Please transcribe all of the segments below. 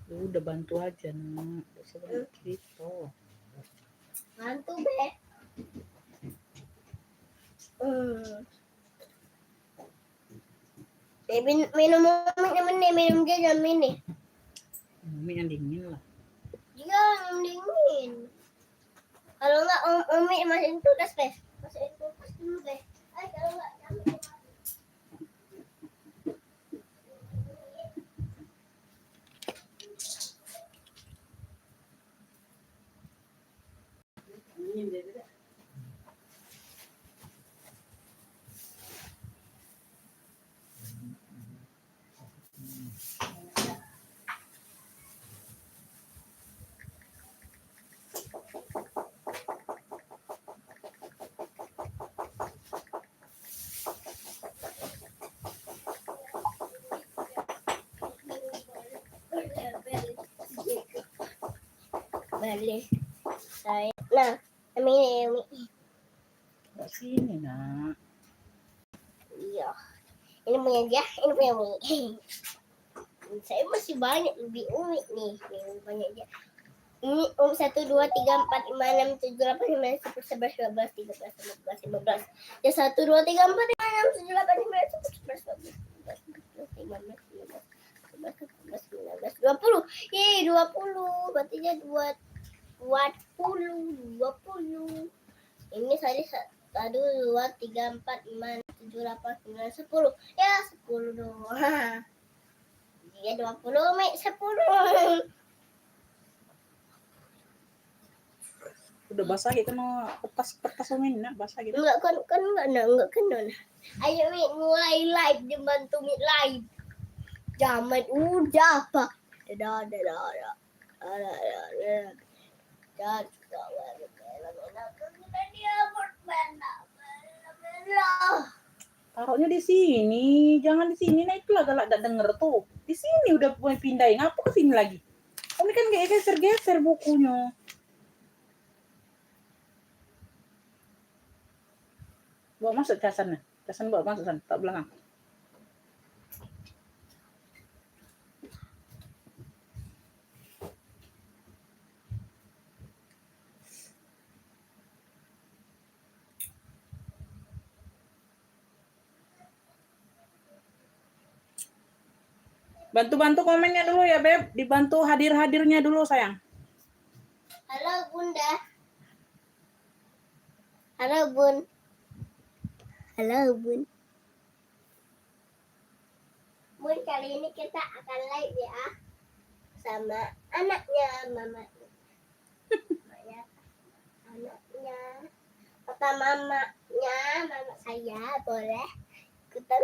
Udah bantu aja nak, bisa bantu gitu. Bantu be. Minum minum dia jam ini. Minum yang dingin lah. Iya, yang dingin. Kalau enggak Umi masukin kulkas be. Masukin kulkas dulu be. Kalau enggak balik. Saya. Nah, Umi. Sini nak. Iya. Ini punya dia, ini punya Umi. Saya masih banyak lebih Umi nih. Yang banyak dia. Ini 1, 2, 3, 4, 5, 6, 7, 8, 9, 10, 11, 12, 13, 14, 15. Ya 1, 2, 3, 4, 5, 6, 7, 8, 9, 10, 11, 12, 13, 14, 15, 16, 17, 18, 19, 20. Yeay, 20. Berarti dia 20. Ini tadi 1, 2, 3, 4, 5, 6, 7, 8, 9, 10. Ya, 10 doang. Dia 20, Umi, 10. Udah basah gitu no, kertas Umi nak basah gitu. Enggak enggak kena. Ayo Mi mulai live, dia bantu Mi live. Zaman udah apa? Dadah. Taruhnya di sini, jangan di sini. Nah itulah galak tak denger tuh. Di sini udah mau pindahin, ngapa ke sini lagi? Ini kan kayak geser-geser bukunya. Bawa masuk casannya. Casan bawa masuk sana, tak belakang. Bantu komennya dulu ya, Beb. Dibantu hadirnya dulu, sayang. Halo, Bunda. Halo, Bun. Bun, kali ini kita akan live ya. Sama anaknya, mamanya. Anaknya. Kata mamanya, mama saya boleh ikutan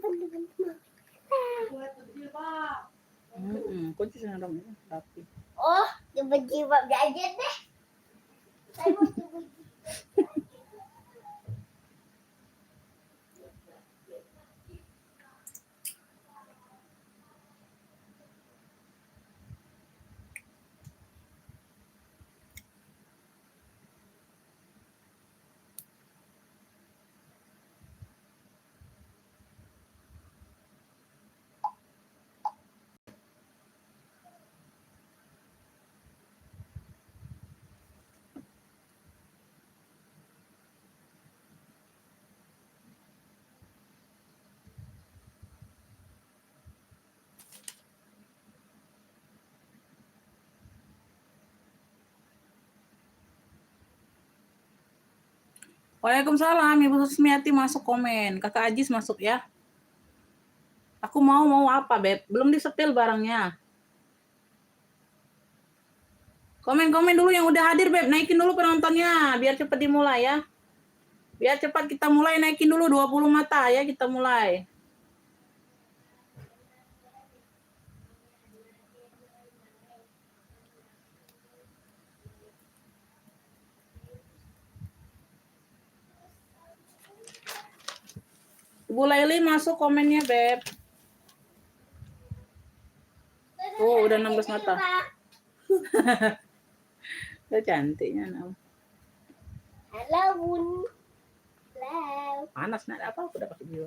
bantu-bantu. Kunci sana dong, rapi. Oh, jilbab aja deh. Saya mau jilbab. Waalaikumsalam, Ibu Susmiati masuk komen. Kakak Ajis masuk ya. Aku mau apa, Beb? Belum disetel barangnya. Komen dulu yang udah hadir, Beb. Naikin dulu penontonnya, biar cepat dimulai ya. Biar cepat kita mulai, naikin dulu 20 mata ya, kita mulai. Ibu Laili masuk komennya, Beb. Oh, udah 16 mata. Udah cantiknya, Nam. Halo, Bun. Halo. Panas, nak apa? Aku udah pakai biru.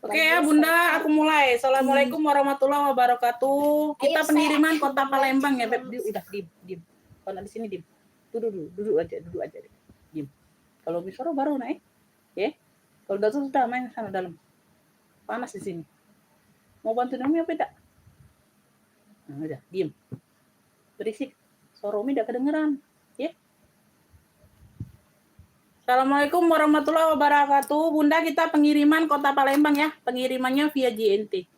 Oke ya Bunda, aku mulai. Assalamualaikum warahmatullahi wabarakatuh. Kita Ayo, pengiriman saya Kota akan Palembang ya, membaca. Beb. Udah, diem. Kalau di sini diem. Duduk aja. Diem. Kalau bisa baru naik. Ya. Kalau udah sudah main sana dalam. Panas di sini. Mau bantu Nomi apa tidak? Nah, udah, diem. Berisik. Soromi udah kedengeran. Ya. Assalamualaikum warahmatullahi wabarakatuh. Bunda, kita pengiriman Kota Palembang ya. Pengirimannya via JNT.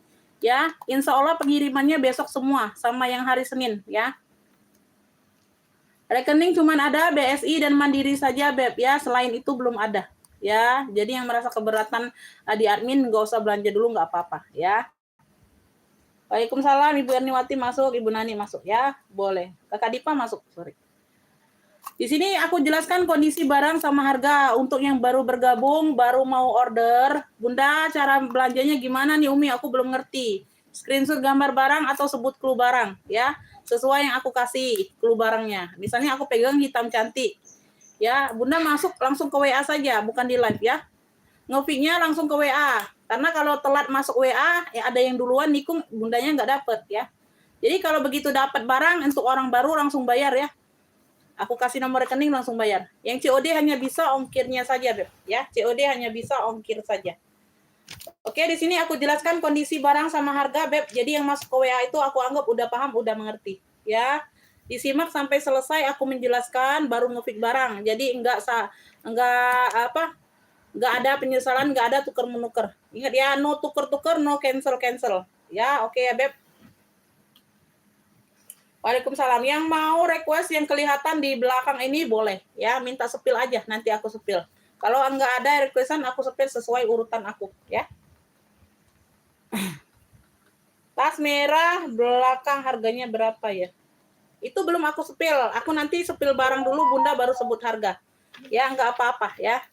Ya, insya Allah pengirimannya besok semua. Sama yang hari Senin ya. Rekening cuma ada BSI dan Mandiri saja, Beb. Ya, selain itu belum ada. Ya, jadi yang merasa keberatan di admin nggak usah belanja dulu, nggak apa-apa ya. Waalaikumsalam, Ibu Erniwati masuk, Ibu Nani masuk ya. Boleh. Kakak Dipa masuk, sorry. Di sini aku jelaskan kondisi barang sama harga untuk yang baru bergabung, baru mau order. Bunda, cara belanjanya gimana nih Umi? Aku belum ngerti. Screenshot gambar barang atau sebut clue barang ya. Sesuai yang aku kasih clue barangnya. Misalnya aku pegang hitam cantik. Ya, Bunda masuk langsung ke WA saja, bukan di live ya. Ngopinya langsung ke WA. Karena kalau telat masuk WA, ya ada yang duluan nikung, Bundanya nggak dapet ya. Jadi kalau begitu dapat barang untuk orang baru langsung bayar ya. Aku kasih nomor rekening langsung bayar. Yang COD hanya bisa ongkirnya saja, Beb. Ya, COD hanya bisa ongkir saja. Oke, di sini aku jelaskan kondisi barang sama harga, Beb. Jadi yang masuk ke WA itu aku anggap udah paham, udah mengerti. Ya, disimak sampai selesai aku menjelaskan baru nge-fix barang. Jadi enggak ada penyesalan, enggak ada tuker-menukar. Ingat ya, no tuker-tuker, no cancel. Ya, oke ya, Beb. Waalaikumsalam. Yang mau request yang kelihatan di belakang ini boleh ya, minta sepil aja, nanti aku sepil. Kalau enggak ada requestan aku sepil sesuai urutan aku ya. Tas merah belakang harganya berapa ya? Itu belum aku sepil. Aku nanti sepil barang dulu Bunda baru sebut harga. Ya, enggak apa-apa ya.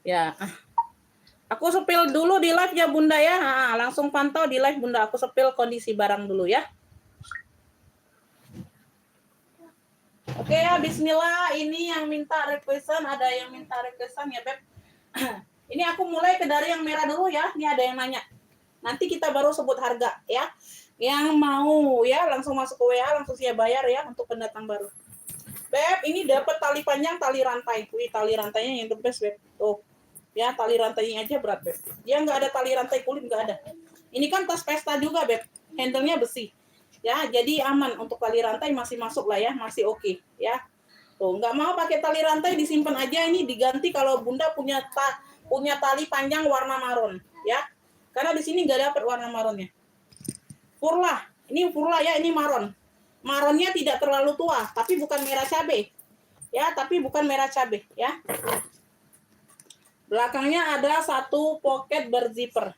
Ya. Aku sepil dulu di live ya Bunda ya. Langsung pantau di live Bunda. Aku sepil kondisi barang dulu ya. Oke ya, bismillah. Ini yang minta requestan, ada yang minta requestan ya Beb. Ini aku mulai ke dari yang merah dulu ya. Ini ada yang nanya. Nanti kita baru sebut harga ya. Yang mau ya langsung masuk ke WA, langsung siap bayar ya untuk pendatang baru. Beb, ini dapat tali panjang, tali rantai. Wih, tali rantainya yang the best Beb. Tuh. Ya, tali rantainya aja berat, Beb. Dia nggak ada tali rantai kulit, nggak ada. Ini kan tas pesta juga, Beb. Handle-nya besi. Ya, jadi aman untuk tali rantai masih masuk lah ya, masih oke. Ya. Tuh, nggak mau pakai tali rantai disimpan aja, ini diganti kalau Bunda punya tali panjang warna marun, ya. Karena di sini nggak dapat warna marunnya. Furla, ini furla ya, ini marun. Marunnya tidak terlalu tua, tapi bukan merah cabai. Ya, tapi bukan merah cabai, ya. Belakangnya ada satu pocket berzipper.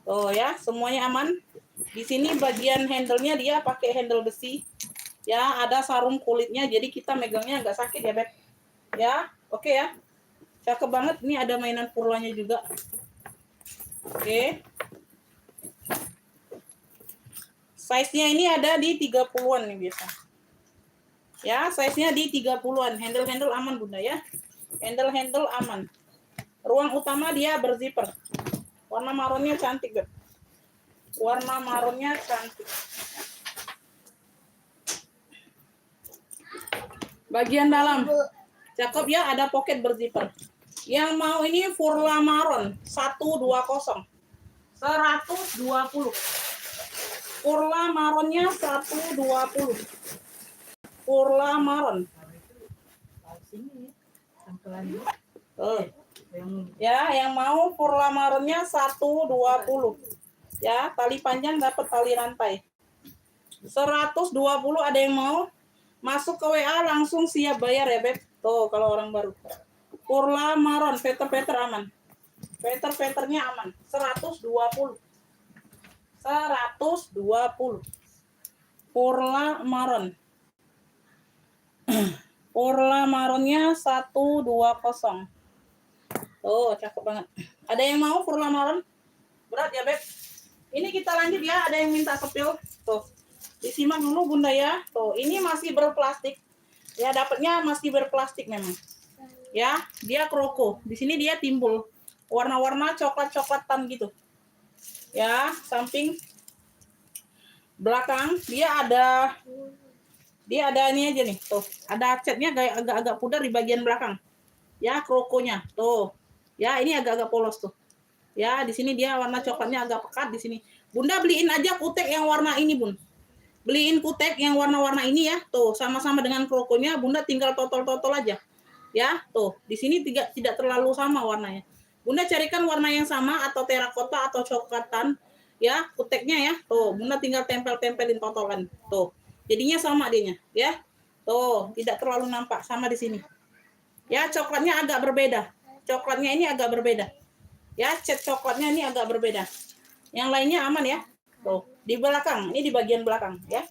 Oh ya, semuanya aman. Di sini bagian handle-nya dia pakai handle besi. Ya, ada sarung kulitnya, jadi kita megangnya nggak sakit ya, Beb. Ya, oke ya. Cakep banget. Ini ada mainan purlanya juga. Oke. Size-nya ini ada di 30-an nih biasa. Ya, size-nya di 30-an. Handle-handle aman, Bunda ya. Handle aman. Ruang utama dia berzipper. Warna marunnya cantik, Beb. Warna marunnya cantik. Bagian dalam. Cakep ya, ada pocket berzipper. Yang mau ini Furla Maron 120. 120. Furla Maronnya 120. Furla Maron. Ya, yang mau Furla Maronnya 120. Ya, tali panjang dapat tali rantai. 120 ada yang mau? Masuk ke WA langsung siap bayar ya, Beb. Tuh, kalau orang baru. Furla Maron, veter aman. Veternya aman. 120. 120. Furla Maron. Furla Maronnya 120. Oh, cakep banget. Ada yang mau Furla Maron? Berat ya, Beb? Ini kita lanjut ya. Ada yang minta sepil. Tuh. Disimak dulu, Bunda ya. Tuh, ini masih berplastik. Ya, dapatnya masih berplastik memang. Ya, dia kroko. Di sini dia timbul warna-warna coklat-coklatan gitu. Ya, samping belakang dia ada ini aja nih. Tuh, ada catnya kayak agak-agak pudar di bagian belakang. Ya, krokonya. Tuh. Ya, ini agak-agak polos tuh. Ya, di sini dia warna coklatnya agak pekat di sini. Bunda beliin aja kutek yang warna ini, Bun. Beliin kutek yang warna-warna ini ya. Tuh, sama-sama dengan krokonya, Bunda tinggal totol-totol aja. Ya, tuh. Di sini tidak terlalu sama warnanya. Bunda carikan warna yang sama atau terakota atau coklatan ya, kuteknya ya. Tuh, Bunda tinggal tempel-tempelin totolan. Tuh. Jadinya sama dianya, ya. Tuh, tidak terlalu nampak sama di sini. Ya, coklatnya agak berbeda. Coklatnya ini agak berbeda. Ya, cat coklatnya ini agak berbeda. Yang lainnya aman ya. Tuh, di belakang, ini di bagian belakang ya.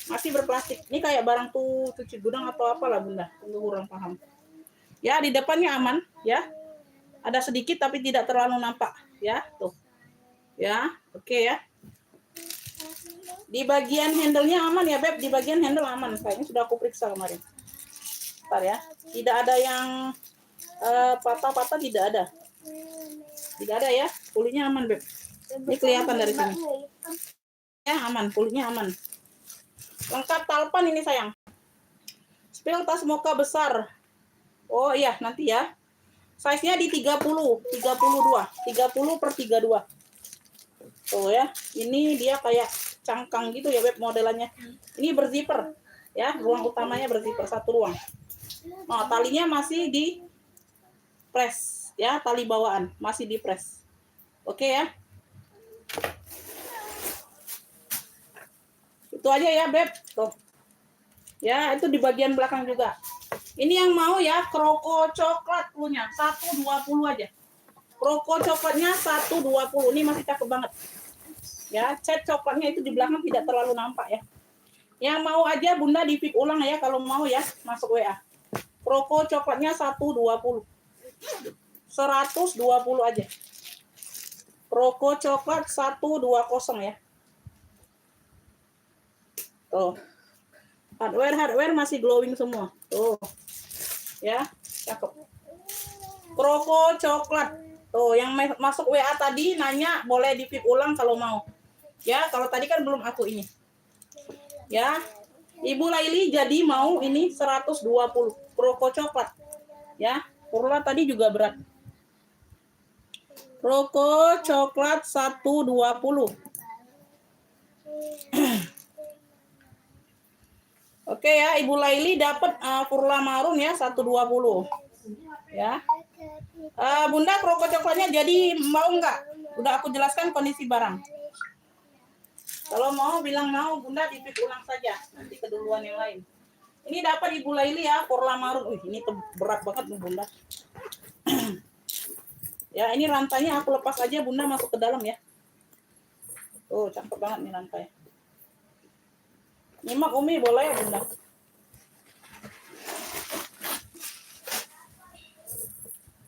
Masih berplastik. Ini kayak barang tuh cuci gudang atau apalah Bunda. Tunggu kurang paham. Ya, di depannya aman ya. Ada sedikit tapi tidak terlalu nampak ya. Tuh. Ya, oke ya. Di bagian handle-nya aman ya, Beb. Di bagian handle aman. Kayaknya sudah aku periksa kemarin. Bentar ya. Tidak ada yang patah-patah, tidak ada. Tidak ada ya. Pulihnya aman, Beb. Ini kelihatan dari sini. Ya, aman. Pulihnya aman. Lengkap talpan ini sayang. Spil tas moka besar. Oh iya, nanti ya. Size-nya di 30, 32. 30 per 32. Tuh ya. Ini dia kayak cangkang gitu ya, Beb, modelannya. Ini berzipper. Ya, ruang utamanya berzipper, satu ruang. Nah, talinya masih di press. Ya, tali bawaan. Masih di press. Oke ya. Itu aja ya, Beb. Tuh. Ya, itu di bagian belakang juga. Ini yang mau ya, kroko coklat punya 120 aja. Kroko coklatnya 120. Ini masih cakep banget. Ya, cat coklatnya itu di belakang tidak terlalu nampak ya. Yang mau aja Bunda di pick ulang ya kalau mau ya, masuk WA. Kroko coklatnya 120. 120 aja. Kroko coklat 120 ya. Tuh. Hardware masih glowing semua. Tuh. Ya, cakep. Kroko coklat. Tuh, yang masuk WA tadi nanya boleh di-pick ulang kalau mau. Ya, kalau tadi kan belum aku ini. Ya. Ibu Laili jadi mau ini 120 kroko coklat. Ya, Purla tadi juga berat. Kroko coklat 120. Oke ya, Ibu Laili dapat Purla Marun ya 120. Ya. Bunda kroko coklatnya jadi mau nggak? Udah aku jelaskan kondisi barang. Kalau mau bilang mau, Bunda di-pick ulang saja. Nanti keduluan yang lain. Ini dapat Ibu Laili ya, Purla Marun. Ini berat banget nih Bunda. Ya, ini rantainya aku lepas aja, Bunda masuk ke dalam ya. Tuh, cakep banget nih rantai. Nyimak Umi boleh ya Bunda.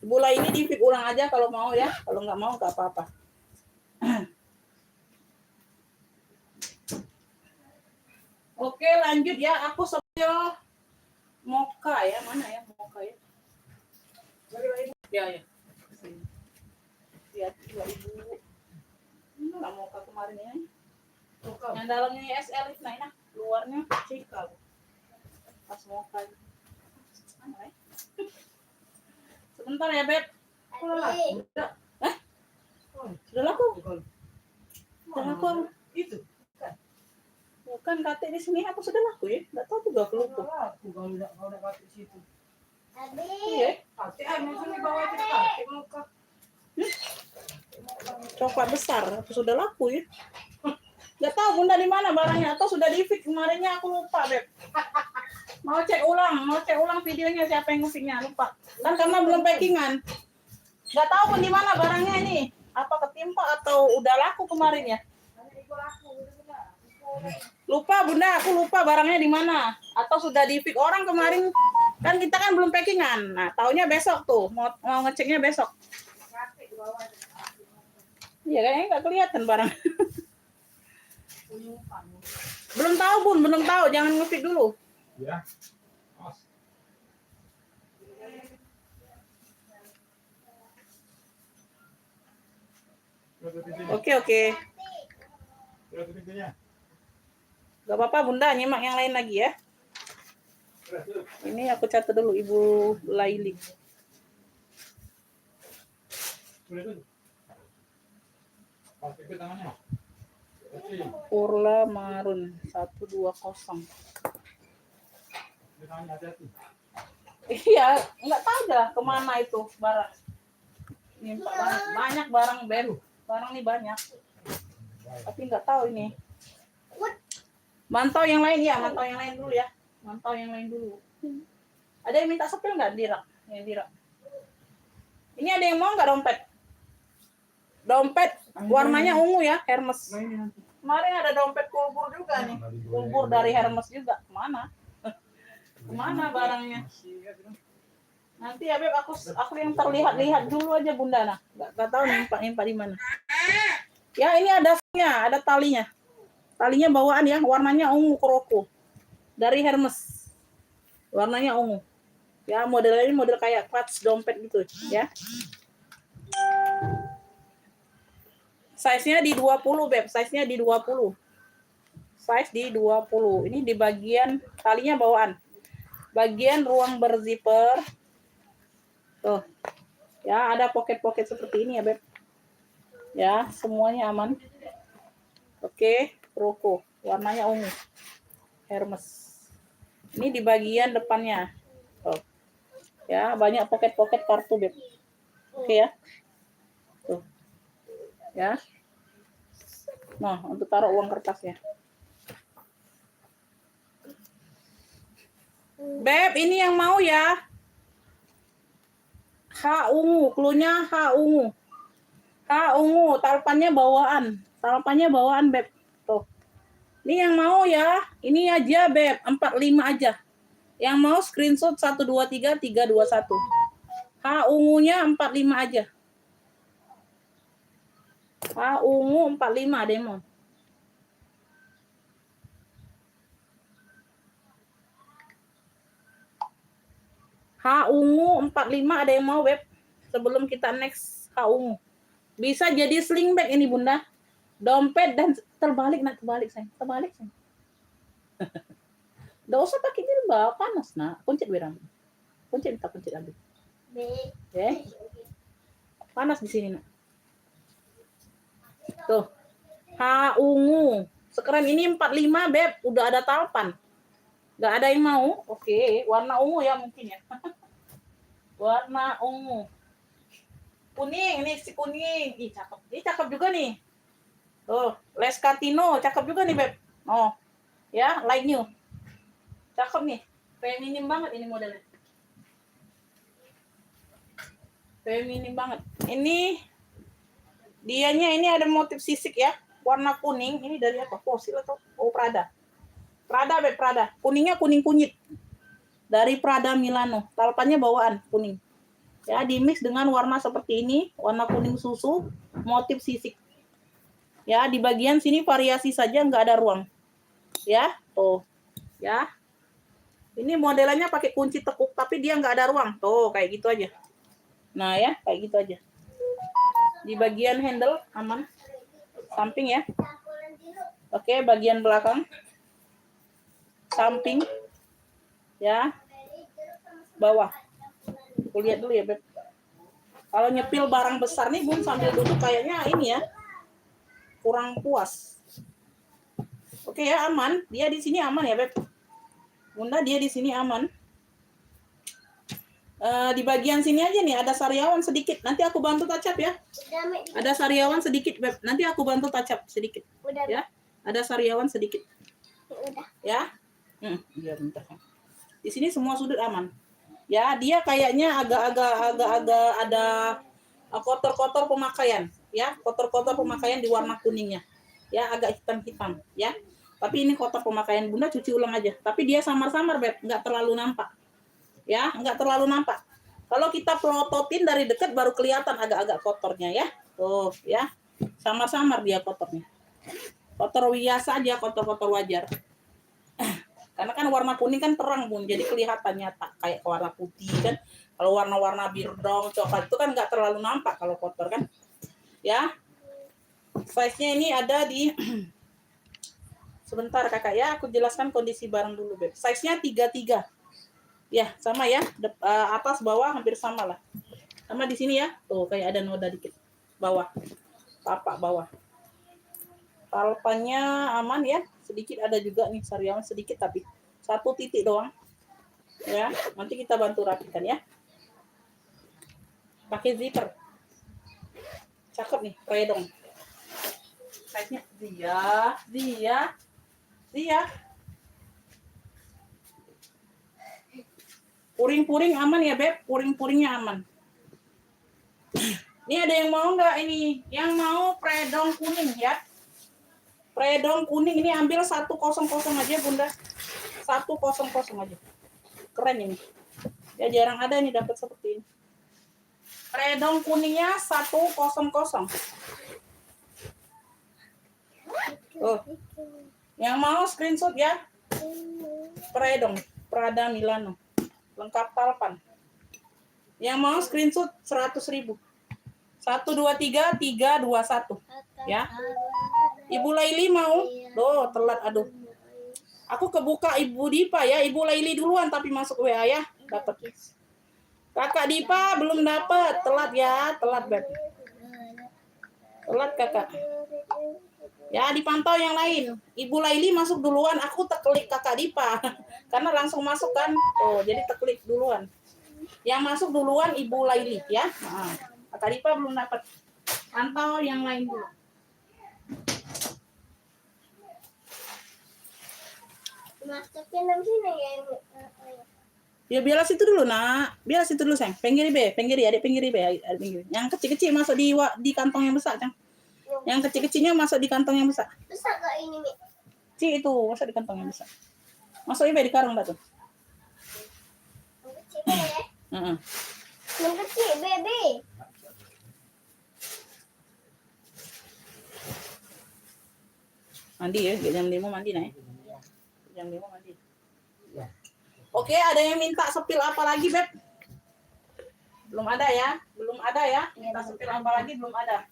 Bula ini di-pick ulang aja kalau mau ya. Kalau nggak mau nggak apa-apa. Oke lanjut ya. Aku sepil moka ya. Mana ya moka ya? Ya ya. Lihat 2000. Ini nggak moka kemarin ya. Yang dalamnya SL itu nah, luarnya cikal. Pas moka. Mana ya? Sebentar ya, Beb. Sudah. Sudah laku. Sudah laku. Itu. Bukan KT di sini aku sudah laku ya. Enggak tahu juga aku lupa. Aku kalau enggak KT di situ. Iya. KT maksudnya bawa itu KT muka. Coklat besar, aku sudah laku ya. Enggak tahu Bunda di mana barangnya atau sudah di-fix kemarinnya aku lupa, Beb. Mau cek ulang videonya siapa yang nge-fix-nya, lupa. Kan karena belum packingan. Enggak tahu pun di mana barangnya ini. Apa ketimpa atau udah laku kemarin ya? Lupa Bunda, aku lupa barangnya di mana. Atau sudah di-pick orang kemarin. Kan kita kan belum packingan. Nah, taunya besok tuh. Mau ngeceknya besok. Iya, kayaknya nggak kelihatan barang. Belum tahu Bun, belum tahu. Jangan nge-pick dulu. Ya. Oke. Gak apa-apa Bunda, nyimak yang lain lagi ya. Ini aku catat dulu Ibu Laili. Urla Marun 120. Iya, nggak tahu dah kemana itu barang. Ini banyak barang Ben. Barang nih banyak. Tapi nggak tahu ini. Mantau yang lain ya, mantau yang lain dulu ya. Mantau yang lain dulu. Ada yang minta sepil nggak Dirak? Yang Dirak. Ini ada yang mau nggak dompet? Dompet warnanya ungu ya, Hermes. Kemarin ada dompet kulbur juga nih. Kulbur dari Hermes juga. Kemana? Kemana barangnya? Nanti ya Beb, aku yang terlihat-lihat dulu aja Bunda. Nah, nggak tahu nimpak di mana. Ya ini ada talinya. Talinya bawaan ya, warnanya ungu kroko. Dari Hermes. Warnanya ungu. Ya, modelnya ini model kayak clutch dompet gitu ya. Size-nya di 20, Beb. Size-nya di 20. Size di 20. Ini di bagian talinya bawaan. Bagian ruang berzipper. Tuh. Ya, ada pocket-pocket seperti ini ya, Beb. Ya, semuanya aman. Oke, kroko. Warnanya ungu. Hermes. Ini di bagian depannya. Tuh. Ya, banyak pocket-pocket kartu, Beb. Oke ya. Tuh. Ya. Nah, untuk taruh uang kertasnya. Beb, ini yang mau ya. H ungu, klunya H ungu. H ungu, talpannya bawaan. Talpannya bawaan, Beb. Tuh. Ini yang mau ya. Ini aja, Beb. 45 aja. Yang mau screenshot 123321. H ungunya 45 aja. H ungu 45 ada yang mau. H ungu 45 ada yang mau, Beb. Sebelum kita next H ungu. Bisa jadi sling bag ini, Bunda. Dompet dan terbalik, sayang. Terbalik, sayang. Nggak usah pakai jilbab, panas, nak. Kuncit berang. Kuncit ambil. Panas di sini, nak. Tuh. H ungu. Sekeren ini 45, Beb. Udah ada talpan. Nggak ada yang mau? Oke. Warna ungu ya mungkin ya. Warna ungu. Kuning, ini si kuning. Ih, cakep. Ini cakep juga nih. Tuh, Lescatino. Cakep juga nih, Beb. Oh. Ya, like new. Cakep nih. Feminim banget ini modelnya. Feminim banget. Ini dianya ini ada motif sisik ya. Warna kuning. Ini dari apa? Fossil atau Prada? Prada, Beb, Prada. Kuningnya kuning kunyit. Dari Prada Milano. Talpannya bawaan kuning. Ya, di mix dengan warna seperti ini, warna kuning susu, motif sisik. Ya, di bagian sini variasi saja, nggak ada ruang. Ya, tuh. Ya. Ini modelannya pakai kunci tekuk, tapi dia nggak ada ruang. Tuh, kayak gitu aja. Nah, ya, kayak gitu aja. Di bagian handle aman. Samping ya. Oke, bagian belakang. Samping. Ya. Bawah. Aku lihat dulu ya, Beb. Kalau nyepil barang besar nih, Bun, sambil duduk kayaknya ini ya. Kurang puas. Oke ya, aman. Dia di sini aman ya, Beb. Bunda, dia di sini aman. Di bagian sini aja nih, ada sariawan sedikit. Nanti aku bantu touch up ya. Ada sariawan sedikit, Beb. Nanti aku bantu touch up sedikit. Ya. Ada sariawan sedikit. Ya. Iya, bentar. Di sini semua sudut aman. Ya, dia kayaknya agak-agak ada kotor-kotor pemakaian, ya, kotor-kotor pemakaian di warna kuningnya, ya, agak hitam-hitam, ya. Tapi ini kotor pemakaian, Bunda cuci ulang aja. Tapi dia samar-samar, Beb, nggak terlalu nampak, ya, nggak terlalu nampak. Kalau kita pelototin dari dekat baru kelihatan agak-agak kotornya, ya. Tuh, ya, samar-samar dia kotornya. Kotor biasa aja, kotor-kotor wajar. Karena kan warna kuning kan terang, Bun, jadi kelihatan nyata kayak warna putih kan. Kalau warna-warna biru dong, coklat itu kan nggak terlalu nampak kalau kotor kan. Ya. Size-nya ini ada di sebentar kakak ya, aku jelaskan kondisi barang dulu beb. Size-nya 33. Ya sama ya, atas bawah hampir sama lah. Sama di sini ya, tuh kayak ada noda dikit. Bawah, tapak bawah. Palpannya aman ya, sedikit ada juga nih sariawan sedikit tapi 1 titik doang. Ya, nanti kita bantu rapikan ya. Pakai zipper. Cakep nih, redong. Size-nya dia. Puring-puring aman ya, Beb? Puring-puringnya aman. Ini ada yang mau nggak ini? Yang mau predong kuning ya? Predong kuning ini ambil 100 aja, Bunda. 100 aja. Keren ini. Ya jarang ada nih dapat seperti ini. Predong kuningnya 100. Oh. Yang mau screenshot ya? Predong Prada Milano. Lengkap palpan. Yang mau screenshot 100.000. 123 321 ya. Ibu Laili mau? Loh, telat aduh. Aku kebuka Ibu Dipa ya. Ibu Laili duluan tapi masuk WA ya. Dapat. Kakak Dipa belum dapat. Telat ya, telat Beb. Telat Kakak. Ya, dipantau yang lain. Ibu Laili masuk duluan, aku teklik Kakak Dipa. Karena langsung masuk kan. Oh, jadi teklik duluan. Yang masuk duluan Ibu Laili ya. Nah, Kakak Dipa belum dapat. Pantau yang lain dulu. Ya biar situ dulu nak, biar situ dulu sayang. Pinggir be, adik pinggir be, adik pinggir. Yang kecil-kecil masuk di kantong yang besar cang. Yang kecil-kecilnya masuk di kantong yang besar. Besar gak ini Mi? Ci itu masuk di kantong yang besar. Masuk be di karung dah tuh. Yang kecil ya? Yang kecil bebe. Mandi ya, jam 5 mandi nah ya. Jam 5 mandi. Oke, ada yang minta sepil apa lagi, Beb? Belum ada ya? Belum ada ya? Minta sepil apa lagi belum ada.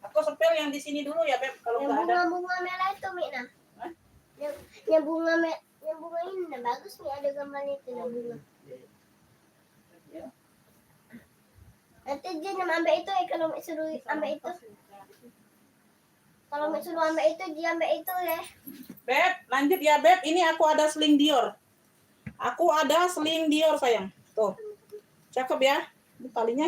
Aku sepil yang di sini dulu ya, Beb, kalau enggak ada. Yang bunga merah itu, Mina. Hah? Yang bunga ini nah, bagus nih ada gambarnya itu nah, bunga. Ya. Nanti dia ambil itu kalau suruh ambil itu. Kalau suruh ambil itu, dia ambil itu ya. Beb, lanjut ya, Beb. Ini aku ada sling Dior. Aku ada sling Dior, sayang. Tuh. Cakep ya. Ini talinya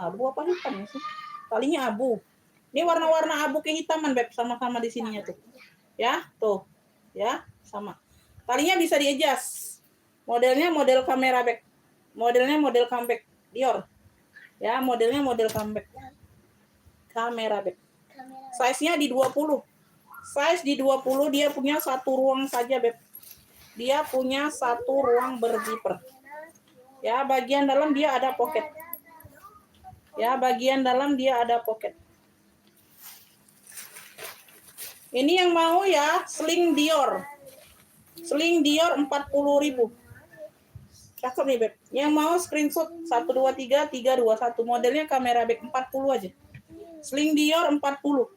abu apa hitam sih? Talinya abu. Ini warna-warna abu kehitaman, Beb, sama-sama di sininya tuh. Ya, tuh. Ya, sama. Talinya bisa di-adjust. Modelnya model kamera back. Modelnya model comeback Dior. Ya, modelnya model comeback. Kamera back. Size-nya di 20. Size di 20, dia punya 1 ruang saja, Beb. Dia punya 1 ruang berzipper. Ya, bagian dalam dia ada pocket. Ya, bagian dalam dia ada pocket. Ini yang mau ya, sling Dior. Sling Dior 40.000. Cakep nih, Beb. Yang mau screenshot 123 321. Modelnya kamera back 40 aja. Sling Dior 40.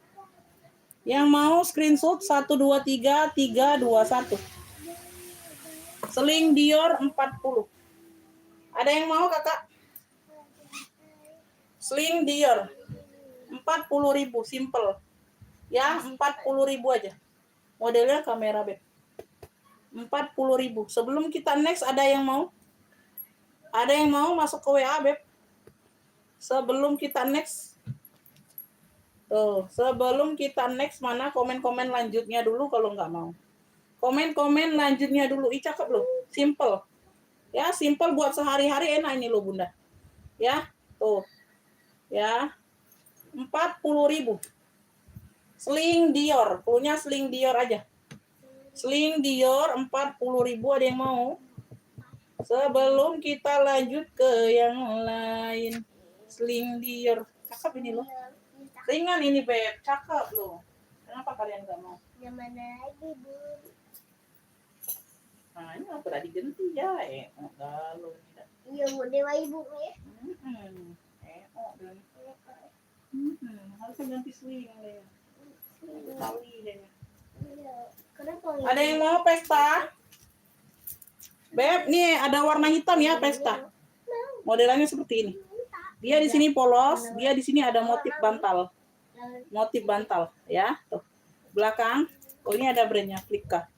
Yang mau screenshot 123 321. Sling Dior 40. Ada yang mau, Kakak? Sling Dior 40.000, simple. Ya, 40.000 aja. Modelnya kamera back. 40.000. Sebelum kita next, ada yang mau? Ada yang mau masuk ke WA, Beb? Sebelum kita next. Tuh, sebelum kita next, mana komen-komen lanjutnya dulu kalau nggak mau. Komen-komen lanjutnya dulu. Ih, cakep loh. Simple. Ya, simple buat sehari-hari enak ini loh, Bunda. Ya, tuh. Ya. 40.000. Sling Dior. Punya sling Dior aja. Sling Dior 40.000, ada yang mau? Sebelum kita lanjut ke yang lain. Sling Dior. Cakep ini loh. Ringan ini, Beb. Cakep loh. Kenapa kalian nggak mau? Yang mana lagi, Bu? Nah, ini aku tadi ganti ya. Kalau tidak. Iya, Bu. Dewa Ibu ya. Harusnya ganti sling ya. Kenapa? Ada yang mau pesta? Beb, nih ada warna hitam ya pesta. Modelannya seperti ini. Dia di sini polos, dia di sini ada motif bantal. Motif bantal ya, tuh. Belakang, oh ini ada brandnya Flika.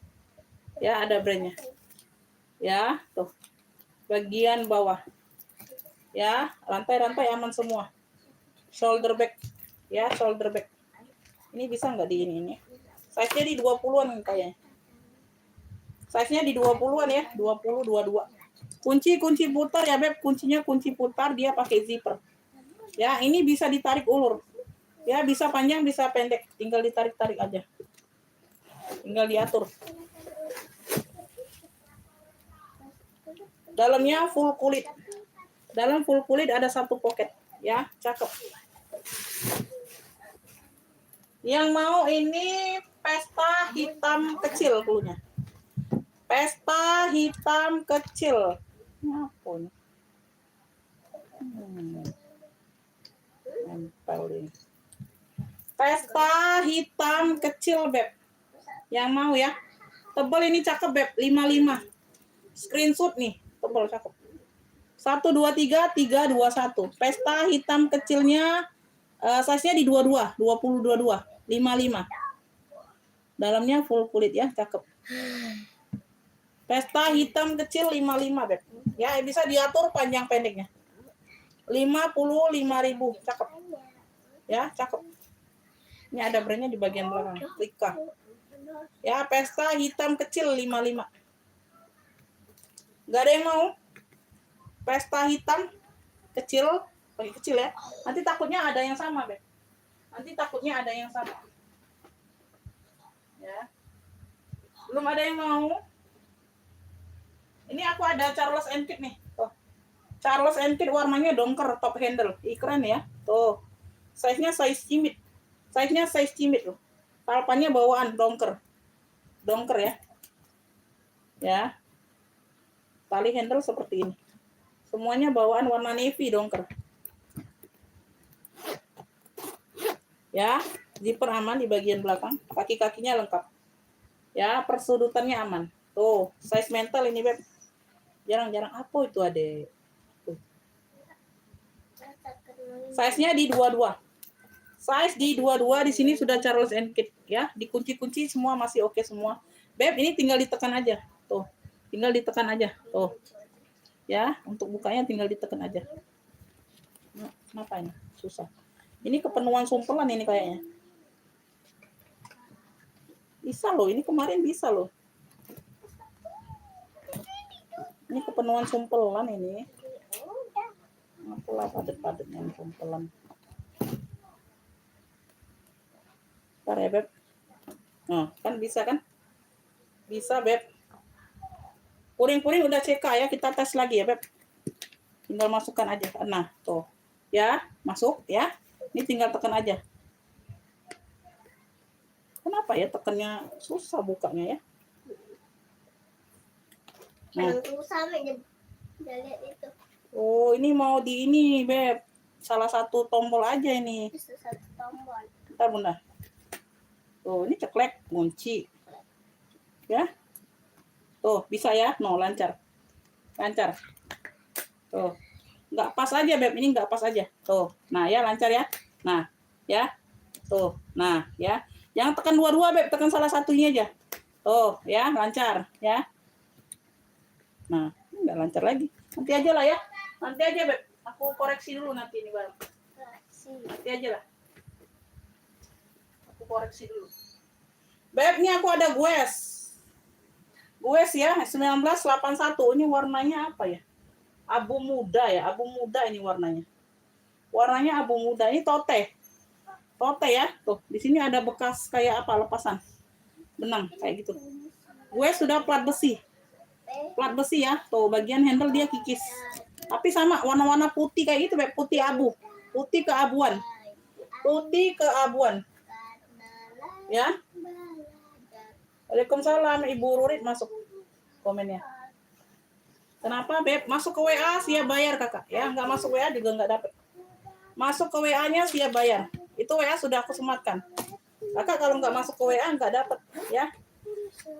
Ya, ada brandnya. Ya, tuh. Bagian bawah. Ya, rantai-rantai aman semua. Shoulder bag. Ya, shoulder bag. Ini bisa nggak di ini? Size-nya di 20-an kayaknya. Size-nya di 20-an ya, 20, 22. Kunci putar ya, Beb. Kuncinya kunci putar, dia pakai zipper. Ya, ini bisa ditarik ulur. Ya, bisa panjang, bisa pendek. Tinggal ditarik-tarik aja. Tinggal diatur. Dalamnya full kulit. Dalam full kulit ada satu pocket. Ya, cakep. Yang mau ini pesta hitam kecil klunya. Pesta hitam kecil. Apa ini? Nempel ini. Pesta hitam kecil, Beb. Yang mau ya. Tebal ini cakep, Beb. 55. Screenshot nih. Tebal cakep. 1, 2, 3, 3, 2, 1. Pesta hitam kecilnya size-nya di 22, 20, 22, 55. Dalamnya full kulit ya, cakep. Pesta hitam kecil 55, Beb. Ya, bisa diatur panjang pendeknya. 55.000, cakep. Ya, cakep. Ini ada brandnya di bagian belakang, Flika. Ya, pesta hitam kecil 55. Gak ada yang mau? Pesta hitam kecil, pakai kecil ya. Nanti takutnya ada yang sama, Beb. Nanti takutnya ada yang sama. Ya. Belum ada yang mau? Ini aku ada Charles & Kit nih. Tuh. Charles & Kit warnanya dongker, top handle. Keren ya. Tuh. Size-nya size cimit. Size-nya size cimit loh. Talpannya bawaan dongker. Dongker ya. Ya. Tali handle seperti ini. Semuanya bawaan warna navy dongker. Ya, zipper aman di bagian belakang. Kaki-kakinya lengkap. Ya, persudutannya aman. Tuh, size mental ini, Beb. Jarang-jarang apa itu, Adek? Size-nya di 22. Size di 22 di sini sudah Charles & Kit ya. Dikunci-kunci semua masih oke semua. Beb, ini tinggal ditekan aja. Tuh. Tinggal ditekan aja. Tuh. Ya, untuk bukanya tinggal ditekan aja. Nah, kenapa ini? Susah. Ini kepenuhan sumpelan ini kayaknya. Bisa loh, ini kemarin bisa loh. Ini kepenuhan sumpelan ini. Apalah padet-padetnya sumpelan. Bentar ya, Beb. Nah, kan bisa kan? Bisa, Beb. Puring-puring udah CK ya, kita tes lagi ya, Beb. Tinggal masukkan aja. Nah, tuh. Ya, masuk ya. Ini tinggal tekan aja. Kenapa ya tekannya susah bukanya ya? Nah. Lihat itu. Oh, ini mau di ini, Beb. Salah satu tombol aja ini. Satu tombol. Bentar, Bunda. Tuh, ini ceklek, kunci. Ya. Tuh, bisa ya? No, lancar. Lancar. Tuh. Nggak pas aja, Beb. Ini nggak pas aja. Tuh. Nah, ya lancar ya. Nah, ya. Tuh. Nah, ya. Jangan tekan dua-dua, Beb. Tekan salah satunya aja. Tuh, ya. Lancar. Ya. Nah, nggak lancar lagi. Nanti aja lah ya. Nanti aja, Beb. Aku koreksi dulu nanti ini barang. Nanti aja lah. Aku koreksi dulu. Beb, ini aku ada Gues. Gues ya, 1981. Ini warnanya apa ya? Abu muda ya. Abu muda ini warnanya. Warnanya abu muda. Ini tote. Tote ya. Tuh, di sini ada bekas kayak apa lepasan. Benang kayak gitu. Gues sudah plat besi. Plat besi ya. Tuh, bagian handle dia kikis. Tapi sama warna-warna putih kayak gitu, Beb. Putih abu. Putih keabuan. Putih keabuan. Ya. Waalaikumsalam, Ibu Rurit masuk komennya. Kenapa, Beb? Masuk ke WA siap bayar, Kakak. Ya, nggak masuk WA juga nggak dapet. Masuk ke WA-nya siap bayar. Itu WA sudah aku sematkan. Kakak kalau nggak masuk ke WA nggak dapat ya.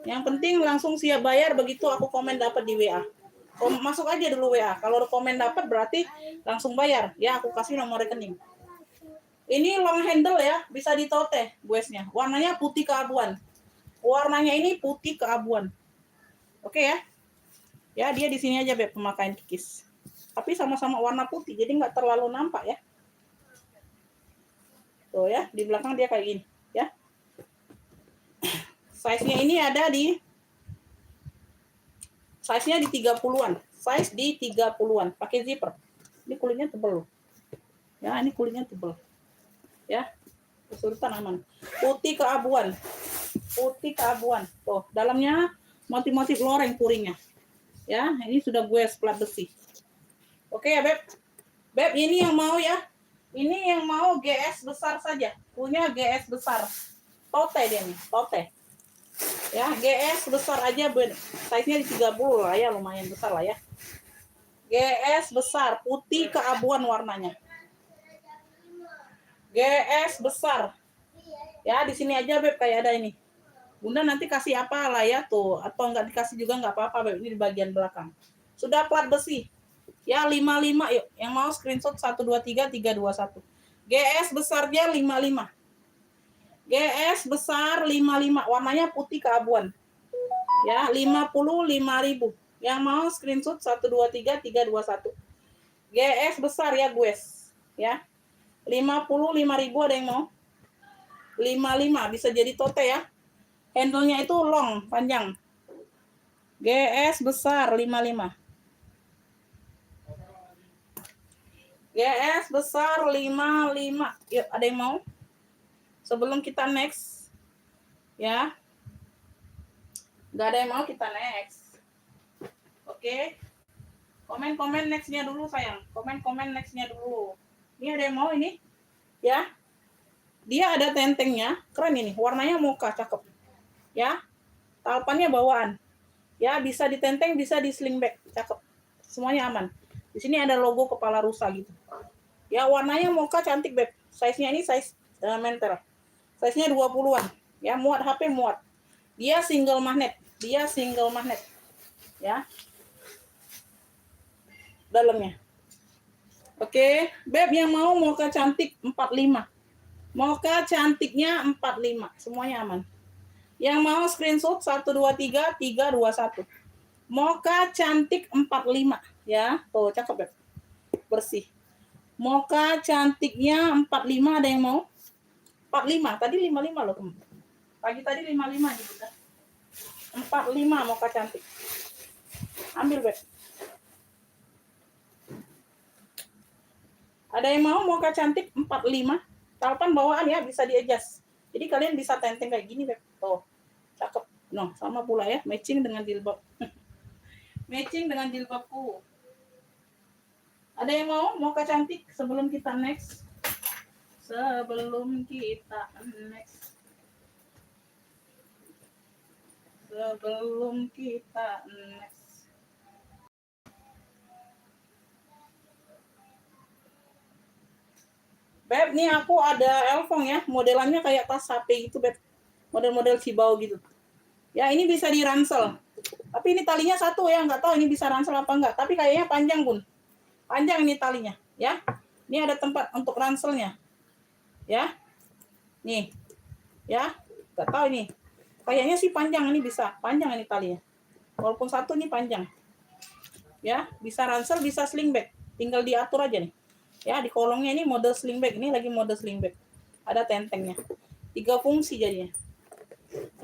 Yang penting langsung siap bayar begitu aku komen dapat di WA. Masuk aja dulu WA. Kalau komen dapat berarti langsung bayar. Ya aku kasih nomor rekening. Ini long handle ya, bisa ditote buesnya. Warnanya putih keabuan. Warnanya ini putih keabuan. Oke ya. Ya dia di sini aja Beb pemakaian kikis. Tapi sama-sama warna putih jadi nggak terlalu nampak ya. Tuh ya, di belakang dia kayak gini ya. Size-nya ini ada di size-nya di 30-an. Size di 30-an. Pakai zipper. Ini kulitnya tebal. Ya, ini kulitnya tebal. Ya. Kesulitan aman. Putih keabuan. Putih keabuan. Tuh, dalamnya motif-motif loreng puringnya. Ya, ini sudah gue plat besi. Oke ya, Beb. Beb, ini yang mau ya. Ini yang mau GS besar saja. Punya GS besar. Tote dia nih, tote. Ya, GS besar aja, size-nya di 30 lah ya, lumayan besar lah ya. GS besar, putih keabuan warnanya. GS besar. Ya, di sini aja Beb kayak ada ini. Bunda nanti kasih apa lah ya tuh, atau enggak dikasih juga enggak apa-apa Beb, ini di bagian belakang. Sudah plat besi. Ya, 55 yuk. Yang mau screenshot 123 321. GS besarnya 55. GS besar 55, warnanya putih keabuan. Ya, 55.000. Yang mau screenshot 123 321. GS besar ya, guys. Ya. 55.000 ada yang mau? 55 bisa jadi tote ya. Handle-nya itu long, panjang. GS besar 55. GS besar 55. Yuk, ada yang mau? Sebelum kita next. Ya. Nggak ada yang mau, kita next. Oke. Komen-komen next-nya dulu, sayang. Komen-komen next-nya dulu. Ini ada yang mau ini? Ya. Dia ada tentengnya. Keren ini. Warnanya mocha, cakep. Ya. Talpannya bawaan. Ya, bisa ditenteng, bisa di sling bag. Cakep. Semuanya aman. Di sini ada logo kepala rusa gitu. Ya, warnanya mocha cantik, Beb. Size-nya ini size mentel. Size-nya 20-an. Ya, muat HP muat. Dia single magnet. Ya. Dalamnya. Oke, Beb yang mau mocha cantik 45. Mocha cantiknya 45. Semuanya aman. Yang mau screenshot 123 321. Mocha cantik 45 ya. Tuh, cakep Beb. Bersih. Mocha cantiknya 45, ada yang mau? 45. Tadi 55 loh. Pagi tadi 55 nih, Bunda. 45 mocha cantik. Ambil, Beb. Ada yang mau mocha cantik 45? Talpan bawaan ya, bisa di-adjust. Jadi kalian bisa tenteng kayak gini, Beb. Tuh, cakep. No, sama pula ya, matching dengan jilbab. Matching dengan jilbabku. Ada yang mau mocha cantik sebelum kita next? Sebelum kita next. Beb, nih aku ada Elfong ya, modelannya kayak tas HP gitu, Beb. Model-model cibau gitu. Ya, ini bisa di ransel. Tapi ini talinya satu ya, nggak tahu ini bisa ransel apa enggak. Tapi kayaknya panjang, Bun. Panjang ini talinya, ya. Ini ada tempat untuk ranselnya. Ya. Nih. Ya, nggak tahu ini. Kayaknya sih panjang, ini bisa. Panjang ini talinya. Walaupun satu ini panjang. Ya, bisa ransel, bisa sling bag. Tinggal diatur aja nih. Ya, di kolongnya ini mode sling bag. Ini lagi mode sling bag. Ada tentengnya. 3 fungsi jadinya.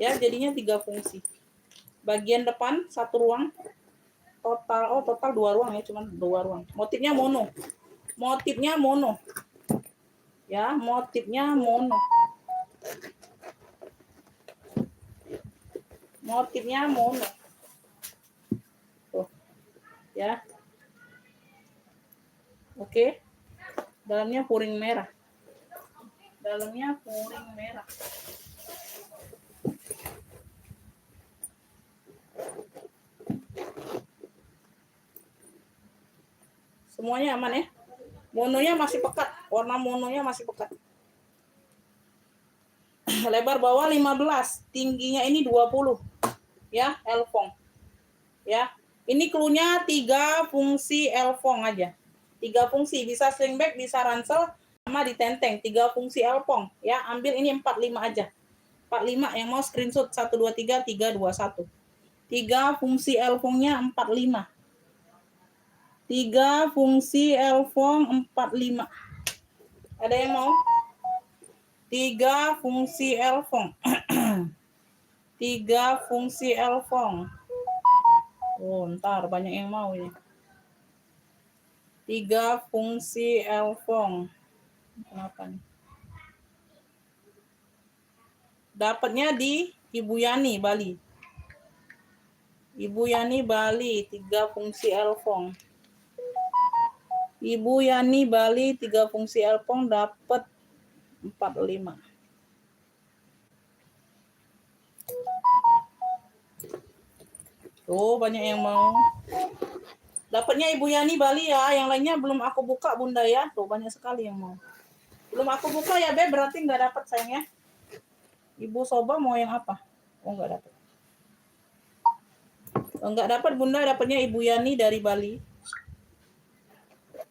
Ya, jadinya 3 fungsi. Bagian depan 1 ruang. Total 2 ruang ya, cuma 2 ruang. Motifnya mono. Ya, motifnya mono. Tuh. Ya. Oke. Dalamnya puring merah. Semuanya aman ya. Mononya masih pekat. Warna mononya masih pekat. lebar bawah 15, tingginya ini 20. Ya, Elfong. Ya. Ini clue-nya 3 fungsi Elfong aja. 3 fungsi, bisa slingback, bisa ransel, sama ditenteng. 3 fungsi Elfong. Ya, ambil ini 45 aja. 45 yang mau screenshot 1 2 3 3 2 1. 3 fungsi Elfongnya 45. 3 fungsi Elfong 45. Ada yang mau? 3 fungsi Elfong. 3 fungsi Elfong. Oh, ntar banyak yang mau ini. 3 fungsi Elfong. Kenapa nih? Dapatnya di Ibu Yani, Bali. Ibu Yani, Bali, 3 fungsi Elfong. Ibu Yani, Bali, 3 fungsi Elfong dapat 45. Tuh, banyak yang mau. Dapatnya Ibu Yani, Bali ya. Yang lainnya belum aku buka, Bunda ya. Tuh, banyak sekali yang mau. Belum aku buka ya, Beb. Berarti nggak dapat sayangnya. Ibu Soba mau yang apa? Oh, nggak dapat. Oh, nggak dapat, Bunda. Dapatnya Ibu Yani dari Bali.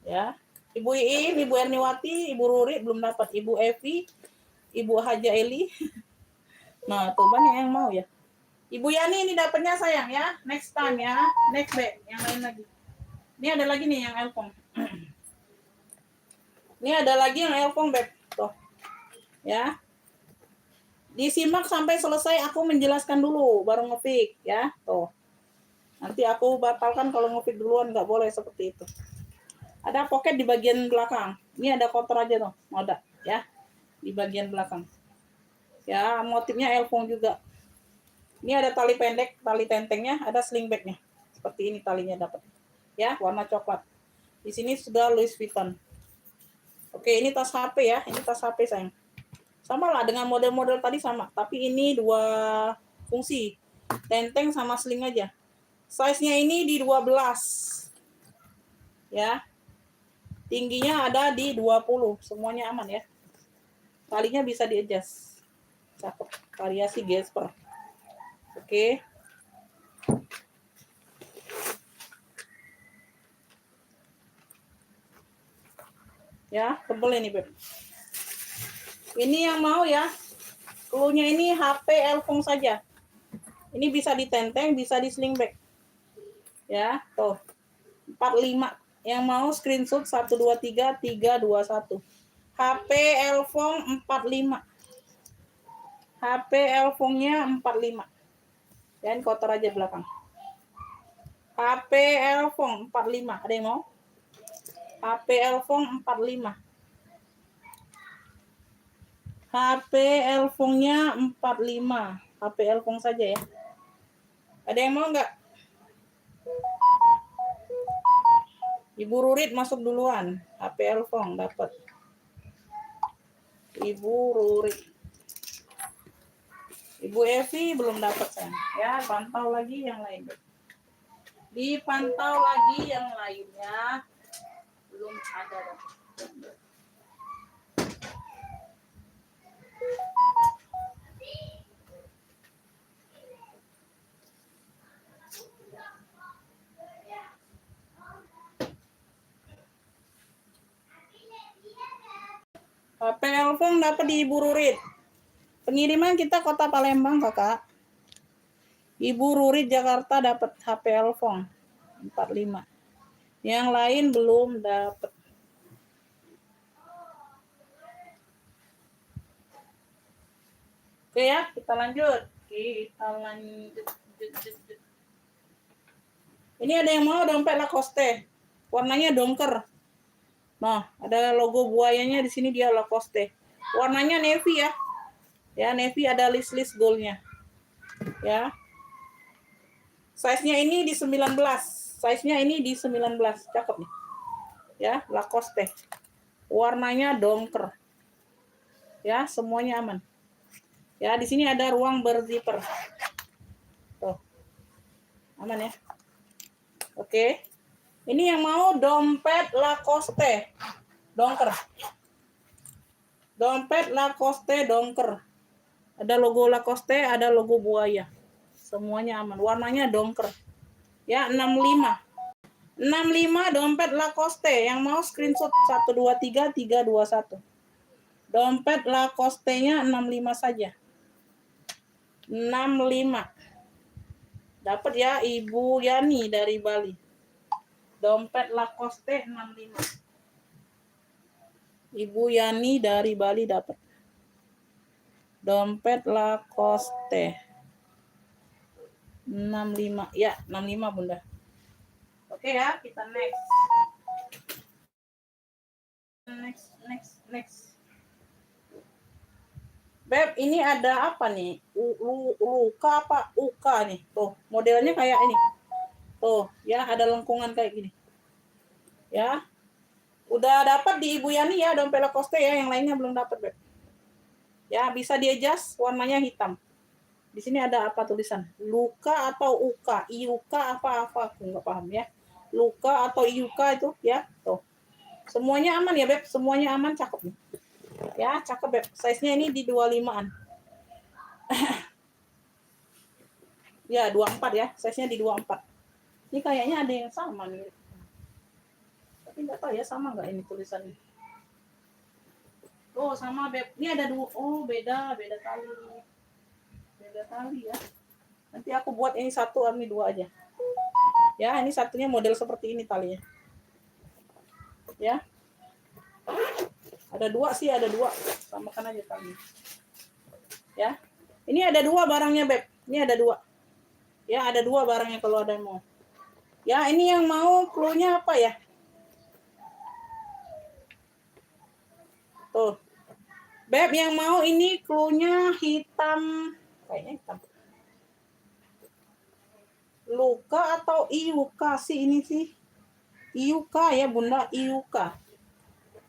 Ya. Ibu Iin, Ibu Erniwati, Ibu Ruri belum dapat. Ibu Evi, Ibu Haja Eli. Nah, tuh banyak yang mau ya. Ibu Yani ini dapatnya sayang ya. Next time ya. Next Beb. Yang lain lagi. Ini ada lagi nih yang Elfong. Ini ada lagi yang Elfong, Beb. Tuh. Ya. Disimak sampai selesai, aku menjelaskan dulu baru ngepick ya. Tuh. Nanti aku batalkan kalau ngepick duluan, nggak boleh seperti itu. Ada pocket di bagian belakang. Ini ada kotor aja tuh, noda ya. Di bagian belakang. Ya, motifnya Elfong juga. Ini ada tali pendek, tali tentengnya, ada slingbacknya. Seperti ini talinya dapat. Ya, warna coklat. Di sini sudah Louis Vuitton. Oke, ini tas HP ya. Ini tas HP sayang. Sama lah dengan model-model tadi sama. Tapi ini 2 fungsi. Tenteng sama sling aja. Size-nya ini di 12. Ya. Tingginya ada di 20. Semuanya aman ya. Talinya bisa di-adjust. Cakep. Variasi Gesper. Oke. Ya, tebel ini, Beb. Ini yang mau ya. Clue-nya ini HP Elfong saja. Ini bisa ditenteng, bisa di slingback. Ya, tuh. 45. Yang mau screenshot 1 2 3 3 2 1. HP Elfong 45. HP Elfongnya 45. Dan kotor aja belakang. HP Elfong 45. Ada yang mau? HP Elfong 45. HP Elfongnya 45. HP Elfong saja ya. Ada yang mau nggak? Ibu Rurit masuk duluan. HP Elfong dapat. Ibu Rurit. Ibu Evi belum dapat sayang. Ya, pantau lagi yang lain. Dipantau lagi yang lainnya. Belum ada. HP Elfong dapat di Ibu Rurit. Pengiriman kita Kota Palembang, Kakak. Ibu Rurit Jakarta dapat HP Elfong 45. Yang lain belum dapat. Oke ya, kita lanjut. Ini ada yang mau dompet Lacoste. Warnanya dongker. Nah, ada logo buayanya di sini, dia Lacoste. Warnanya navy ya. Ya, navy ada list-list goldnya. Ya. Size-nya ini di 19. Size-nya ini di 19. Cakep nih. Ya, Lacoste. Warnanya dongker. Ya, semuanya aman. Ya, di sini ada ruang berzipper. Tuh. Aman ya. Oke. Ini yang mau dompet Lacoste. Dongker. Dompet Lacoste dongker. Ada logo Lacoste, ada logo buaya. Semuanya aman. Warnanya dongker. Ya, 65. 65 dompet Lacoste. Yang mau screenshot 123 321. Dompet Lacoste-nya 65 saja. 65. Dapat ya Ibu Yani dari Bali. Dompet Lacoste 65. Ibu Yani dari Bali dapat. Dompet Lacoste 65. Ya, 65 Bunda. Oke ya, kita next. Next. Beb, ini ada apa nih? Luka apa? Uka nih. Tuh, modelnya kayak ini. Tuh, ya ada lengkungan kayak gini. Ya. Udah dapat di Ibu Yani ya, dompet Lacoste ya, yang lainnya belum dapat, Beb. Ya, bisa di-adjust warnanya hitam. Di sini ada apa tulisan? Luka atau uka? Iuka apa-apa aku nggak paham ya. Luka atau iuka itu ya. Tuh. Semuanya aman ya, Beb. Semuanya aman, cakep nih. Ya, cakep, Beb. Size-nya ini di 25-an. Ya, 24 ya. Size-nya di 24. Ini kayaknya ada yang sama nih. Tapi nggak tahu ya, sama nggak ini tulisannya. Oh, sama, Beb. Ini ada dua. Oh, beda tali. Beda tali ya. Nanti aku buat ini satu, ini dua aja. Ya, ini satunya model seperti ini talinya. Ya. Ada dua sih, ada dua. Samakan aja talinya. Ya. Ini ada dua barangnya, Beb. Ini ada dua. Ya, ada dua barangnya kalau ada yang mau. Ya, ini yang mau clue-nya apa ya? Tuh. Beb, yang mau ini clue-nya hitam. Kayaknya hitam. Luka atau iuka sih ini sih? Iuka ya, Bunda. Iuka.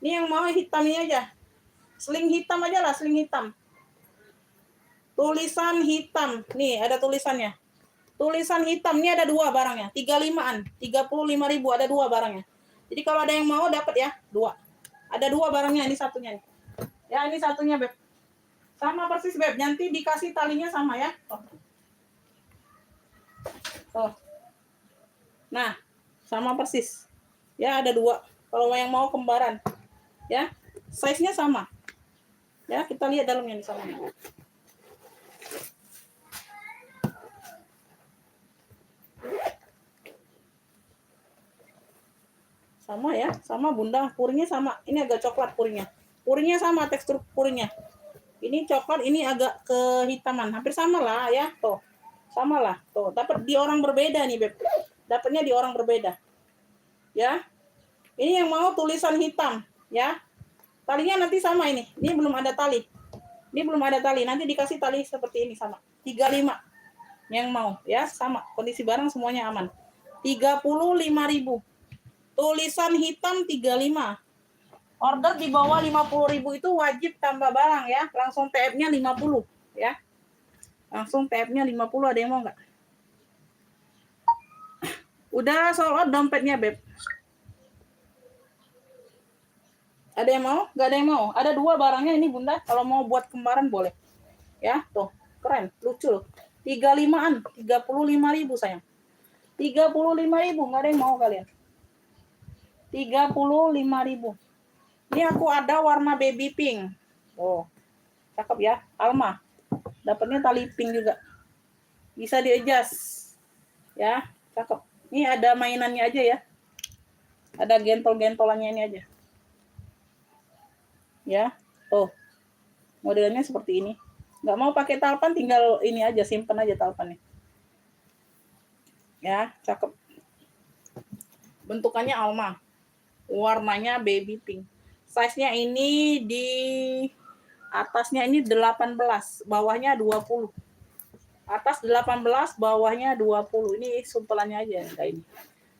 Ini yang mau hitamnya aja. Sling hitam aja lah, sling hitam. Tulisan hitam. Nih, ada tulisannya. Tulisan hitam. Ini ada dua barangnya. 35-an. 35.000 ada dua barangnya. Jadi kalau ada yang mau dapat ya, dua. Ada dua barangnya, ini satunya nih. Ya, ini satunya, Beb. Sama persis, Beb. Nanti dikasih talinya sama ya. Oh. Nah, sama persis. Ya, ada dua. Kalau yang mau kembaran. Ya, size-nya sama. Ya, kita lihat dalamnya nih sama. Sama ya, sama Bunda. Puringnya sama. Ini agak coklat puringnya. Puringnya sama tekstur puringnya. Ini coklat, ini agak kehitaman. Hampir sama lah ya. Tuh. Sama lah. Tuh, dapat di orang berbeda nih, Beb. Dapatnya di orang berbeda. Ya. Ini yang mau tulisan hitam, ya. Talinya nanti sama ini. Ini belum ada tali. Ini belum ada tali. Nanti dikasih tali seperti ini sama. 35 yang mau, ya, sama. Kondisi barang semuanya aman. 35.000. Tulisan hitam 35. Order di bawah 50.000 itu wajib tambah barang ya. Langsung TF-nya 50 ya. Langsung TF-nya 50, ada yang mau nggak? Udah sold out dompetnya, Beb. Ada yang mau? Nggak ada yang mau. Ada dua barangnya ini, Bunda. Kalau mau buat kembaran boleh. Ya, tuh. Keren, lucu loh. 35-an, 35.000 sayang. 35.000, nggak ada yang mau kalian. 35.000. Ini aku ada warna baby pink. Oh, cakep ya. Alma. Dapatnya tali pink juga. Bisa di-adjust. Ya, cakep. Ini ada mainannya aja ya. Ada gentol-gentolannya ini aja. Ya, tuh. Modelnya seperti ini. Nggak mau pakai talpan, tinggal ini aja, simpen aja talpannya. Ya, cakep. Bentukannya Alma. Warnanya baby pink. Size-nya ini di atasnya ini 18, bawahnya 20. Atas 18, bawahnya 20. Ini sumpelannya aja kayak ini.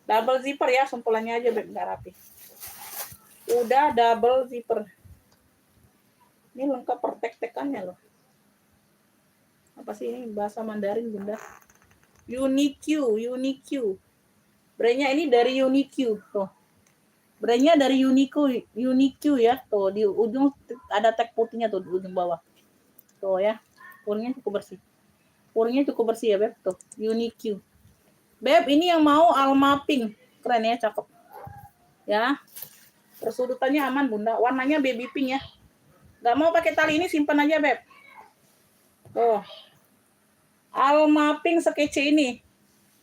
Double zipper ya, sumpelannya aja nggak rapi. Udah double zipper. Ini lengkap pertek-tekannya loh. Apa sih ini bahasa Mandarin, Bunda? Unique. Brandnya ini dari Unique tuh. Brandnya dari Unique ya. Tuh di ujung ada tag putihnya tuh di ujung bawah. Tuh ya. Purnya cukup bersih. Purnya cukup bersih ya, Beb. Tuh, Unique. Beb, ini yang mau Alma Pink. Keren ya, cakep. Ya. Persudutannya aman, Bunda. Warnanya baby pink ya. Gak mau pakai tali ini, simpan aja, Beb. Tuh. Alma Pink sekece ini.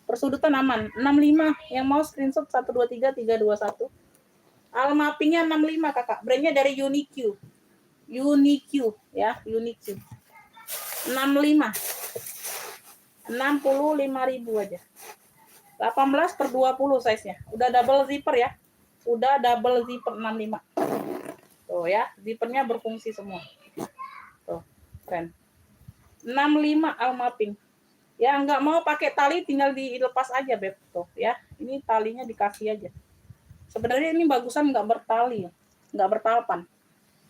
Persudutan aman. 65. Yang mau screenshot 123321. Alma Pinknya 65, Kakak. Brandnya dari Unique. Unique ya, Unique. 65. 65.000 aja. 18/20 size-nya. Udah double zipper ya. Udah double zipper 65. Tuh ya, zippernya berfungsi semua. Tuh, keren. 65 Alma Pink. Ya, nggak mau pakai tali tinggal dilepas aja, Beb. Tuh ya, ini talinya dikasih aja. Sebenarnya ini bagusan nggak bertali, nggak bertalpan.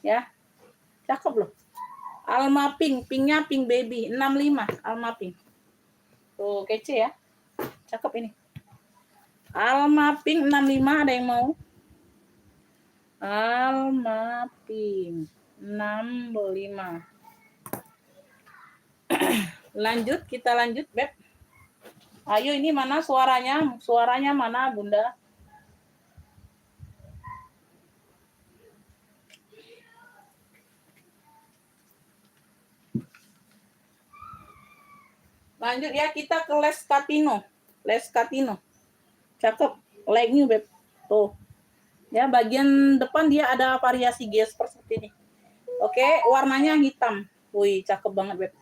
Ya, cakep loh. Alma Pink, pinknya pink baby, 65 Alma Pink. Tuh, kece ya. Cakep ini. Alma Pink 65, ada yang mau? Alma Pink 65. Lanjut, kita lanjut, Beb. Ayo, ini mana suaranya? Suaranya mana, Bunda? Lanjut ya, kita ke Les Catino. Les Catino. Cakep. Like new, Beb. Tuh. Ya, bagian depan dia ada variasi gesper seperti ini. Oke, warnanya hitam. Wih, cakep banget, Beb.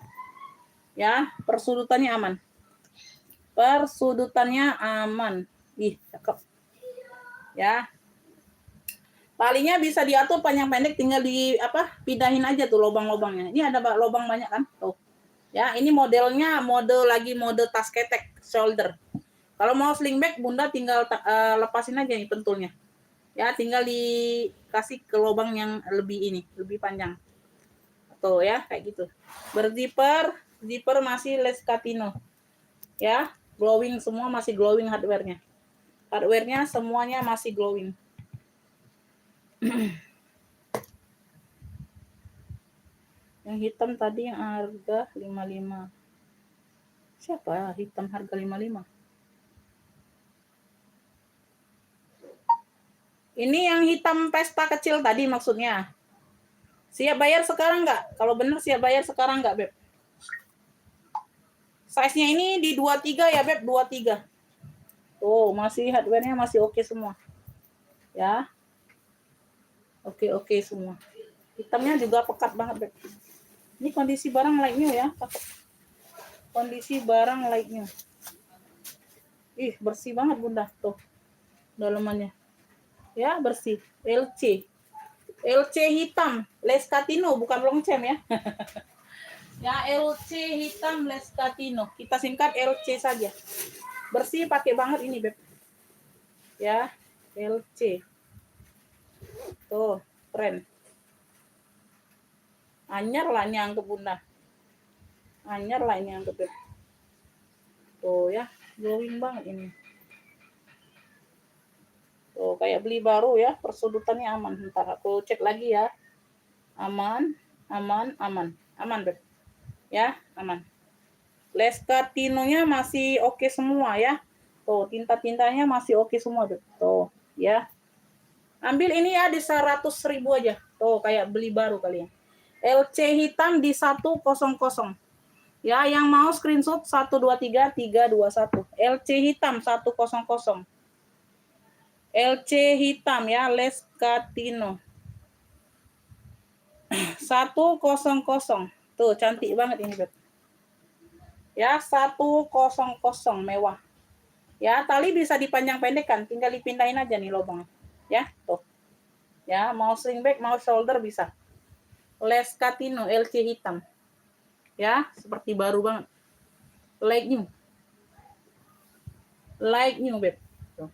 Ya, persudutannya aman. Persudutannya aman. Ih, cakep. Ya. Talinya bisa diatur panjang pendek, tinggal pindahin aja tuh lubang-lubangnya. Ini ada lubang banyak kan? Tuh. Ya, ini modelnya mode tas ketek shoulder. Kalau mau sling bag, Bunda tinggal lepasin aja nih pentulnya. Ya, tinggal dikasih ke lubang yang lebih panjang. Tuh ya, kayak gitu. Berzipper, zipper masih Les Catino. Ya, glowing semua, masih glowing hardware-nya. Hardware-nya semuanya masih glowing. Yang hitam tadi yang harga 55. Siapa hitam harga 55? Ini yang hitam pesta kecil tadi maksudnya. Siap bayar sekarang nggak? Kalau bener siap bayar sekarang nggak, Beb? Size-nya ini di 23 ya, Beb, 23. Tuh, masih hardware-nya masih oke semua. Ya. Oke semua. Hitamnya juga pekat banget, Beb. Ini kondisi barang like new ya. Kondisi barang like new. Ih, bersih banget, Bunda. Tuh, dalamannya. Ya, bersih. LC hitam. Les Catino, bukan Longchamp ya. Ya, LC hitam Les Catino. Kita singkat LC saja. Bersih, pakai banget ini, Beb. Ya, LC. Tuh, keren. Anyar lah ini anggap, Bunda. Anyar lah ini anggap, Beb. Tuh ya, glowing banget ini. Tuh, kayak beli baru ya, persudutannya aman. Ntar aku cek lagi ya. Aman, Beb. Ya, aman. Les Catino-nya masih oke semua ya. Tuh, tinta-tintanya masih oke semua, Beb. Tuh, ya. Ambil ini ya di 100.000 aja. Tuh, kayak beli baru kalian. LC hitam di 100. Ya, yang mau screenshot 123321. LC hitam 100. LC hitam ya, Les Catino. 100. Tuh, cantik banget ini, Beb. Ya, 100 mewah. Ya, tali bisa dipanjang pendekkan, tinggal dipindahin aja nih lubang. Ya, tuh. Ya, mau sling bag, mau shoulder bisa. Les Catino LC hitam. Ya, seperti baru banget. Like new. Like new, Beb. Tuh.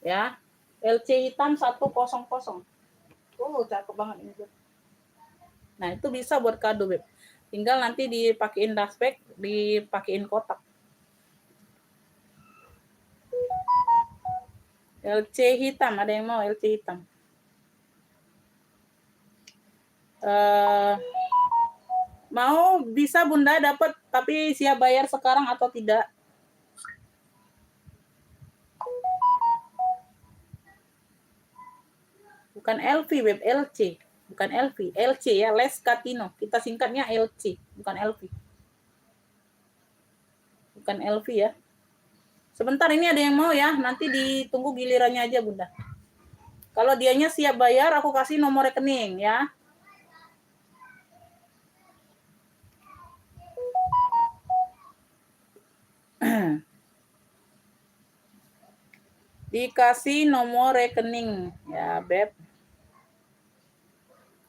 Ya. LC hitam 100. Cakep banget ini, Beb. Nah, itu bisa buat kado, Beb. Tinggal nanti dipakein dust bag, dipakein kotak. LC hitam, ada yang mau LC hitam? Mau bisa Bunda dapat, tapi siap bayar sekarang atau tidak? Bukan LV, Beb, LC. Bukan LV, LC ya, Les Catino. Kita singkatnya LC, bukan LV. Bukan LV ya. Sebentar, ini ada yang mau ya, nanti ditunggu gilirannya aja Bunda. Kalau dianya siap bayar, aku kasih nomor rekening ya. Dikasih nomor rekening ya Beb.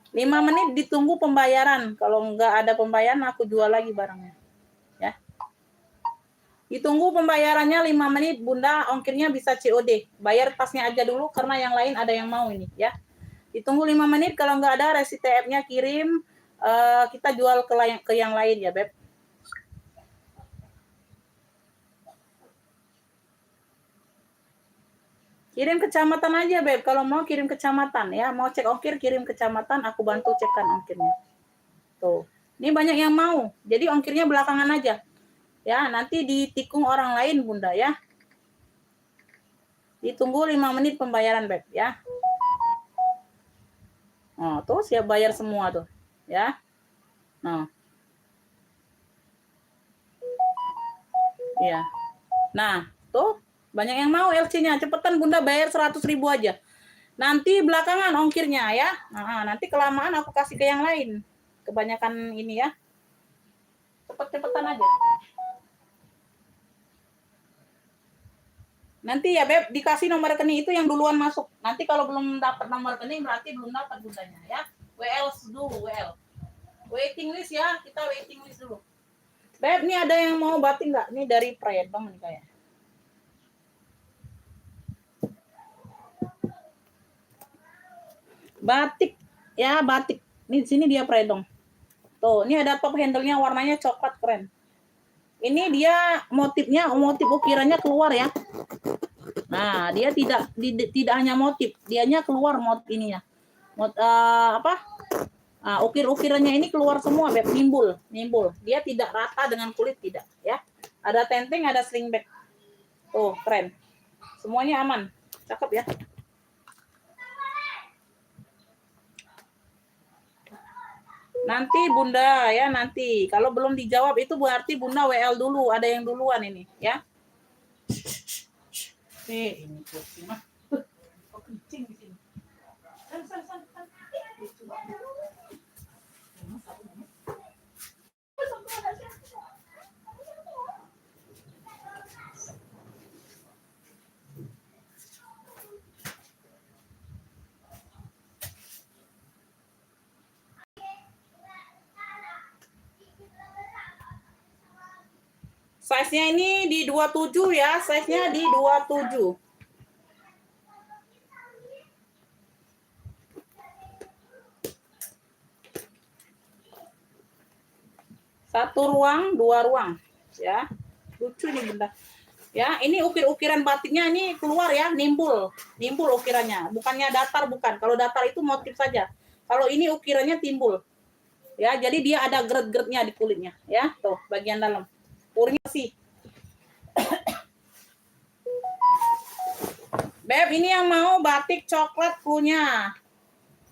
5 menit ditunggu pembayaran. Kalau nggak ada pembayaran, aku jual lagi barangnya. Ya. Ditunggu pembayarannya 5 menit, Bunda, ongkirnya bisa COD. Bayar tasnya aja dulu, karena yang lain ada yang mau ini. Ya. Ditunggu 5 menit, kalau nggak ada, resi TF-nya kirim, kita jual ke yang lain ya, Beb. Kirim kecamatan aja, Beb. Kalau mau kirim kecamatan ya. Mau cek ongkir, kirim kecamatan, aku bantu cekkan ongkirnya. Tuh. Ini banyak yang mau. Jadi ongkirnya belakangan aja. Ya, nanti ditikung orang lain, Bunda ya. Ditunggu 5 menit pembayaran, Beb ya. Oh, tuh siap bayar semua tuh. Ya. Nah. Iya. Nah, tuh banyak yang mau LC-nya. Cepetan Bunda bayar 100.000 aja. Nanti belakangan ongkirnya ya. Nah, nanti kelamaan aku kasih ke yang lain. Kebanyakan ini ya. Cepet-cepetan aja. Nanti ya Beb, dikasih nomor rekening itu yang duluan masuk. Nanti kalau belum dapat nomor rekening berarti belum dapat Bundanya ya. WL dulu, WL. Waiting list ya, kita waiting list dulu. Beb, ini ada yang mau batik nggak? Ini dari Predong nih kayak. Batik ya, batik. Ini di sini dia Predong. Tuh, ini ada top handle-nya warnanya coklat keren. Ini dia motifnya, motif ukirannya keluar ya. Nah, dia tidak hanya motif, dianya keluar motif ininya. Apa? Ukir-ukirannya ini keluar semua, Beb, nimbul. Dia tidak rata dengan kulit, tidak ya. Ada tenteng, ada slingback. Tuh, keren. Semuanya aman. Cakep ya. Nanti Bunda ya, nanti. Kalau belum dijawab itu berarti Bunda WL dulu, ada yang duluan ini ya. Ini kursi mah. Kok kencing di sini. San. Size-nya ini di 27 ya, size-nya di 27. Satu ruang, 2 ruang. Ya. Lucu nih Bunda. Ya, ini ukir-ukiran batiknya ini keluar ya, nimbul ukirannya. Bukannya datar, bukan. Kalau datar itu motif saja. Kalau ini ukirannya timbul. Ya, jadi dia ada geret-geretnya di kulitnya, ya. Tuh, bagian dalam. Purnya sih. Beb, ini yang mau batik coklat punya.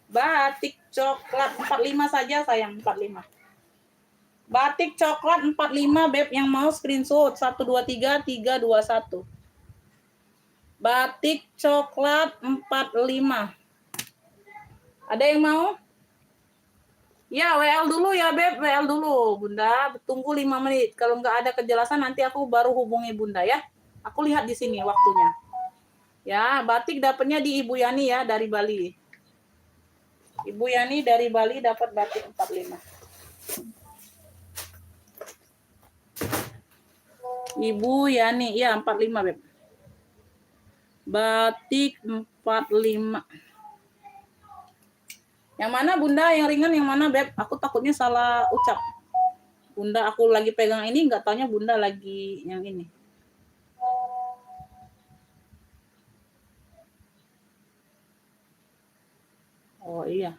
Batik coklat 45 saja sayang, 45. Batik coklat 45 Beb, yang mau screenshot 123 321. Batik coklat 45. Ada yang mau? Ya, WL dulu ya Beb, WL dulu Bunda. Tunggu 5 menit. Kalau nggak ada kejelasan nanti aku baru hubungi Bunda ya. Aku lihat di sini waktunya. Ya, batik dapatnya di Ibu Yani ya, dari Bali. Ibu Yani dari Bali dapat batik 45. Ibu Yani, ya 45 Beb. Batik 45. Yang mana Bunda, yang ringan yang mana Beb? Aku takutnya salah ucap. Bunda aku lagi pegang ini, nggak taunya Bunda lagi yang ini. Oh iya.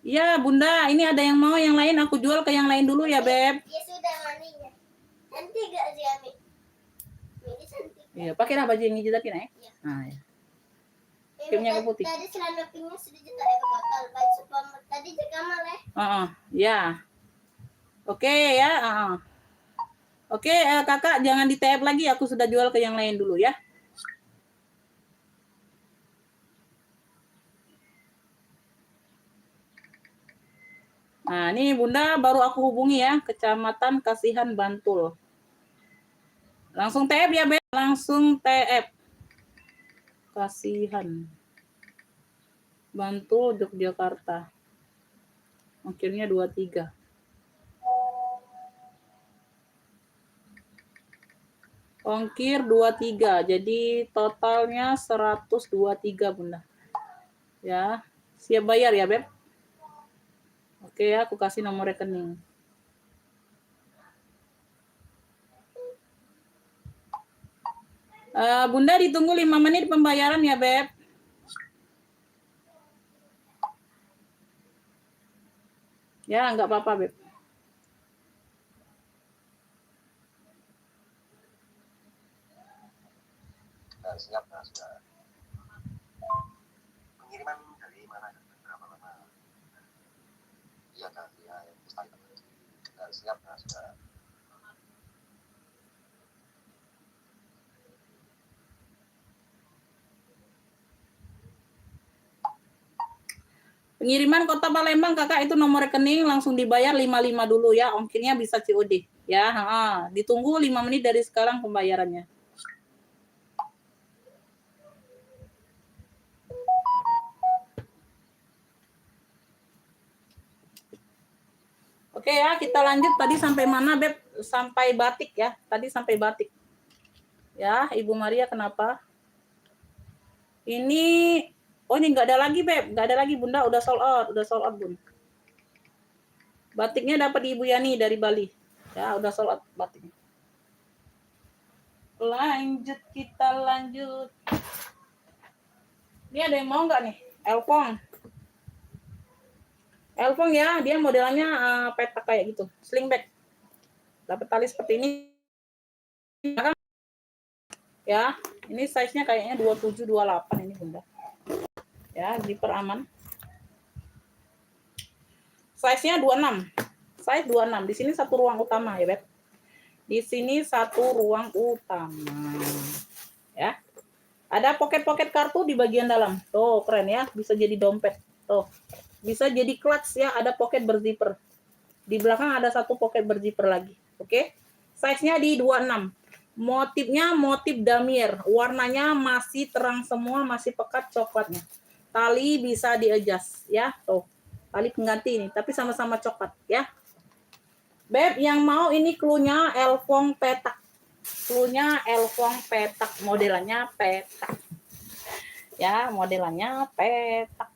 Iya, Bunda, ini ada yang mau yang lain, aku jual ke yang lain dulu ya, Beb. Ya sudah, maninya. Cantik gak sih, Ami? Ini cantik. Iya, pakai baju yang hijau tadi, Nak? Iya. Nah, ya. Eh, Kimnya ke putih. Tadi celana pinknya sudah jatuh ya bakal. Baju pamut tadi jekamal ya. Ya. Oke ya. Oke, kakak jangan di tap lagi, aku sudah jual ke yang lain dulu ya. Nah, ini Bunda baru aku hubungi ya, Kecamatan Kasihan Bantul. Langsung tap ya, Beb. Langsung tap. Kasihan Bantul, Yogyakarta. Ongkirnya 23. Ongkir 23. Jadi totalnya 123, Bunda. Ya. Siap bayar ya, Beb? Oke ya, aku kasih nomor rekening. Bunda ditunggu 5 menit pembayaran ya, Beb. Ya, nggak apa-apa, Beb. Siap, sudah. Pengiriman dari mana? Berapa lama? Iya, Kak. Ya, siap, sudah. Pengiriman Kota Palembang, Kakak, itu nomor rekening langsung dibayar 55 dulu ya. Ongkirnya bisa COD. Ya, ditunggu 5 menit dari sekarang pembayarannya. Oke ya, kita lanjut. Tadi sampai mana, Beb? Sampai batik ya. Tadi sampai batik. Ya, Ibu Maria kenapa? Ini, oh ini nggak ada lagi, Beb. Nggak ada lagi, Bunda. Udah sold out, Bun. Batiknya dapat Ibu Yani dari Bali. Ya, udah sold out batiknya. Lanjut, kita lanjut. Ini ada yang mau nggak nih? Elfong. Elfong ya, dia modelnya petak kayak gitu. Sling bag. Dapat tali seperti ini. Ya, ini size-nya kayaknya 27, 28 ini, Bunda. Ya, zipper aman. Size-nya 26. Size 26. Di sini satu ruang utama ya, Beb. Di sini satu ruang utama. Ya. Ada pocket-pocket kartu di bagian dalam. Tuh, keren ya. Bisa jadi dompet. Tuh. Bisa jadi clutch ya, ada pocket berzipper. Di belakang ada satu pocket berzipper lagi. Oke. Size-nya di 26. Motifnya motif damier. Warnanya masih terang semua, masih pekat coklatnya. Tali bisa di-adjust ya. Tuh. Tali pengganti ini, tapi sama-sama coklat ya. Beb, yang mau ini cluenya Elfong petak. Cluenya Elfong petak, modelannya petak. Ya, modelannya petak.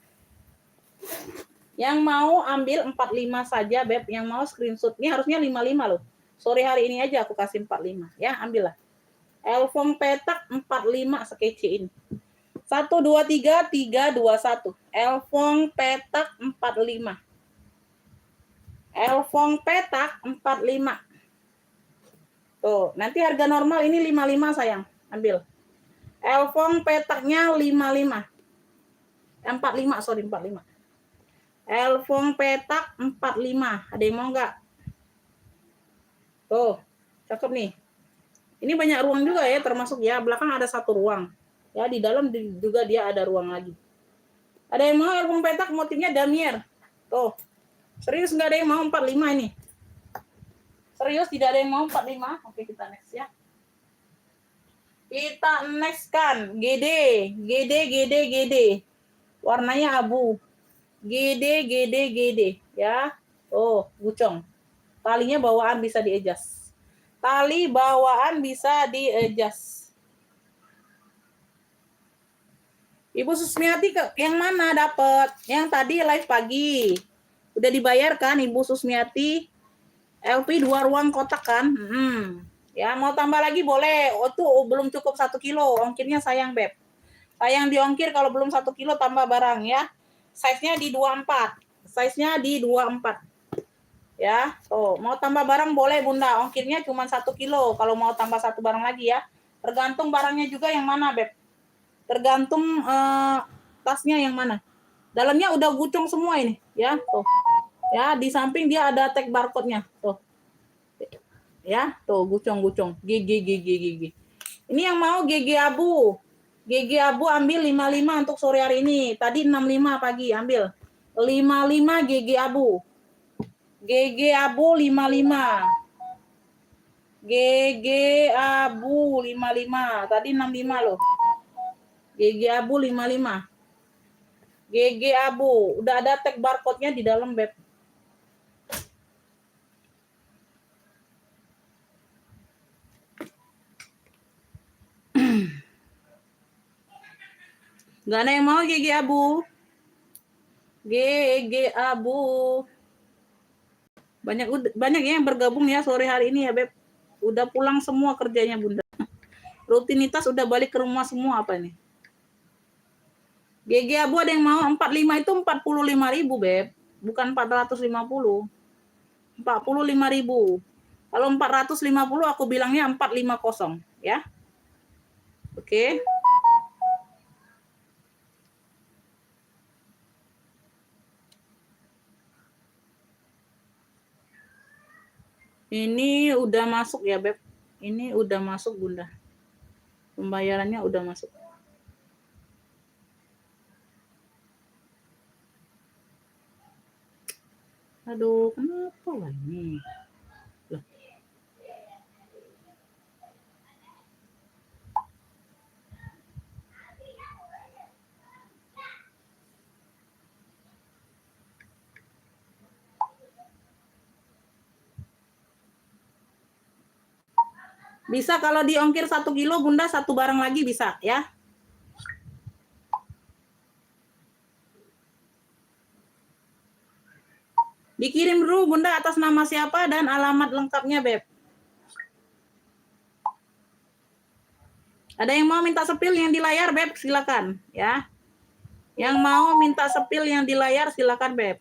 Yang mau ambil 45 saja, Beb. Yang mau screenshot. Ini harusnya 55 loh. Sore hari ini aja aku kasih 45. Ya, ambillah. Elfong petak 45 sekece ini. 1, 2, 3, 3, 2, 1. Elfong petak 45. Elfong petak 45. Tuh, nanti harga normal ini 55 sayang. Ambil. Elfong petaknya 55. 45, sorry 45. Elfong petak 45. Ada yang mau nggak? Tuh, cakep nih. Ini banyak ruang juga ya, termasuk ya. Belakang ada satu ruang. Ya, di dalam juga dia ada ruang lagi. Ada yang mau elfong petak motifnya damier. Tuh. Serius nggak ada yang mau 45 ini? Serius tidak ada yang mau 45? Oke, kita next ya. Kita next kan. GD. Warnanya abu. GD. Ya. Oh, gucong. Talinya bawaan bisa di-adjust. Tali bawaan bisa di-adjust. Ibu Susmiati yang mana dapat? Yang tadi live pagi. Udah dibayarkan Ibu Susmiati. LP 2 ruang kotak kan? Ya, mau tambah lagi boleh. Oh, tuh belum cukup 1 kilo. Ongkirnya sayang, Beb. Sayang diongkir kalau belum 1 kilo tambah barang ya. Size-nya di 24. size-nya di 24. Ya, tuh, mau tambah barang boleh Bunda, ongkirnya cuma 1 kilo kalau mau tambah 1 barang lagi ya. Tergantung barangnya juga yang mana, Beb. Tergantung tasnya yang mana. Dalamnya udah gucung semua ini, ya, tuh. Ya, di samping dia ada tag barcode-nya, tuh. Ya, tuh gucung-gucung, GG. Ini yang mau GG abu. GG abu ambil 55 untuk sore hari ini. Tadi 65 pagi ambil. 55 GG abu. GG abu 55. GG abu 55. Tadi 65 loh. GG abu 55. GG abu. Udah ada tag barcode-nya di dalam, Beb. Gak ada yang mau GG abu. GG abu. Banyak yang bergabung ya sore hari ini ya, Beb. Udah pulang semua kerjanya, Bunda. Rutinitas udah balik ke rumah semua apa nih? GG abu ada yang mau 45 itu 45.000, Beb. Bukan 450. 45.000. Kalau 450 aku bilangnya 450 ya. Oke. Ini udah masuk ya, Beb. Ini udah masuk, Bunda. Pembayarannya udah masuk. Aduh, kenapa lah ini? Loh. Bisa kalau diongkir 1 kilo, Bunda, 1 barang lagi bisa ya. Dikirim dulu, Bunda, atas nama siapa dan alamat lengkapnya, Beb. Ada yang mau minta sepil yang di layar, Beb? Silakan ya. Yang mau minta sepil yang di layar, silakan, Beb.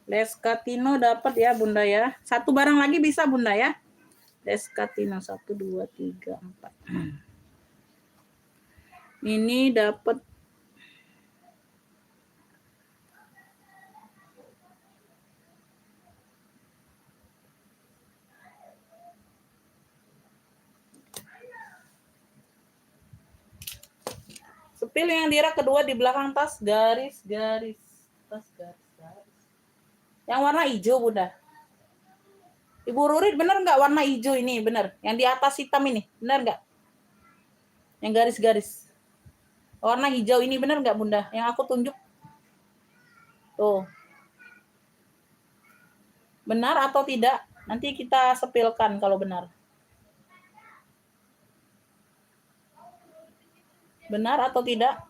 Leskatino dapat ya, Bunda ya. 1 barang lagi bisa, Bunda ya. Leskatino 1 2 3 4. Ini dapat sepil yang di rak kedua di belakang tas garis-garis. Tas garis-garis. Yang warna hijau, Bunda. Ibu Rurit, bener nggak warna hijau ini? Bener. Yang di atas hitam ini, bener nggak? Yang garis-garis. Warna hijau ini bener nggak, Bunda? Yang aku tunjuk. Tuh. Benar atau tidak? Nanti kita sepilkan kalau benar. Benar atau tidak?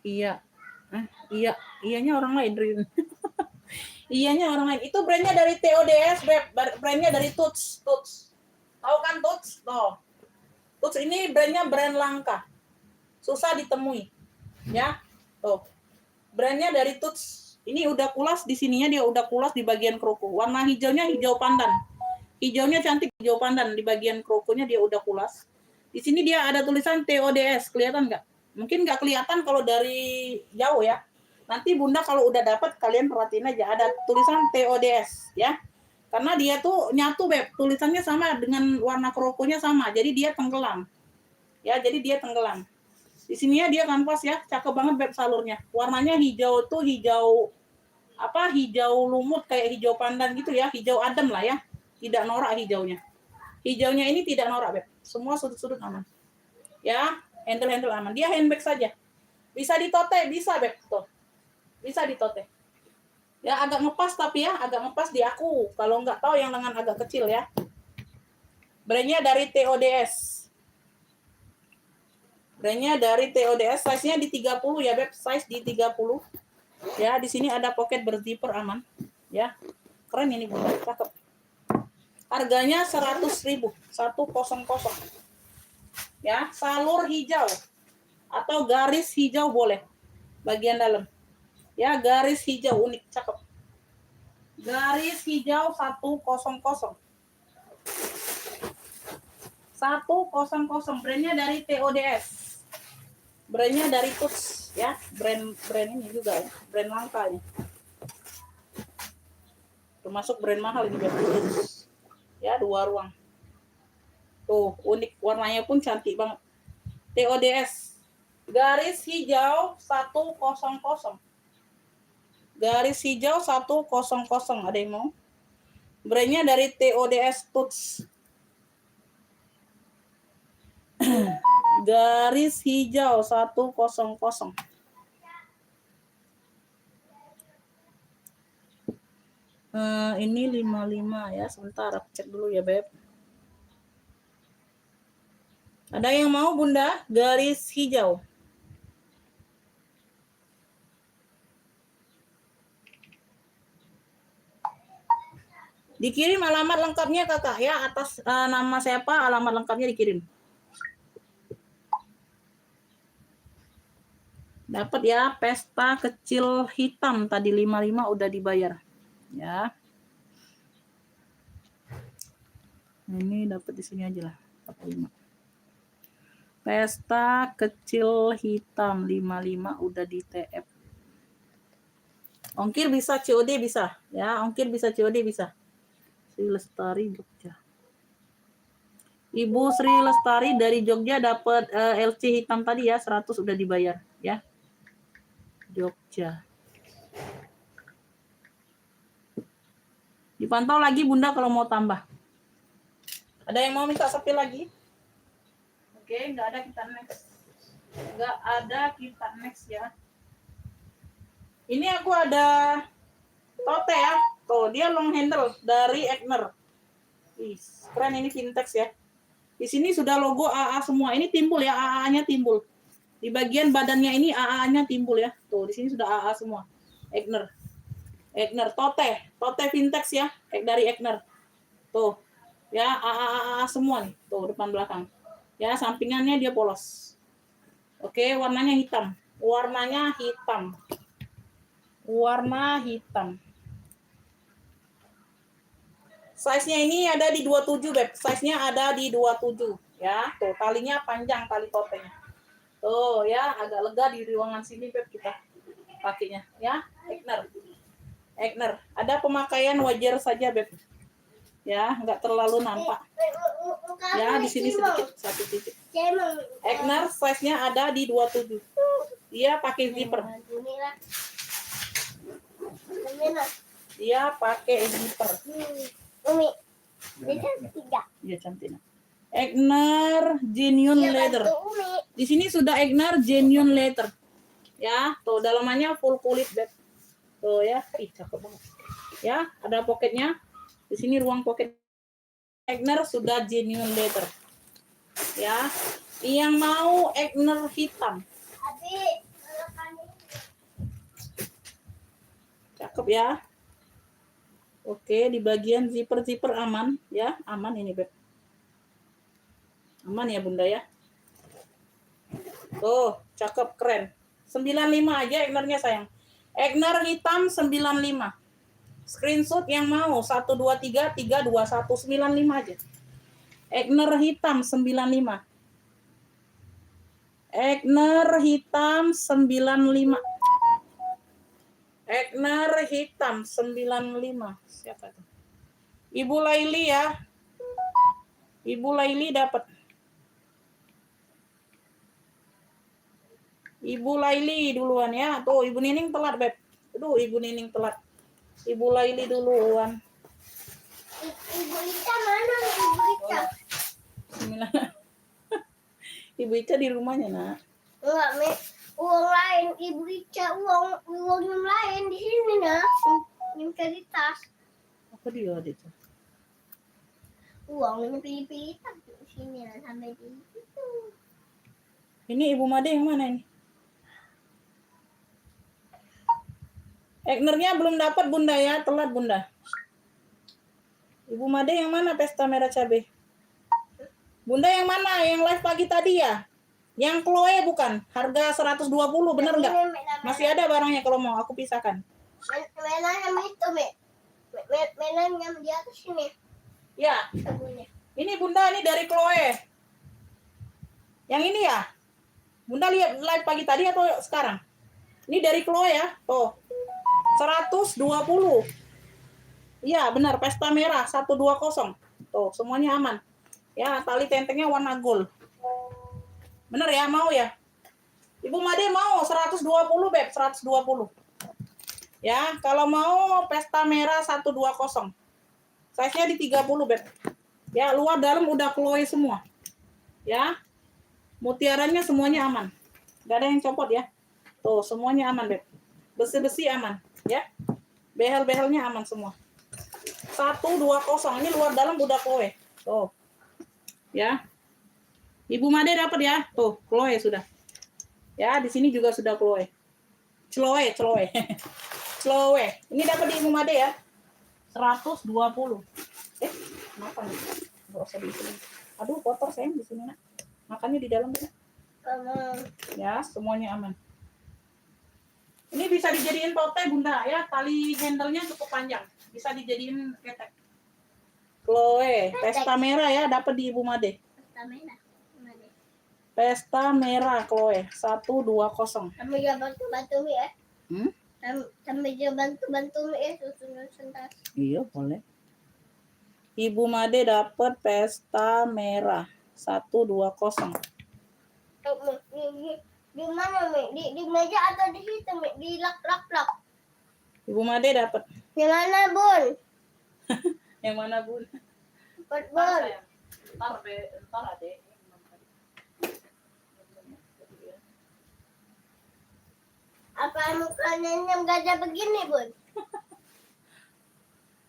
Iya. Iya. Iyanya orang lain. Iyanya orang lain. Itu brandnya dari TODS, Beb. Brandnya dari Tuts. Tahu kan Tuts? Tuh. Tuts ini brandnya brand langka. Susah ditemui. Ya. Tuh. Brandnya dari Tuts. Ini udah kulas di sininya, dia udah kulas di bagian kroko. Warna hijaunya hijau pandan. Hijaunya cantik, hijau pandan. Di bagian krokonya dia udah kulas. Di sini dia ada tulisan TODS. Kelihatan nggak? Mungkin nggak kelihatan kalau dari jauh ya. Nanti Bunda kalau udah dapat kalian perhatiin aja ada tulisan TODS ya. Karena dia tuh nyatu, Beb. Tulisannya sama dengan warna krokonya sama. Jadi dia tenggelam. Ya, jadi dia tenggelam. Di sininya dia kanvas ya. Cakep banget, Beb, salurnya. Warnanya hijau tuh hijau apa? Hijau lumut kayak hijau pandan gitu ya. Hijau adem lah ya. Tidak norak hijaunya. Hijaunya ini tidak norak, Beb. Semua sudut-sudut aman. Ya. Handle aman. Dia handbag saja. Bisa ditote, bisa, Beb. Tuh. Bisa ditote. Ya agak ngepas tapi ya, agak ngepas di aku. Kalau nggak tahu yang lengan agak kecil ya. Brandnya dari TODS. Brandnya dari TODS. Size-nya di 30 ya, Beb. Size di 30. Ya, di sini ada pocket berzipper aman. Ya. Keren ini, Bunda. Cakep. Harganya 100.000, 100. Ya, salur hijau atau garis hijau boleh. Bagian dalam. Ya, garis hijau unik, cakep. Garis hijau 100. 100, brandnya dari TODS. Brandnya dari Tuts ya, brand ini juga ya, brand langka ya. Termasuk brand mahal juga. Ya, 2 ruang. Tuh, unik, warnanya pun cantik banget. TODS. Garis hijau 100. Garis hijau 100. Ada yang mau? Brandnya dari TODS Tuts. Garis hijau 100. Ini 55 ya. Sebentar, aku cek dulu ya, Beb. Ada yang mau, Bunda? Garis hijau. Dikirim alamat lengkapnya, Kakak ya. Atas nama siapa, alamat lengkapnya dikirim. Dapat ya, pesta kecil hitam tadi 55 udah dibayar. Ya. Ini dapat di sini aja lah. 45. Pesta kecil hitam 55 udah di TF. Ongkir bisa, COD bisa. Ya, ongkir bisa, COD bisa. Sri Lestari Jogja. Ibu Sri Lestari dari Jogja dapat LC hitam tadi ya, 100 udah dibayar ya. Jogja. Dipantau lagi Bunda kalau mau tambah. Ada yang mau minta sepil lagi? Oke, nggak ada, kita next. Nggak ada, kita next ya. Ini aku ada tote ya. Tuh, dia long handle dari Egner. Ih, keren ini vintage ya. Di sini sudah logo AA semua. Ini timbul ya, AA-nya timbul. Di bagian badannya ini AA-nya timbul ya. Tuh, di sini sudah AA semua. Egner. Egner tote vintage ya, dari Egner. Tuh. Ya, AA semua nih. Tuh, depan belakang. Ya, sampingannya dia polos. Oke, warnanya hitam. Warnanya hitam. Warna hitam. Size-nya ini ada di 27, Beb. Size-nya ada di 27. Ya, tuh talinya panjang, tali topengnya. Tuh ya, agak lega di ruangan sini, Beb, kita pakainya. Ya, Egner. Ada pemakaian wajar saja, Beb. Ya, nggak terlalu nampak. Ya, di sini sedikit, 1 titik. Egner size-nya ada di 27. Dia pakai zipper. Dia pakai zipper. Umi, dia cantik gak? Iya, cantik. Egner genuine leather. Di sini sudah Egner genuine leather. Ya, tuh dalamannya full kulit, Beb. Tuh ya, ih cakep banget. Ya, ada poketnya. Di sini ruang poket. Egner sudah genuine leather. Ya, yang mau Egner hitam. Cakep ya. Oke, di bagian zipper aman ya, aman ini, Beb. Aman ya, Bunda ya. Tuh, cakep, keren. 95 aja Egnernya, sayang. Egner hitam 95. Screenshot yang mau 123 321 95 aja. Egner hitam 95. Egner hitam 95. Egner hitam 95. Siapa tuh? Ibu Laili ya. Ibu Laili dapat. Ibu Laili duluan ya. Tuh, Ibu Nining telat, Beb. Aduh, Ibu Nining telat. Ibu Laili duluan. Ibu Ica mana? Ibu Ica. Ibu Ica di rumahnya, Nak. Enggak, Me. Uang lain, Ibu Ica, uang yang lain di sini, Nak. Yang di tas. Apa dia ada itu? Uang yang pilih-pilih tas di sini lah, sampai di situ. Ini Ibu Made yang mana ini? Egnernya belum dapat, Bunda ya, telat, Bunda. Ibu Made yang mana pesta merah cabai? Bunda yang mana? Yang live pagi tadi ya? Yang Chloe bukan? Harga 120, bener nggak? Masih ada barangnya kalau mau aku pisahkan. Mainan yang itu, Mek. Mainan yang di atas ini. Ya, Sabunnya. ini Bunda ini dari Chloe. Yang ini ya? Bunda lihat live pagi tadi atau sekarang? Ini dari Chloe ya. Tuh. 120. Iya, benar. Pesta merah 120. Tuh, semuanya aman. Ya, tali tentengnya warna gold. Bener ya, mau ya? Ibu Made mau 120, Beb, 120. Ya, kalau mau pesta merah 120. Size-nya di 30, Beb. Ya, luar dalam udah Chloe semua. Ya. Mutiaranya semuanya aman. Gak ada yang copot ya. Tuh, semuanya aman, Beb. Besi-besi aman, ya. Behel-behelnya aman semua. 120. Ini luar dalam udah Chloe. Tuh. Ya. Ibu Made dapat ya. Tuh, Chloe sudah. Ya, di sini juga sudah Chloe. Chloe. Chloe. Ini dapat di Ibu Made ya. 120. Kenapa nih? Enggak usah di sini. Aduh, kotor sayang di sini, Nak. Makannya di dalam ya. Ya, semuanya aman. Ini bisa dijadiin tote, Bunda ya. Tali handle-nya cukup panjang. Bisa dijadiin ketek. Chloe, pesta merah ya, dapat di Ibu Made. Pesta merah. Pesta merah Chloe 120. Sambil dia bantu-bantu ya. Hmm? Sambil dia bantu-bantu ya, susun tas. Iya, boleh. Ibu Made dapat pesta merah 120. Di mana, Mi? Di meja atau di situ, Mi? Di lak. Ibu Made dapat. Di mana, Bun? Yang mana, Bun? Bun. Ntar Adek. Apa mukanya yang gajah begini, Bun?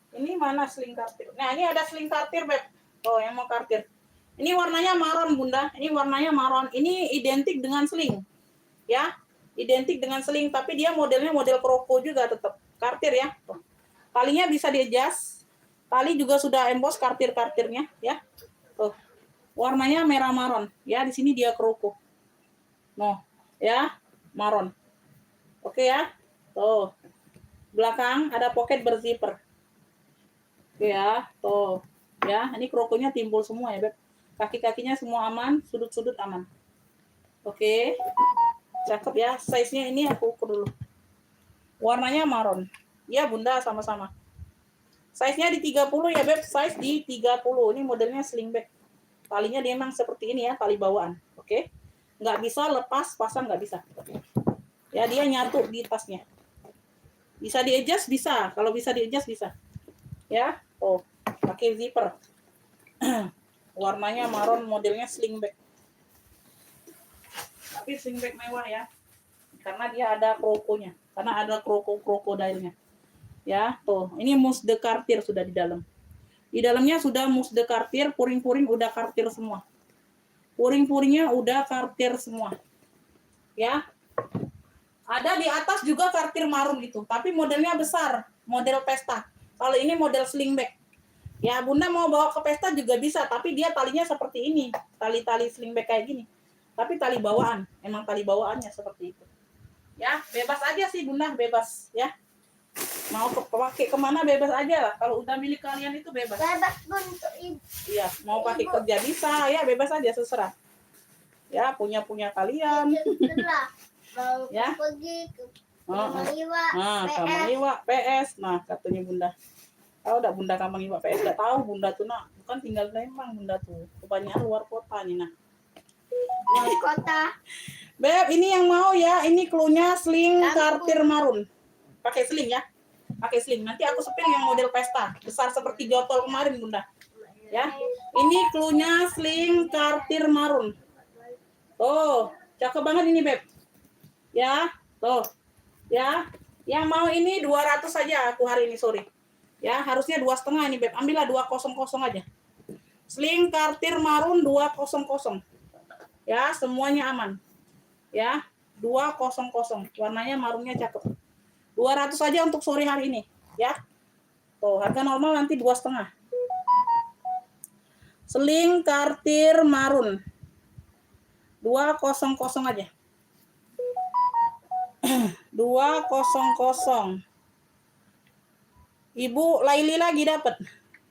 Ini mana sling kartir? Nah, ini ada sling kartir, Beb. Oh, yang mau kartir. Ini warnanya maron, Bunda. Ini warnanya maron. Ini identik dengan sling. Ya, identik dengan sling, tapi dia modelnya model kroko juga tetap. Kartir ya. Tuh. Talinya bisa di-adjust. Tali juga sudah emboss kartir-kartirnya, ya. Tuh. Warnanya merah maron. Ya, di sini dia kroko. Noh, ya, maron. Oke ya. Tuh. Belakang ada pocket berzipper. Oke ya, tuh. Ya, ini krokonya timbul semua ya, Beb. Kaki-kakinya semua aman, sudut-sudut aman. Oke. Cakep ya. Size-nya ini aku ukur dulu. Warnanya maron. Ya, Bunda, sama-sama. Size-nya di 30 ya, Beb. Size di 30. Ini modelnya sling bag. Talinya dia memang seperti ini ya, tali bawaan. Oke. Nggak bisa lepas, pasang nggak bisa. Ya, dia nyatu di tasnya. Bisa di-adjust? Bisa. Kalau bisa di-adjust, bisa. Ya. Oh, pakai zipper. Warnanya maron, modelnya sling bag. Tapi sling bag mewah ya. Karena dia ada krokonya. Karena ada krokodilnya. Ya, tuh. Ini mousse de kartir sudah di dalam. Di dalamnya sudah mousse de kartir, puring-puring udah kartir semua. Puring-puringnya udah kartir semua. Ya. Ada di atas juga kartir marun itu, tapi modelnya besar, model pesta. Kalau ini model sling bag. Ya, Bunda mau bawa ke pesta juga bisa, tapi dia talinya seperti ini. Tali-tali sling bag kayak gini. Tapi tali bawaan, emang tali bawaannya seperti itu. Ya, bebas aja sih Bunda, bebas ya. Mau pakai kemana bebas aja lah. Kalau udah milik kalian itu bebas. Bebas, Bun, untuk ibu. Iya, mau pakai kerja bisa, ya bebas aja terserah. Ya, punya kalian. Terserah. Mau Ya. pergi ke Nah, PS. Kamangiwa PS. Nah, katanya Bunda. Tahu enggak Bunda Kamangiwa PS? Enggak tahu Bunda tuh, Nak. Bukan tinggal di Lembang Bunda tuh. Kebanyakan luar kota nih, Nak. Di kota. Beb, ini yang mau ya. Ini cluenya sling Kampung. kartir marun. Pakai sling ya. Pakai sling. Nanti aku sepil yang model pesta. Besar seperti jotol kemarin, Bunda. Ya. Ini cluenya sling kartir marun. Tuh, cakep banget ini, Beb. Ya, tuh. Ya. Yang mau ini 200 saja aku hari ini, sorry. Ya, harusnya 2,5 ini, Beb. Ambillah 200 aja. Sling kartir marun 200. Ya, semuanya aman. Ya, 200. Warnanya marunnya cakep. 200 saja untuk sore hari ini, ya. Tuh, harga normal nanti 2,5. Seling kartir marun. 200 aja. 200. Ibu Laili lagi dapat.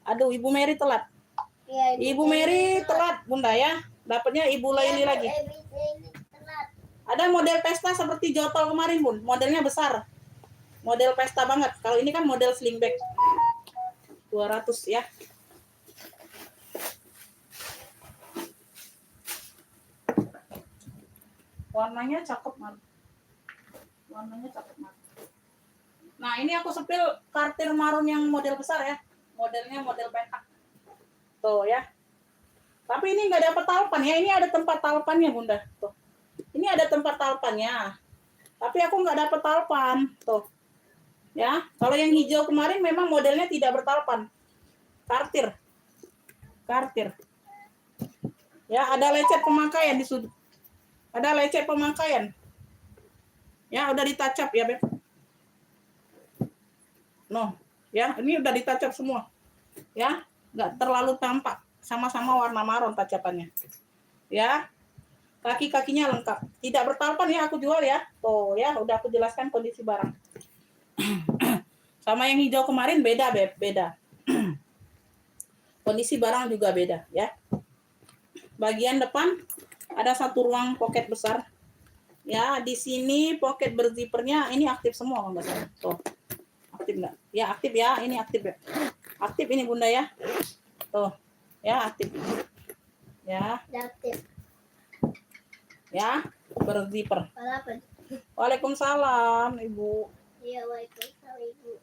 Aduh, Ibu Mary telat. Ya, Ibu Mary telat, Bunda ya. Dapatnya Ibu Laili lagi. Ada model pesta seperti jotol kemarin, Bun. Modelnya besar. Model pesta banget. Kalau ini kan model sling bag. 200 ya. Warnanya cakep, Mar. Warnanya cakep, Mar. Nah, ini aku sepil kartir marun yang model besar ya. Modelnya model petak. Tuh ya. Tapi ini nggak dapat talpan ya. Ini ada tempat talpannya, Bunda. Tuh. Ini ada tempat talpannya. Tapi aku nggak dapat talpan. Tuh. Ya. Kalau yang hijau kemarin memang modelnya tidak bertalpan. Kartir. Kartir. Ya, ada lecet pemakaian di sudut. Ada lecet pemakaian. Ya, udah ditacap ya, Beb. No, ya, ini udah ditacap semua. Ya, nggak terlalu tampak. Sama-sama warna marun tacapannya. Ya, kaki-kakinya lengkap. Tidak bertalpan ya, aku jual ya. Tuh ya, udah aku jelaskan kondisi barang. Sama yang hijau kemarin beda, Beb, beda. Kondisi barang juga beda ya. Bagian depan ada satu ruang pocket besar. Ya, di sini pocket berzipernya ini aktif semua, Bunda. Tuh. Aktif enggak? Ya, aktif ya. Ini aktif ya. Aktif ini, Bunda ya. Tuh. Ya, aktif. Ya. Aktif. Ya, berziper. Walaupun. Waalaikumsalam, Ibu. Iya, waalaikumsalam, Ibu.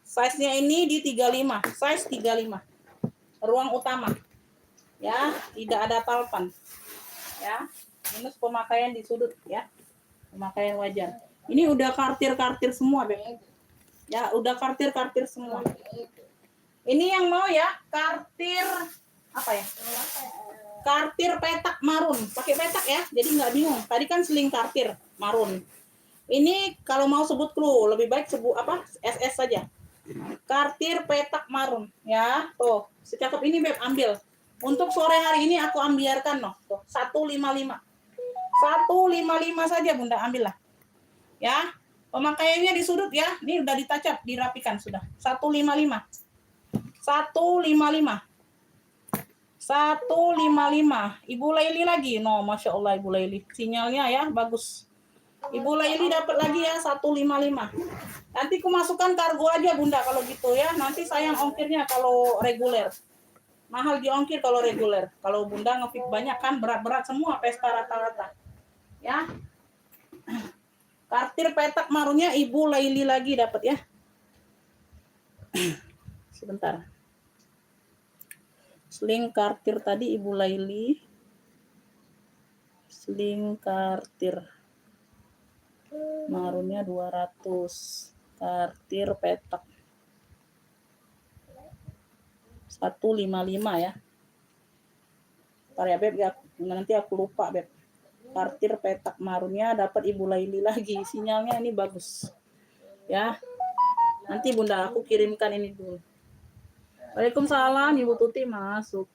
Size-nya ini di 35. Size 35. Ruang utama. Ya, tidak ada talpan. Ya. Minus pemakaian di sudut ya. Pemakaian wajar. Ini udah kartir-kartir semua, Beb. Ya, udah kartir-kartir semua. Ini yang mau ya, kartir apa ya? Kartir petak marun. Pakai petak ya, jadi nggak bingung. Tadi kan seling kartir marun. Ini kalau mau sebut clue, lebih baik sebut apa? SS saja. Kartir petak marun ya. Tuh, secakep ini, Beb, ambil. Untuk sore hari ini aku ambiarkan noh. Tuh, 155. 155 saja, Bunda, ambillah. Ya. Pemakaiannya di sudut ya. Ini udah ditacap, dirapikan sudah. 155. 155. 155. Ibu Laili lagi. No, Masya Allah Ibu Laili. Sinyalnya ya, bagus. Ibu Laili dapat lagi ya, 155. Nanti aku masukkan kargo aja, Bunda, kalau gitu ya. Nanti sayang ongkirnya kalau reguler. Mahal di ongkir kalau reguler. Kalau Bunda ngefit banyak kan berat-berat semua pesta rata-rata. Ya. Kartir petak marunnya Ibu Laili lagi dapat ya. Sebentar. Sling kartir tadi Ibu Laili. Sling kartir. Marunnya 200. Kartir petak. 155 ya. Ntar ya, Beb, ya. Nanti aku lupa, Beb. Kartir petak marunnya dapat Ibu Laili lagi. Sinyalnya ini bagus. Ya. Nanti Bunda aku kirimkan ini dulu. Waalaikumsalam, Ibu Tuti masuk.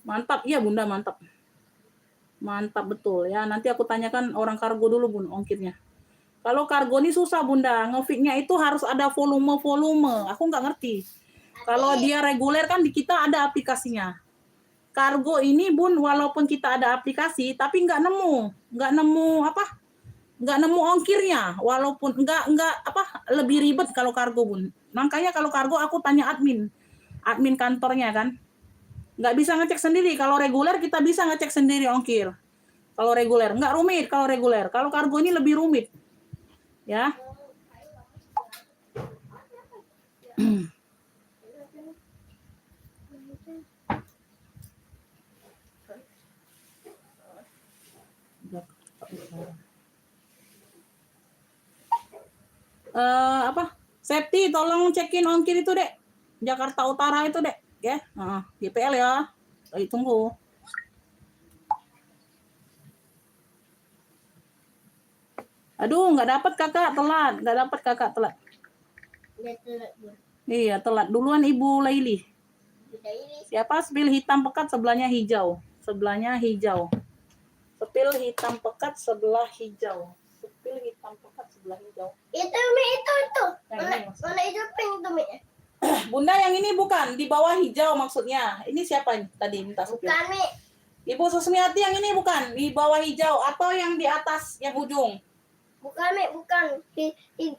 Mantap, iya Bunda, mantap. Mantap betul ya. Nanti aku tanyakan orang kargo dulu, Bun, ongkirnya. Kalau kargo ini susah, Bunda. Ngefitnya itu harus ada volume-volume. Aku nggak ngerti. Kalau dia reguler kan di kita ada aplikasinya. Kargo ini, Bun, walaupun kita ada aplikasi, tapi nggak nemu ongkirnya, walaupun nggak lebih ribet kalau kargo, Bun. Makanya kalau kargo aku tanya admin kantornya kan, nggak bisa ngecek sendiri. Kalau reguler kita bisa ngecek sendiri ongkir. Kalau reguler nggak rumit, kalau reguler. Kalau kargo ini lebih rumit, ya. Septi tolong cekin ongkir itu, Dek. Jakarta Utara itu, Dek, ya. GPL ya. Lagi tunggu. Aduh, nggak dapat Kakak, telat. Iya, telat. Duluan Ibu Laili. Bunda ini. Siapa? Sepil hitam pekat sebelahnya hijau. Sebelahnya hijau. Sepil hitam pekat sebelah hijau. Sepil hitam pekat sebelah hijau. Itu Mi, itu. Nah, Mana ini maksudnya. mana hijau pink itu Mi. Bunda yang ini bukan di bawah hijau maksudnya. Ini siapa ini tadi minta sepil? Bukan Mi. Ibu Susmiati yang ini bukan di bawah hijau atau yang di atas yang ujung? Bukan Mi, bukan.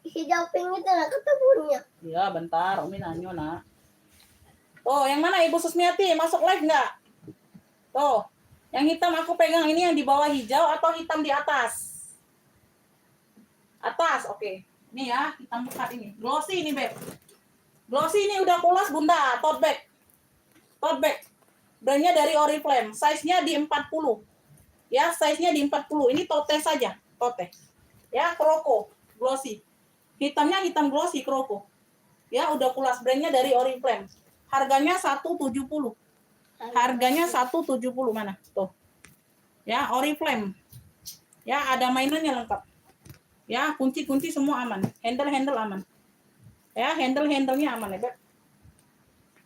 Hijau pink itu lah ketemunya. Iya, bentar, Umi nanya, nak. Oh, yang mana Ibu Susmiati? Masuk live nggak? Tuh, yang hitam aku pegang ini yang di bawah hijau atau hitam di atas? Atas, oke. Ini ya, hitam pekat ini. Glossy ini, Beb. Glossy ini udah pulas, Bunda. Tote bag. Tote bag. Brandnya dari Oriflame. Size-nya di 40. Ya, size-nya di 40. Ini tote saja. Tote. Ya, Kroko. Glossy. Hitamnya hitam glossy, Kroko. Ya, udah pulas. Brandnya dari Oriflame. Harganya 170. Harganya 170 mana? Tuh. Ya, Oriflame. Ya, ada mainannya lengkap. Ya, kunci-kunci semua aman. Handle-handle aman. Ya, handle-handlenya aman ya, Beb.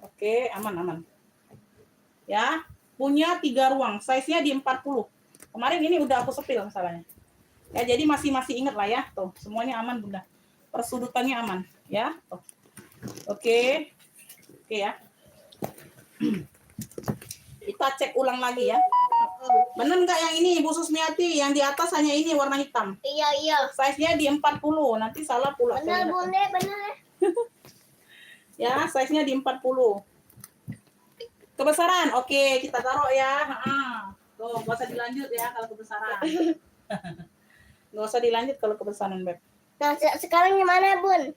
Oke, aman-aman. Ya, punya 3 ruang. Size-nya di 40. Kemarin ini udah aku sepil masalahnya. Ya, jadi masih ingat lah ya. Tuh, semuanya aman, Bunda. Persudutannya aman, ya. Tuh. Oke. Oke ya. Kita cek ulang lagi ya. Bener nggak yang ini Ibu Susmiati? Yang di atas hanya ini warna hitam. Iya. Size-nya di 40. Nanti salah pula. Benar Bunda, benar. Ya, size-nya di 40. Kebesaran. Oke, kita taruh ya. Tuh, nggak usah dilanjut ya kalau kebesaran. Nggak usah dilanjut kalau kebesaran, Beb. Nah, sekarang gimana, Bun?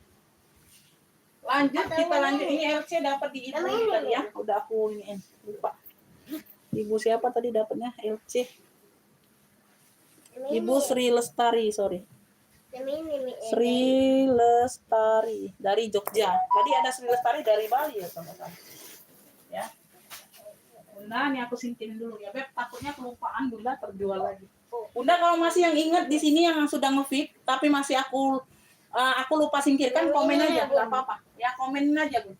Lanjut, Atau kita yang lanjut. ini? Ini LC dapat di Ibu Yang ini tadi ya. nih. Udah aku iniin. Lupa. Ibu siapa tadi dapatnya? LC. Ibu Sri Lestari, sorry. Yang ini, Mi. Sri Lestari dari Jogja. Tadi ada Sri Lestari dari Bali ya, teman-teman. Ya. Bunda, ini aku singkirin dulu ya, Beb. Takutnya kelupaan Bunda terjual lagi. Bunda kalau masih yang inget di sini yang sudah nge-feed, tapi masih aku lupa singkirkan, komen aja, nggak apa-apa. Ya, komenin aja, Bun.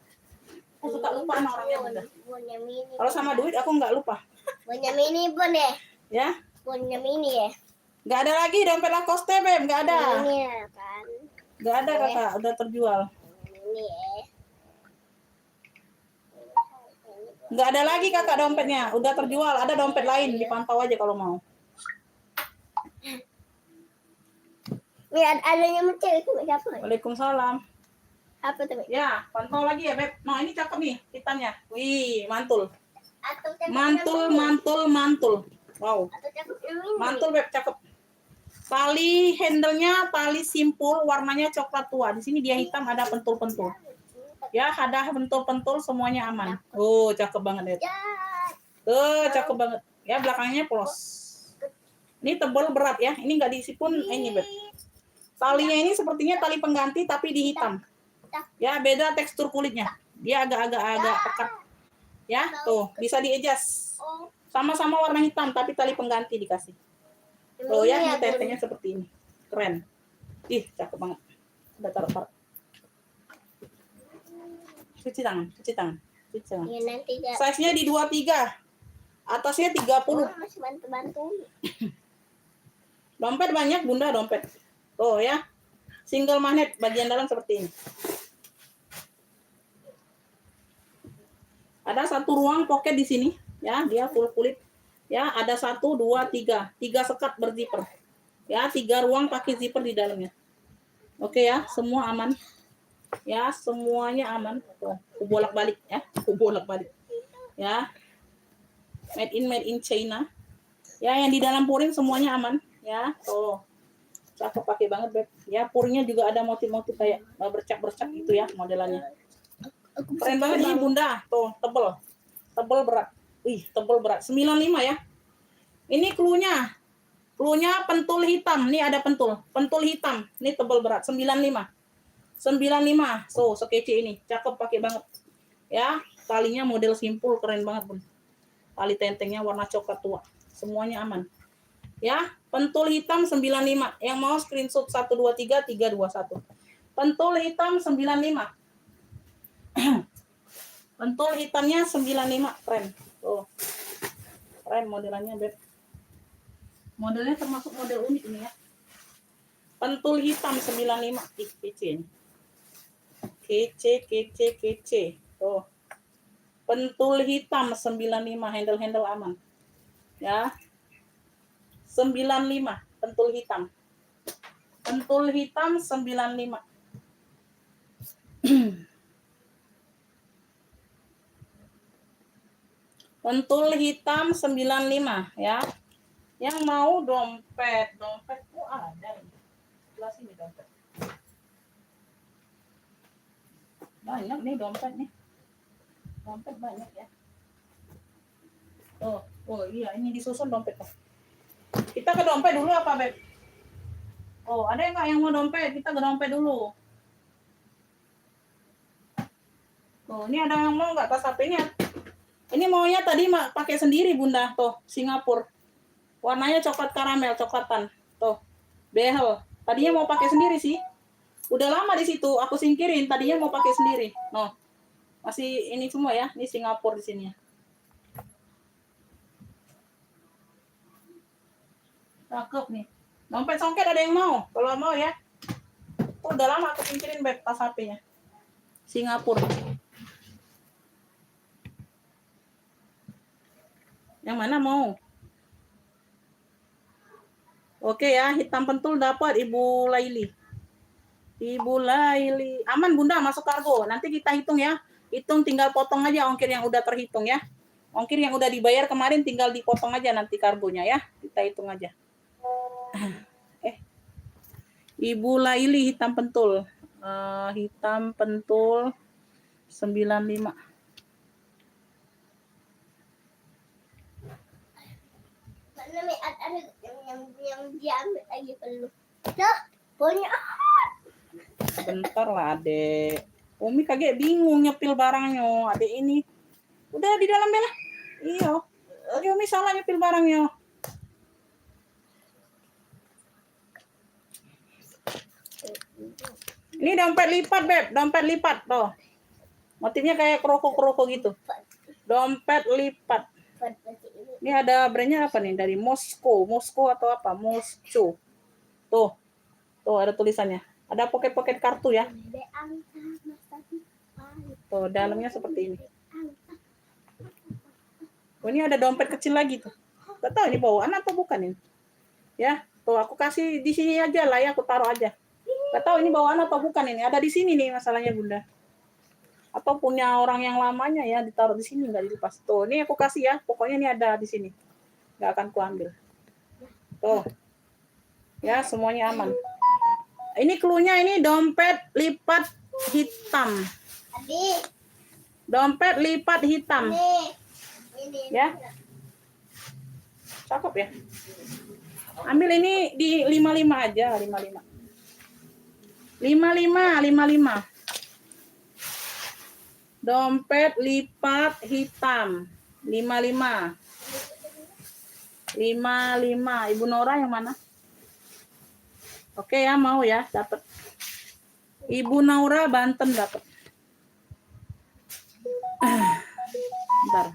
Aku suka lupa orangnya, Bunda. Bun yang ini. Kalau sama duit aku nggak lupa. Bun yang ini, Bun ya. Ya, Bun yang ini ya. nggak ada lagi dompet Lacoste, Beb. Nggak ada. Ini ya kan. Nggak ada, Kakak. Udah terjual. Ini ya. Nggak ada lagi, Kakak, dompetnya. Udah terjual. Ada dompet lain. Dipantau aja kalau mau. Mi, ada yang mencari itu siapa? Waalaikumsalam. Apa tuh, Mi? Ya, pantau lagi ya, Beb. Nah, ini cakep nih hitamnya. Wih, mantul. Atau cakep Mantul, yang ini. mantul. Wow. Atau cakep yang ini. Mantul, Beb, cakep. Tali handle-nya tali simpul, warnanya coklat tua. Di sini dia hitam, ada pentul-pentul. Ya, ada pentul-pentul, semuanya aman. Oh, cakep banget, Beb. Ya. Tuh, cakep banget. Ya, belakangnya polos. Ini tebal berat ya. Ini nggak diisi pun ini, Beb. Talinya ini sepertinya tali pengganti tapi di hitam. Ya, beda tekstur kulitnya. Dia agak pekat. Ya, tuh, bisa di-adjust. Oh. Sama-sama warna hitam tapi tali pengganti dikasih. Tuh ya, ini tetenya seperti ini. Keren. Ih, cakep banget. Udah taruh. Cuci tangan. Ya, nanti ya. Size-nya di 23. Atasnya 30. Masih bantu-bantu. Dompet banyak, Bunda, dompet. Oh ya. Single magnet bagian dalam seperti ini. Ada satu ruang pocket di sini, ya, dia full kulit. Ya, ada 1 2 3. 3 sekat berzipper. Ya, 3 ruang pakai zipper di dalamnya. Oke ya, semua aman. Ya, semuanya aman. Tuh, aku bolak-balik ya. Ya. Made in China. Ya, yang di dalam puring semuanya aman, ya. Tuh. Cakep pakai banget, Beb. Ya, puringnya juga ada motif-motif kayak bercak-bercak gitu ya modelannya. Keren banget ini, Bunda. Tuh, tebel. Tebel berat. Wih, tebel berat. 95 ya. Ini cluenya. Cluenya pentul hitam. Nih ada pentul. Pentul hitam. Ini tebel berat. 95. So, sekece ini. Cakep pakai banget. Ya, talinya model simpul. Keren banget, Bun. Tali tentengnya warna coklat tua. Semuanya aman. Ya, pentul hitam 95. Yang mau screenshot 123 321. Pentul hitam 95. Pentul hitamnya 95, keren. Tuh. Keren modelannya, Beb. Modelnya termasuk model unik ini ya. Pentul hitam 95. Ih, kece ini. Kece. Tuh. Pentul hitam 95, handle aman. Ya. 95, pentul hitam. Pentul hitam 95. Pentul hitam 95 ya. Yang mau dompet tuh ada. Sebelah sini dompet. Banyak nih dompet nih. Dompet banyak ya. Oh iya, ini disusun dompet. Kita ke dompet dulu apa, Beb? Oh, ada nggak yang mau dompet? Kita ke dompet dulu. Oh, ini ada yang mau nggak tas HP-nya? Ini maunya tadi pakai sendiri, Bunda. Tuh, Singapura. Warnanya coklat karamel, coklatan. Tuh, behel. Tadinya mau pakai sendiri sih. Udah lama di situ, aku singkirin. Tadinya mau pakai sendiri. No, masih ini semua ya. Ini Singapura di sini ya. Cakep nih. Dompet songket ada yang mau? Kalau mau ya. Tuh, udah lama aku singkirin, Beb, tas HP-nya. Singapura. Yang mana mau? Oke ya, hitam pentul dapat Ibu Laili. Ibu Laili. Aman, Bunda, masuk kargo. Nanti kita hitung ya. Hitung, tinggal potong aja ongkir yang udah terhitung ya. Ongkir yang udah dibayar kemarin tinggal dipotong aja nanti kargonya ya. Kita hitung aja. Ibu Laili hitam pentul. Hitam pentul 95. Mana ada yang dia ambil lagi perlu. Dah, banyak. Bentar lah, Adek. Umi kaget bingung nyepil barangnya. Adek ini. Udah di dalam bela. Iya. Adek Umi salah nyepil barangnya. Ini dompet lipat, Beb. Dompet lipat. Tuh. Motifnya kayak kroko-kroko gitu. Dompet lipat. Ini ada brandnya apa nih? Dari Moskow atau apa? Moskow. Tuh ada tulisannya. Ada pocket kartu ya. Tuh dalamnya seperti ini. Oh, ini ada dompet kecil lagi tuh. Gak tahu ini bawaan apa bukan ini. Ya, tuh aku kasih di sini aja lah ya, aku taruh aja. Gak tahu ini bawaan apa bukan ini. Ada di sini nih masalahnya, Bunda. Atau punya orang yang lamanya ya, ditaruh di sini nggak dilepas. Tuh, ini aku kasih ya. Pokoknya ini ada di sini. Nggak akan kuambil. Tuh. Ya, semuanya aman. Ini cluenya ini dompet lipat hitam. Dompet lipat hitam. Ya. Cakep ya. Ambil ini di 55 aja, 55. 55. Dompet lipat hitam 55. Ibu Nora yang mana? Oke ya, mau ya, dapat. Ibu Naura Banten dapat. Bentar.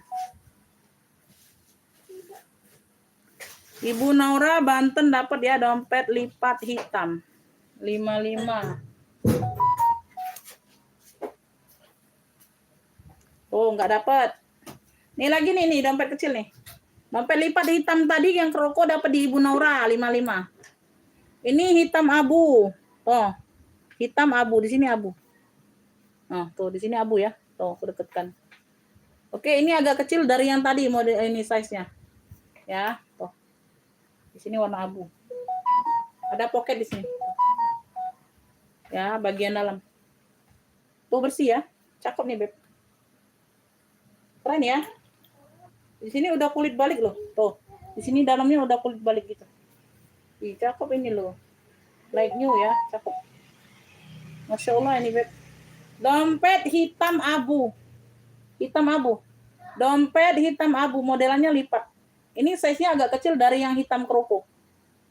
Ibu Naura Banten dapat ya dompet lipat hitam 55. Oh, nggak dapat. Nih lagi nih dompet kecil nih. Dompet lipat hitam tadi yang kroko dapat di Ibu Naura 55. Ini hitam abu. Oh, hitam abu di sini abu. Oh, tuh di sini abu ya. Tuh, aku dekatkan. Oke, ini agak kecil dari yang tadi model ini size-nya. Ya, tuh. Di sini warna abu. Ada pocket di sini. Ya, bagian dalam. Tuh bersih ya. Cakep nih, Beb. Keren ya. Di sini udah kulit balik loh. Tuh. Di sini dalamnya udah kulit balik gitu. Ih, cakep ini loh. Like new ya, cakep. Masya Allah ini, Beb. Dompet hitam abu. Hitam abu. Dompet hitam abu, modelannya lipat. Ini size-nya agak kecil dari yang hitam kroko.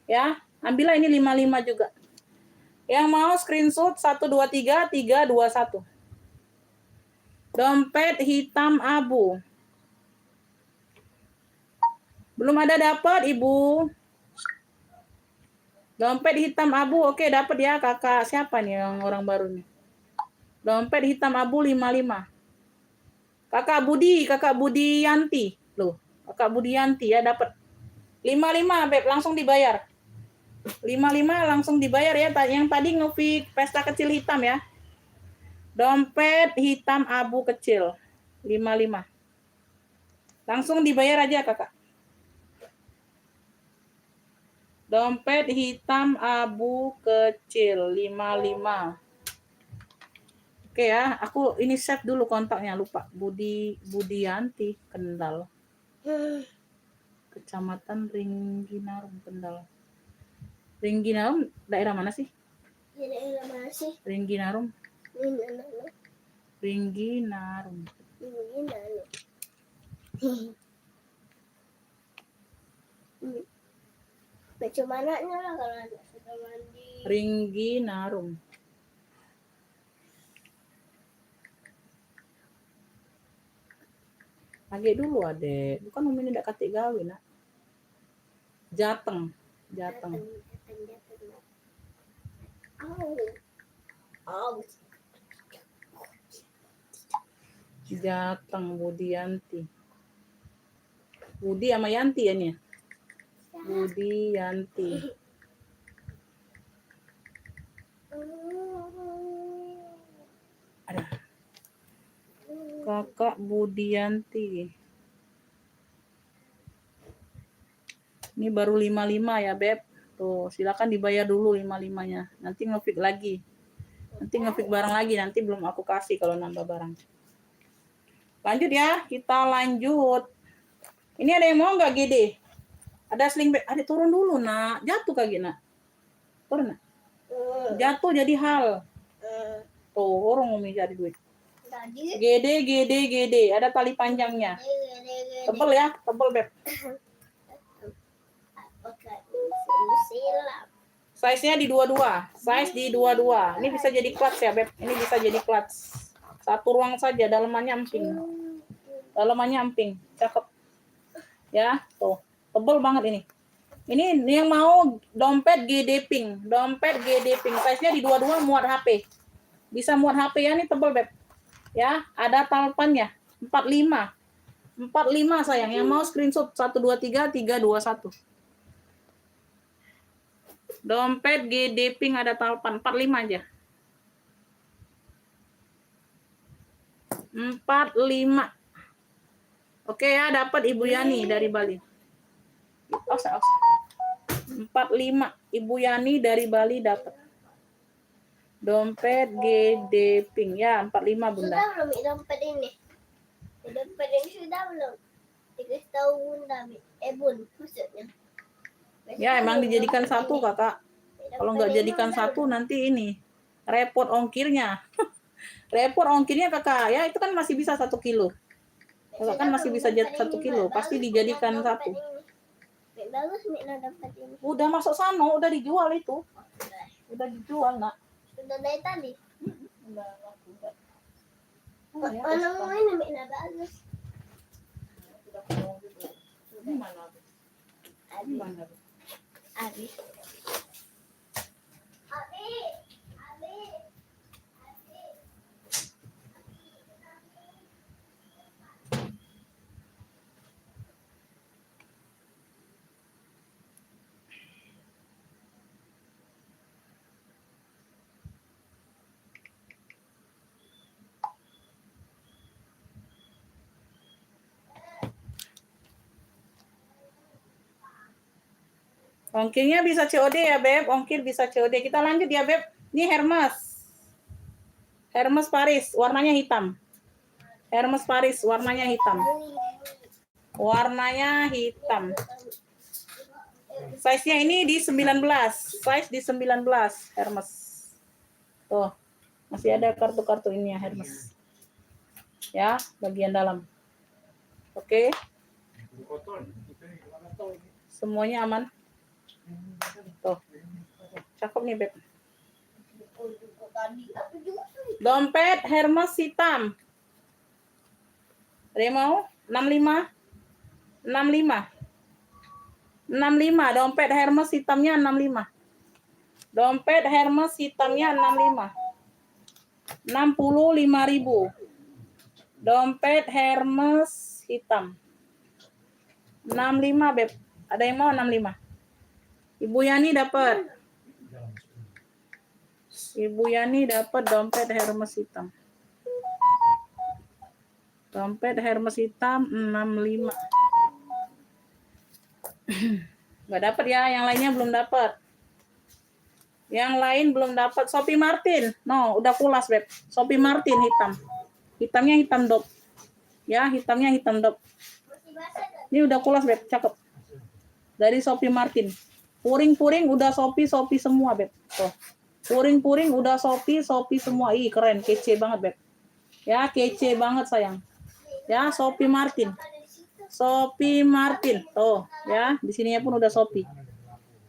Ya, ambillah ini 55 juga. Yang mau screenshot 123 321. Dompet hitam abu. Belum ada dapat, Ibu. Dompet hitam abu, oke dapat ya kakak. Siapa nih yang orang baru nih? Dompet hitam abu 55. Kakak Budi Yanti. Loh, Kakak Budi Yanti ya dapat 55, Beb, langsung dibayar. 55 langsung dibayar ya. Yang tadi ngefik pesta kecil hitam ya. Dompet hitam abu kecil 55. Langsung dibayar aja kakak. Dompet hitam abu kecil 55. Oke ya, aku ini save dulu kontaknya, lupa. Budianti Kendal. Kecamatan Ringginarum Kendal. Ringginarum daerah mana sih? Di daerah mana sih? Ringginarum. Ringginarum. Ringginarum. Macam mana lah kalau anak sudah mandi? Ringginarum. Lagi dulu adek, bukan umi tidak katik gawe nak. Jateng. Jateng Budianti. Budi sama Yanti ya nih. Budi Yanti. Ada. Kakak Budianti. Ini baru 55 ya, Beb. Tuh, silakan dibayar dulu 55-nya. Nanti ngefik lagi. Nanti ngefik barang lagi, nanti belum aku kasih kalau nambah barang. Lanjut ya, kita lanjut. Ini ada yang mau nggak GD? Ada sling bag. Ada turun dulu, nak. Jatuh kaki, nak. Turun, nak. Jatuh jadi hal. Tuh, orang mau cari duit. GD. Ada tali panjangnya. Tebel ya, tebel, Beb. Size-nya di 22. Size di 22. Ini bisa jadi clutch ya, Beb. Ini bisa jadi clutch. Satu ruang saja, dalamannya emping. Cakep. Ya, tuh. Tebel banget ini. Ini yang mau dompet GD Pink. Size-nya di 22 muat HP. Bisa muat HP ya, ini tebel, Beb. Ya, ada talpannya. 45 sayang. Yang mau screenshot 123 321. Dompet GD Pink ada talpan 45 aja. 45. Oke ya, dapat Ibu Yani dari Bali. 45 Ibu Yani dari Bali dapat. Dompet GD Pink ya, 45 Bunda. Sudah belum dompet ini? Dompet ini sudah belum? 3 tahun Bunda. Bun maksudnya. Ya, emang dijadikan satu, Kakak. Kalau nggak jadikan satu nanti ini repot ongkirnya. Repot ongkirnya, Kakak. Ya, itu kan masih bisa 1 kilo. Kakak kan masih bisa 1 kilo. Pasti dijadikan satu. Bagus dompet ini. Udah masuk sana, udah dijual itu. Udah dijual, Nak. Sudah dari tadi. Udah. Mana ini bagus. Gimana? Abi. Ongkirnya bisa COD ya, Beb. Ongkir bisa COD. Kita lanjut ya, Beb. Ini Hermes. Hermes Paris, warnanya hitam. Hermes Paris, warnanya hitam. Warnanya hitam. Size-nya ini di 19. Size di 19, Hermes. Tuh. Masih ada kartu-kartu ini ya, Hermes. Ya, bagian dalam. Oke. Semuanya aman. Tuh. Cakep nih, Beb. Dompet Hermes hitam. Ada yang mau? 65. 65. 65. Dompet Hermes hitamnya 65. Dompet Hermes hitamnya 65. 65.000. Dompet Hermes hitam. 65, Beb. Ada yang mau 65? Ibu Yani dapat. Ibu Yani dapat dompet Hermes hitam. Dompet Hermes hitam 65. Nggak dapat ya, yang lainnya belum dapat. Yang lain belum dapat. Sophie Martin. No, udah kulas, Beb. Sophie Martin hitam. Hitamnya hitam dop. Ya, hitamnya hitam dop. Ini udah kulas, Beb. Cakep. Dari Sophie Martin. Puring-puring udah Sophie semua, Beb. Tuh. Puring-puring udah Sophie semua. Ih, keren. Kece banget, Beb. Ya, kece banget, sayang. Ya, Sophie Martin. Sophie Martin. Tuh, ya. Di sininya pun udah Sophie.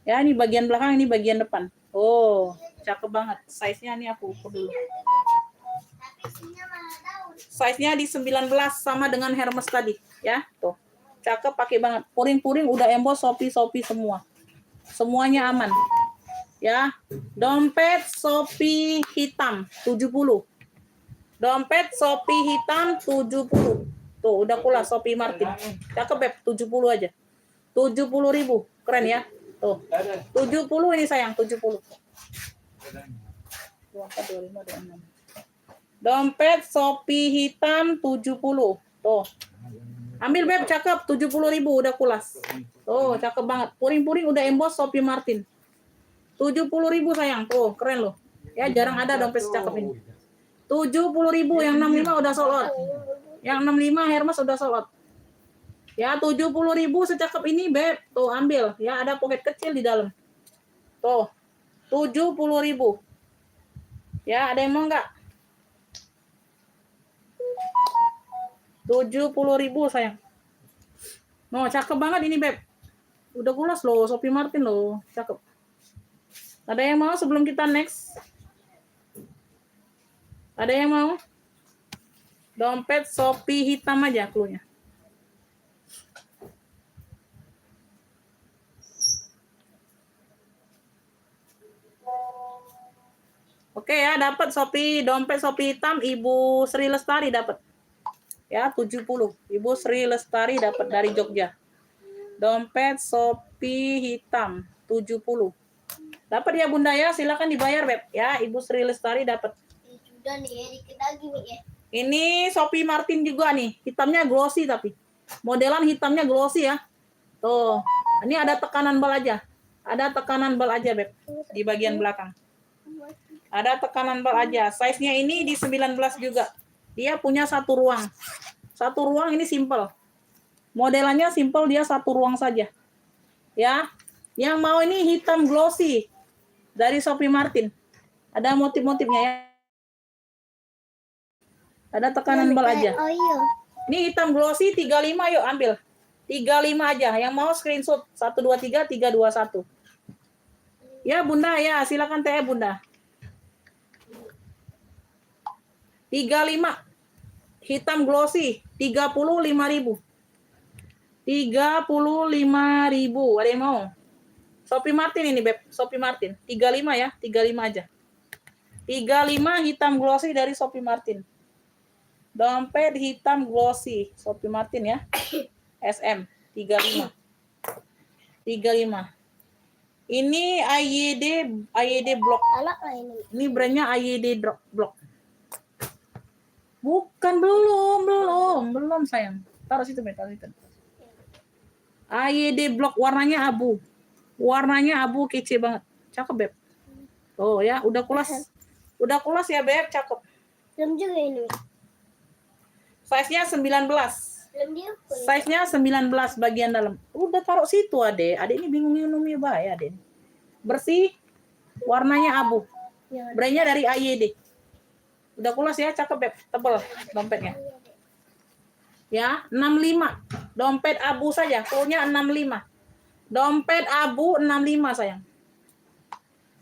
Ya, ini bagian belakang, ini bagian depan. Oh, cakep banget. Size-nya nih aku ukur dulu. Size-nya di 19 sama dengan Hermes tadi, ya. Tuh. Cakep, pakai banget. Puring-puring udah emboss Sophie semua. Semuanya aman. Ya. Dompet Sophie hitam 70. Dompet Sophie hitam 70. Tuh, udah kulas Sophie Martin. Cakep, Beb, 70 aja. 70.000. Keren ya. Tuh. 70 ini sayang, 70. 24, 25, 26. Dompet Sophie hitam 70. Tuh. Ambil, Beb, cakep, 70.000 udah kulas. Tuh, cakep banget. Puring-puring udah emboss Sophie Martin. 70.000 sayang. Tuh, keren loh. Ya, jarang ada dompet secakep ini. 70.000, yang 65 udah sold out. Yang 65 Hermes udah sold out. Ya, 70.000 secakep ini, Beb. Tuh, ambil. Ya, ada pocket kecil di dalam. Tuh, 70.000. Ya, ada yang mau nggak? 70.000 sayang. No, cakep banget ini, Beb. Udah kulas loh, Sophie Martin loh. Cakep. Ada yang mau sebelum kita next? Ada yang mau? Dompet Sophie hitam aja cluenya. Oke ya, dapat Sophie, dompet Sophie hitam, Ibu Sri Lestari dapat. Ya, 70. Ibu Sri Lestari dapat dari Jogja. Dompet Sophie hitam, 70. Dapat ya, Bunda ya, silakan dibayar, Beb. Ya, Ibu Sri Lestari dapat. Sudah nih ya, dikit lagi nih ya. Ini Sophie Martin juga nih, hitamnya glossy tapi. Modelan hitamnya glossy ya. Tuh, ini ada tekanan bal aja. Ada tekanan bal aja, Beb, di bagian belakang. Ada tekanan bal aja. Size-nya ini di 19 juga. Dia punya satu ruang. Satu ruang ini simple. Modelannya simple, dia satu ruang saja. Ya. Yang mau ini hitam glossy dari Sophie Martin. Ada motif-motifnya ya. Ada tekanan bal aja. Oh iya. Ini hitam glossy 35, yuk ambil. 35 aja. Yang mau screenshot 123 321. Ya, Bunda ya, silakan teh Bunda. 35 hitam glossy 35.000. 35.000. Ada yang mau? Sophie Martin ini, Beb. Sophie Martin. 35 ya, 35 aja. 35 hitam glossy dari Sophie Martin. Dompet hitam glossy Sophie Martin ya. SM 35. 35. Ini AYD Block. Anak lah ini. Ini brandnya AYD Block. Bukan, belum sayang. Taruh situ, taruh situ. AYD Block warnanya abu. Warnanya abu, kece banget. Cakep, Beb. Oh ya, udah kulas. Udah kulas ya, Beb, cakep. Belum juga ini. Size-nya 19. Belum dia. Size-nya 19 bagian dalam. Udah taruh situ, Ade. Ade ini bingung minumnya bahaya, Ade. Bersih, warnanya abu. Brandnya dari AYD. Udah kulas ya, cakep, Beb. Tebel dompetnya. Ya, 65. Dompet abu saja, fullnya 65. Dompet abu 65, sayang.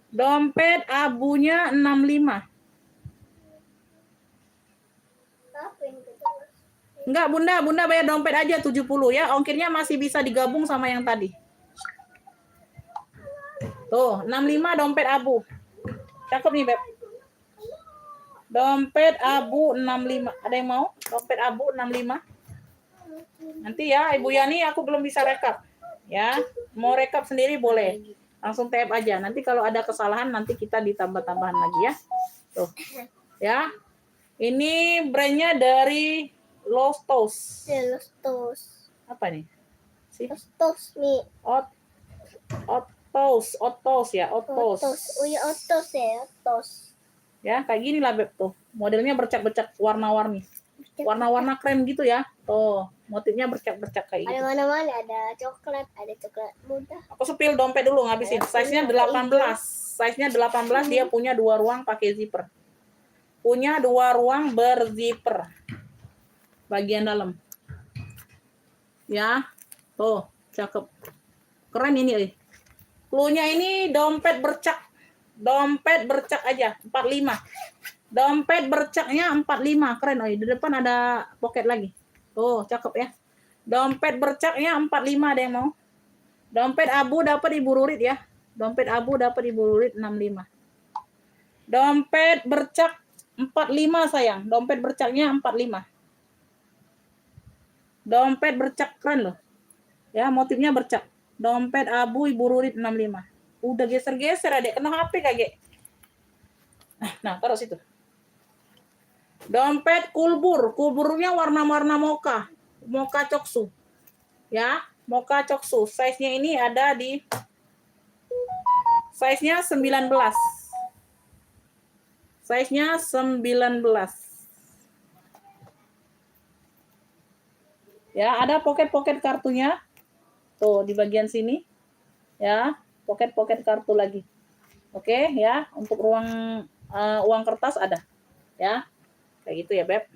Dompet abunya 65. Apa ini? Enggak, Bunda bayar dompet aja 70 ya. Ongkirnya masih bisa digabung sama yang tadi. Tuh, 65 dompet abu. Cakep nih, Beb. Dompet abu 65. Ada yang mau? Dompet abu 65. Nanti ya, Ibu Yani aku belum bisa rekap. Ya, mau rekap sendiri boleh. Langsung tap aja. Nanti kalau ada kesalahan nanti kita ditambah-tambahan lagi ya. Tuh. Ya. Ini brandnya dari Lostos. Lostos. Apa nih? Si Lostos nih. Otos ya, Otos. Oh ya, Otos ya, Otos. Ya, kayak gini lah Beb tuh. Modelnya bercak-bercak warna-warni. Warna-warna krem gitu ya. Tuh, motifnya bercak-bercak kayak Ada gitu. mana-mana, ada coklat muda. Aku sepil dompet dulu ngabisin. Size-nya 18. Size-nya 18, dia punya 2 ruang pakai zipper. Punya 2 ruang berzipper. Bagian dalam. Ya. Tuh, cakep. Keren ini. Cluenya ini dompet bercak. Dompet bercak aja, 45. Dompet bercaknya 45. Keren, di depan ada pocket lagi. Tuh, cakep ya. Dompet bercaknya 45, ada yang mau? Dompet abu dapat Ibu Rurit ya. Dompet abu dapat Ibu Rurit 65. Dompet bercak 45 sayang. Dompet bercaknya 45. Dompet bercak keren loh. Ya, motifnya bercak. Dompet abu Ibu Rurit 65. Udah geser-geser Adek. Kena HP kagak? Nah, taruh situ. Dompet kulbur. Kulburnya warna-warna mocha. Mocha coksu. Ya, mocha coksu. Size-nya ini ada di size-nya 19. Size-nya 19. Ya, ada pocket-pocket kartunya. Tuh, di bagian sini. Ya, pocket-pocket kartu lagi. Oke, ya. Untuk ruang uang kertas ada. Ya. Kayak gitu ya, Beb.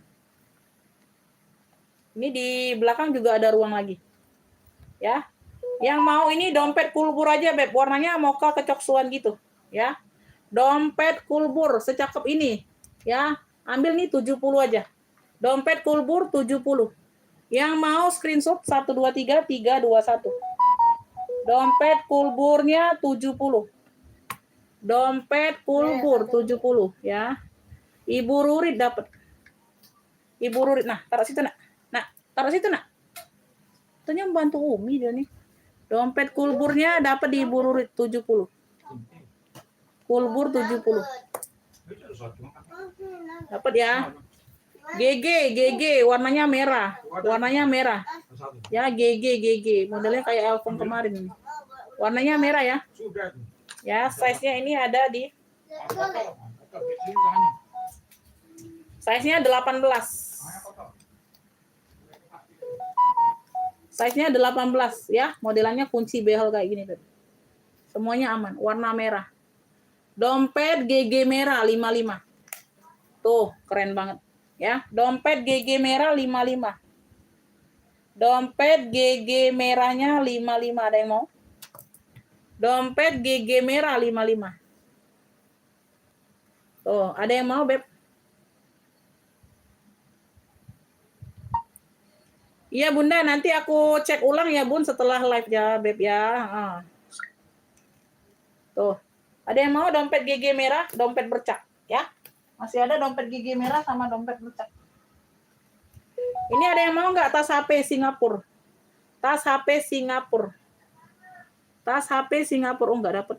Ini di belakang juga ada ruang lagi. Ya. Yang mau ini dompet kulbur aja, Beb. Warnanya mocha kecoksuan gitu, ya. Dompet kulbur secakep ini, ya. Ambil nih 70 aja. Dompet kulbur 70. Yang mau screenshot 123321. Dompet kulburnya 70. Dompet kulbur 70 ya. Ibu Rurit dapat. Ibu Rurit. Nah, taruh situ, Nak. Nak, taruh situ, Nak. Ternyata membantu Umi dia nih. Dompet kulburnya dapat di Ibu Rurit 70. Kulbur 70. Dapat ya. GG warnanya merah. Warnanya merah. Ya, GG. Modelnya kayak iPhone kemarin. Warnanya merah ya. Ya, size-nya ini ada di size-nya 18. Size-nya 18 ya. Modelannya kunci behel kayak gini tuh. Semuanya aman, warna merah. Dompet GG merah 55. Tuh, keren banget. Ya, dompet GG merah 55. Dompet GG merahnya 55, ada yang mau? Dompet GG merah 55. Tuh, ada yang mau, Beb? Iya, Bunda, nanti aku cek ulang ya, Bun, setelah live ya, Beb ya. Tuh. Ada yang mau dompet GG merah, dompet bercak, ya? Masih ada dompet GG merah sama dompet bercak. Ini ada yang mau nggak tas HP Singapura? Tas HP Singapura. Tas HP Singapura. Oh, nggak dapat.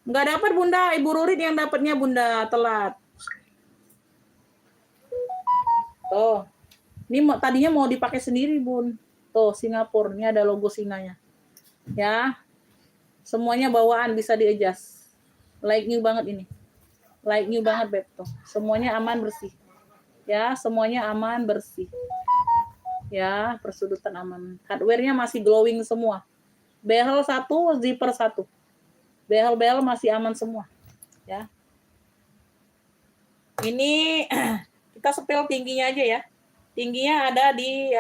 Nggak dapat, Bunda. Ibu Rurit yang dapatnya, Bunda. Telat. Tuh. Ini tadinya mau dipakai sendiri, Bun. Tuh, Singapura. Ini ada logo singanya. Ya. Semuanya bawaan bisa di-adjust. Like new banget ini. Like new banget, Beb. Tuh. Semuanya aman, bersih. Ya, semuanya aman, bersih. Ya, persudutan aman. Hardware-nya masih glowing semua. Behel 1, zipper 1. Behel-behel masih aman semua. Ya. Ini kita sepil tingginya aja ya. Tingginya ada di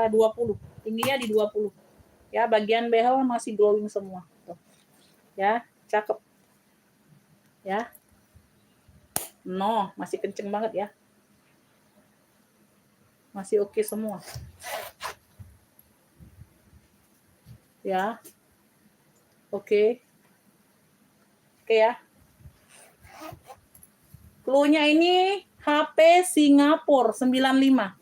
20. Tingginya di 20. Ya, bagian behel masih glowing semua. Tuh. Ya, cakep. Ya. No, masih kenceng banget ya. Masih oke semua. Ya. Oke. Oke ya. Clue-nya ini HP Singapura 95.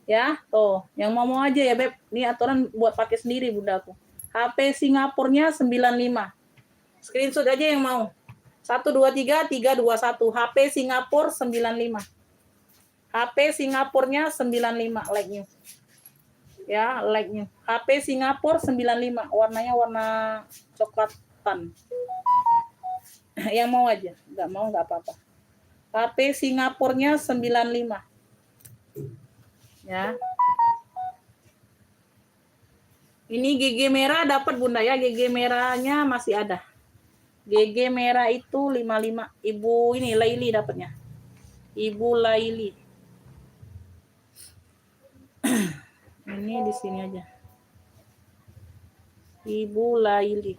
Ya, tuh. Yang mau aja ya, Beb. Ini aturan buat pakai sendiri, Bunda aku. HP Singapurnya 95. Screenshot aja yang mau. 123 321. HP Singapura 95. HP Singapurnya 95 like-nya. Ya, like-nya. HP Singapura 95. Warnanya warna coklatan. Yang mau aja. Enggak mau enggak apa-apa. HP Singapurnya 95. Ya. Ini GG merah dapat Bunda ya. GG merahnya masih ada. GG merah itu 55. Ibu ini Laili dapatnya. Ibu Laili. Ini di sini aja. Ibu Laili.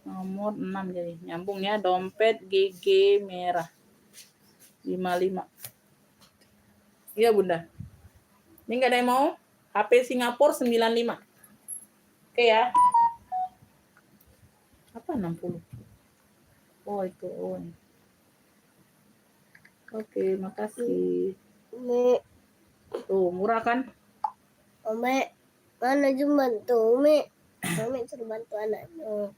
Nomor 6 jadi. Nyambung ya, dompet GG merah. 55. Iya, Bunda. Ini enggak ada yang mau? HP Singapura 95. Oke ya. Apa 60? Oh, itu. Oh. Oke, makasih. Umi, Tuh, murah kan? Umi, mana cuma tuh Umi? Umi suruh bantu anaknya.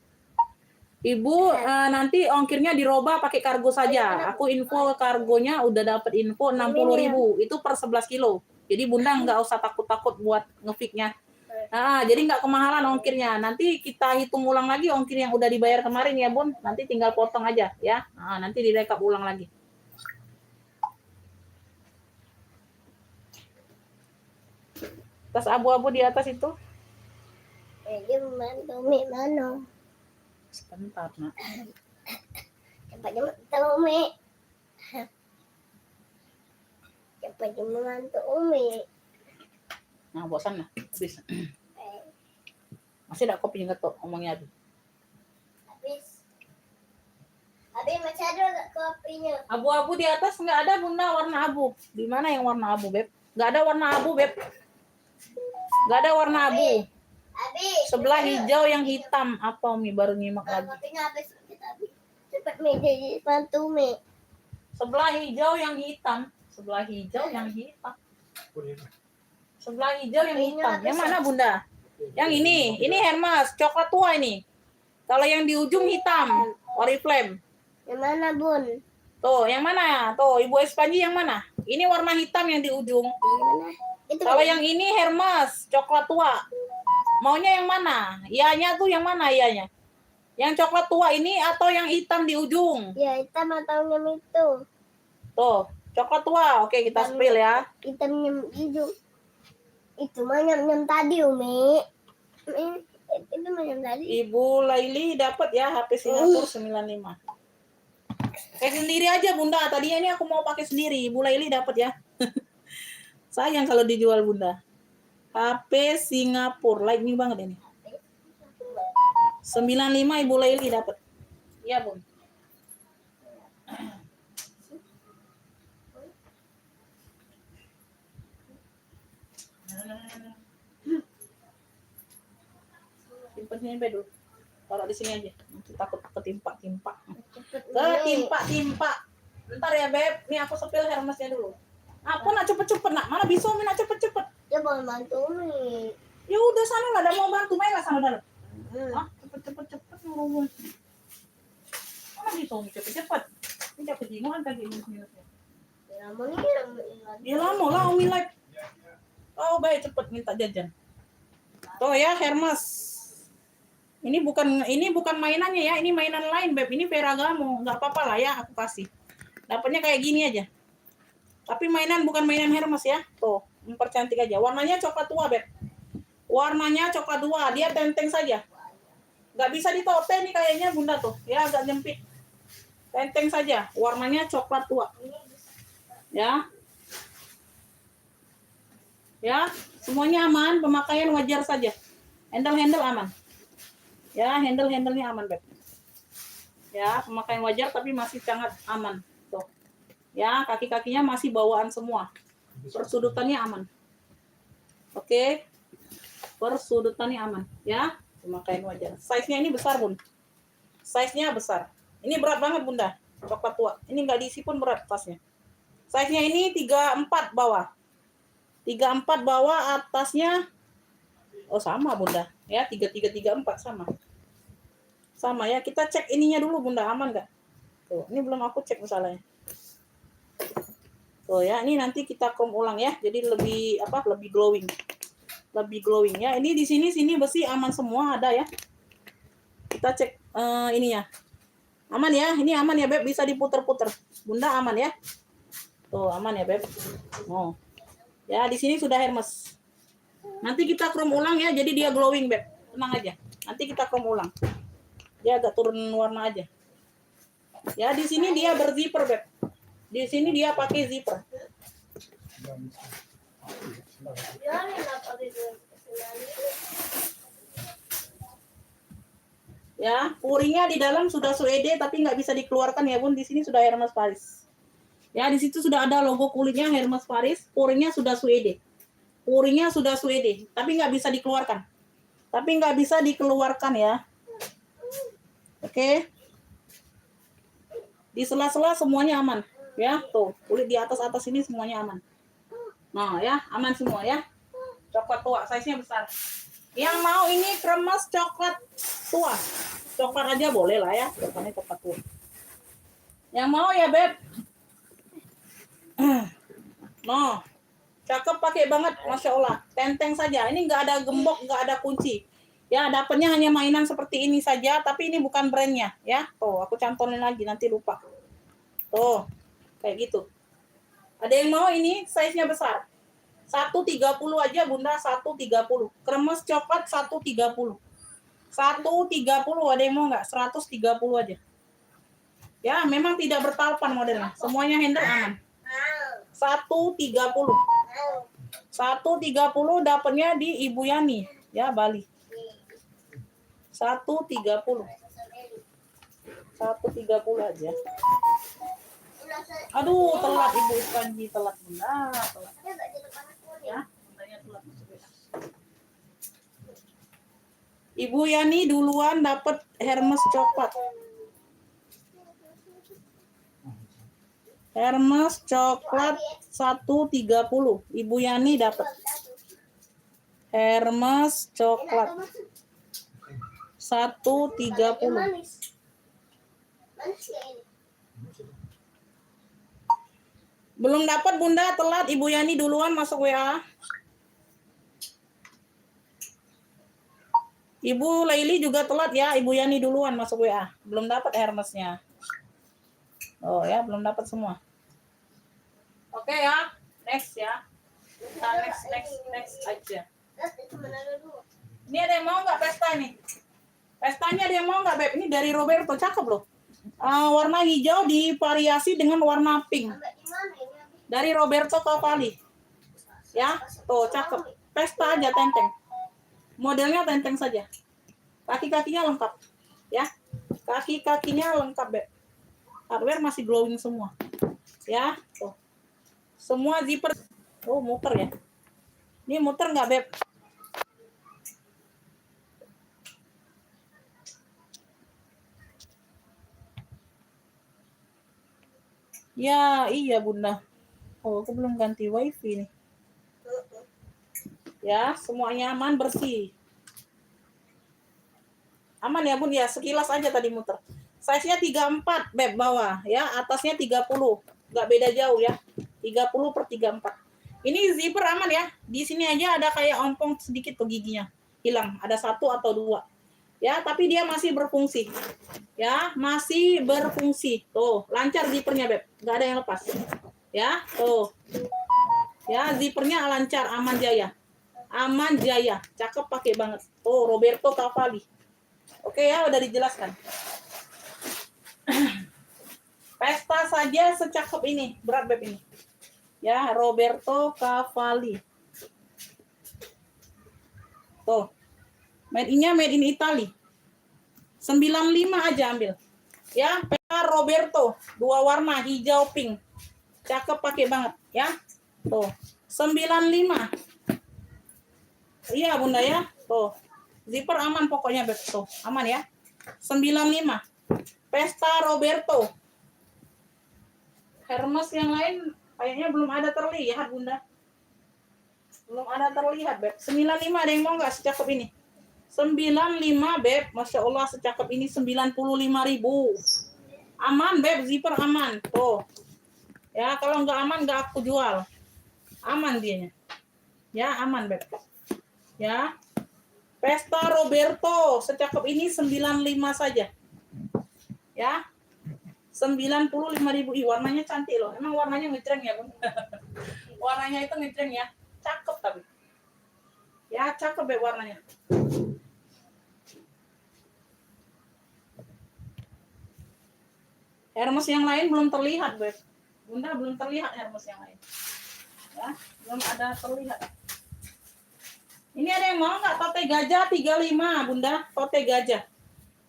Ibu nanti ongkirnya diroba pakai kargo saja. Aku info kargonya udah dapat info 60.000. Itu per 11 kilo. Jadi Bunda nggak usah takut-takut buat ngefiknya. Nah, jadi nggak kemahalan ongkirnya. Nanti kita hitung ulang lagi ongkir yang udah dibayar kemarin ya, Bun. Nanti tinggal potong aja ya. Nah, nanti direkap ulang lagi. Tas abu-abu di atas itu. Dia membantu Umi mana? Sebentar, Nak. Cepatnya bantu Umi. Cepatnya membantu Umi. Nah, bosan lah. Habis. Masih ada kopi nggak tuh omongnya aduh. Habis masih ada nggak kopinya? Abu-abu di atas nggak ada Bunda warna abu. Di mana yang warna abu, Beb? Nggak ada warna abu, Beb. Nggak ada warna abu. Habis. Sebelah hijau yang hitam. Apa Umi baru nyimak lagi? Kopinya habis. Cepat Umi jadi bantu Umi. Sebelah hijau yang hitam. Sebelah hijau yang hitam. Sebelah hijau yang hitam. Yang mana Bunda? Yang ini Hermes, coklat tua ini. Kalau yang di ujung hitam, Oriflame. Yang mana Bun? Tuh, yang mana? Tuh, Ibu Espanji yang mana? Ini warna hitam yang di ujung. Yang mana? Itu Kalau yang ini Hermes, coklat tua. Maunya yang mana? Ianya tuh yang mana ianya? Yang coklat tua ini atau yang hitam di ujung? ya hitam atau yang itu? Tuh, coklat tua. Oke, kita spill ya. Hitam yang hijau. Itu mah nyam tadi Umi. Itu mah nyam tadi. Ibu Laili dapat ya HP Singapura 95. Kayak sendiri aja Bunda. Tadinya ini aku mau pakai sendiri. Ibu Laili dapat ya. Sayang kalau dijual Bunda. HP Singapura, like nih banget ini. 95 Ibu Laili dapat. Iya, Bun. Simpen sini dulu. Taruh di sini aja. Nanti takut ketimpa-timpa. Ketimpa-timpa. Bentar ya, Beb. Nih aku sepil Hermesnya dulu. Aku nak cepet-cepet nak. Mana bisa Umi nak cepet-cepet. Dia mau bantu Umi. Ya udah sana lah, ada mau bantu main lah sana dalam. Ah, cepet ngomong. Mana bisa Umi cepet-cepet. Ini cepet jinguan kaki ini minutnya. Ya mau nih. Ya lama lah Umi like. Oh baik cepet minta jajan. Tuh ya Hermes. Ini bukan mainannya ya, ini mainan lain Beb. Ini Ferragamo, nggak apa-apa lah ya aku kasih. Dapatnya kayak gini aja. Tapi mainan bukan mainan Hermes ya. Tuh, mempercantik aja. Warnanya coklat tua, Beb. Warnanya coklat tua, dia tenteng saja. Nggak bisa ditote nih kayaknya Bunda tuh. Ya agak nyempit. Tenteng saja, warnanya coklat tua. Ya. Ya, semuanya aman, pemakaian wajar saja. Handle aman. Ya, handle-nya aman, Beb. Ya, pemakaian wajar tapi masih sangat aman. Tuh. Ya, kaki-kakinya masih bawaan semua. Persudutannya aman. Oke. Persudutannya aman, ya. Cuma kain wajar. Size-nya ini besar, Bun. Size-nya besar. Ini berat banget, Bunda. Coklat tua. Ini nggak diisi pun berat tasnya. Size-nya ini 34 bawah. 34 bawah, atasnya oh sama, Bunda. Ya, 3334 sama. Sama ya. Kita cek ininya dulu, Bunda, aman nggak? Tuh, ini belum aku cek misalnya. Tuh ya, ini nanti kita chrome ulang ya. Jadi lebih lebih glowing. Lebih glowing ya. Ini di sini besi aman semua ada ya. Kita cek ininya. Aman ya. Ini aman ya, Beb, bisa diputer-puter. Bunda aman ya. Tuh, aman ya, Beb. Oh. Ya, di sini sudah Hermes. Nanti kita chrome ulang ya. Jadi dia glowing, Beb. Tenang aja. Nanti kita chrome ulang. Dia agak turun warna aja. Ya, di sini dia berzipper, Beb. Di sini dia pakai zipper. Ya, puringnya di dalam sudah suede tapi nggak bisa dikeluarkan ya, Bun. Di sini sudah Hermes Paris. Ya, di situ sudah ada logo kulitnya Hermes Paris. Puringnya sudah suede. Puringnya sudah suede, tapi nggak bisa dikeluarkan. Tapi nggak bisa dikeluarkan ya. Oke. Di sela-sela semuanya aman. Ya, tuh, kulit di atas ini semuanya aman. Nah, ya, aman semua ya. Coklat tua, size-nya besar. Yang mau ini kremes coklat tua. Coklat aja boleh lah ya, coklatnya coklat tua. Yang mau ya, Beb. No. Cakep, pakai banget, Masya Allah. Tenteng saja. Ini nggak ada gembok, nggak ada kunci. Ya, dapatnya hanya mainan seperti ini saja, tapi ini bukan brandnya. Ya, tuh, aku cantonin lagi, nanti lupa. Tuh. Kayak gitu. Ada yang mau ini size-nya besar. 130 aja, Bunda, 130. Kremes coklat 130. 130 ada yang mau nggak? 130 aja. Ya, memang tidak bertalpan modelnya. Semuanya handle aman. 130. 130 dapatnya di Ibu Yani, ya, Bali. 130. 130 aja. Aduh, telat Ibu Panji, telat, Bunda. Telat. Ya, Bundanya telat. Ibu Yani duluan dapat Hermes coklat. Hermes coklat 130. Ibu Yani dapat. Hermes coklat 130. Belum dapat, Bunda, telat. Ibu Yani duluan masuk WA. Ibu Laili juga telat ya. Ibu Yani duluan masuk WA. Belum dapat Hermesnya. Oh ya, belum dapat semua. Oke ya. Next ya. Kita next aja. Ini ada yang mau nggak pesta nih? Pestanya ada yang mau nggak, Beb? Ini dari Roberto, cakep loh. Warna hijau divariasi dengan warna pink. Dari Roberto Cavalli. Ya, tuh cakep. Pesta aja, tenteng. Modelnya tenteng saja. Kaki-kakinya lengkap. Ya, kaki-kakinya lengkap, Beb. Hardware masih glowing semua. Ya, tuh. Semua zipper. Oh, muter ya. Ini muter nggak, Beb? Ya, iya, Bunda. Oh, aku belum ganti wifi nih. Ya, semuanya aman, bersih. Aman ya, Bun, ya. Sekilas aja tadi muter. Size-nya 34, Beb, bawah. Ya, atasnya 30. Nggak beda jauh ya. 30/34. Ini zipper aman ya. Di sini aja ada kayak ompong sedikit tuh giginya. Hilang. Ada 1 atau 2. Ya, tapi dia masih berfungsi. Ya, masih berfungsi. Tuh, lancar zippernya, Beb. Nggak ada yang lepas. Ya, tuh. Ya, zippernya lancar, aman jaya. Aman jaya. Cakep, pakai banget. Tuh, Roberto Cavalli. Oke ya, udah dijelaskan. Pesta saja secakep ini. Berat, Beb, ini. Ya, Roberto Cavalli. Tuh. Made in Italy. 95 aja ambil. Ya, pesta Roberto. 2 warna, hijau pink. Cakep, pakai banget. Ya. Tuh, 95. Iya, Bunda ya. Tuh. Zipper aman pokoknya, Beb. Tuh, aman ya. 95. Pesta Roberto. Hermes yang lain kayaknya belum ada terlihat, Bunda. Belum ada terlihat, Beb. 95 ada yang mau nggak secakep ini? 95, Beb. Masya Allah, secakep ini 95.000. Aman, Beb. Zipper aman. Tuh. Ya, kalau nggak aman nggak aku jual. Aman dianya. Ya, aman, Beb. Ya. Pesta Roberto. Secakep ini 95 saja. Ya. 95.000. Ih, warnanya cantik loh. Emang warnanya ngejreng ya, Bun? Warnanya itu ngejreng ya. Cakep tapi. Ya, cakep Beb warnanya. Hermes yang lain belum terlihat, Beb. Bunda belum terlihat Hermes yang lain. Ya, belum ada terlihat. Ini ada yang mau nggak tote gajah 35, Bunda? Tote gajah.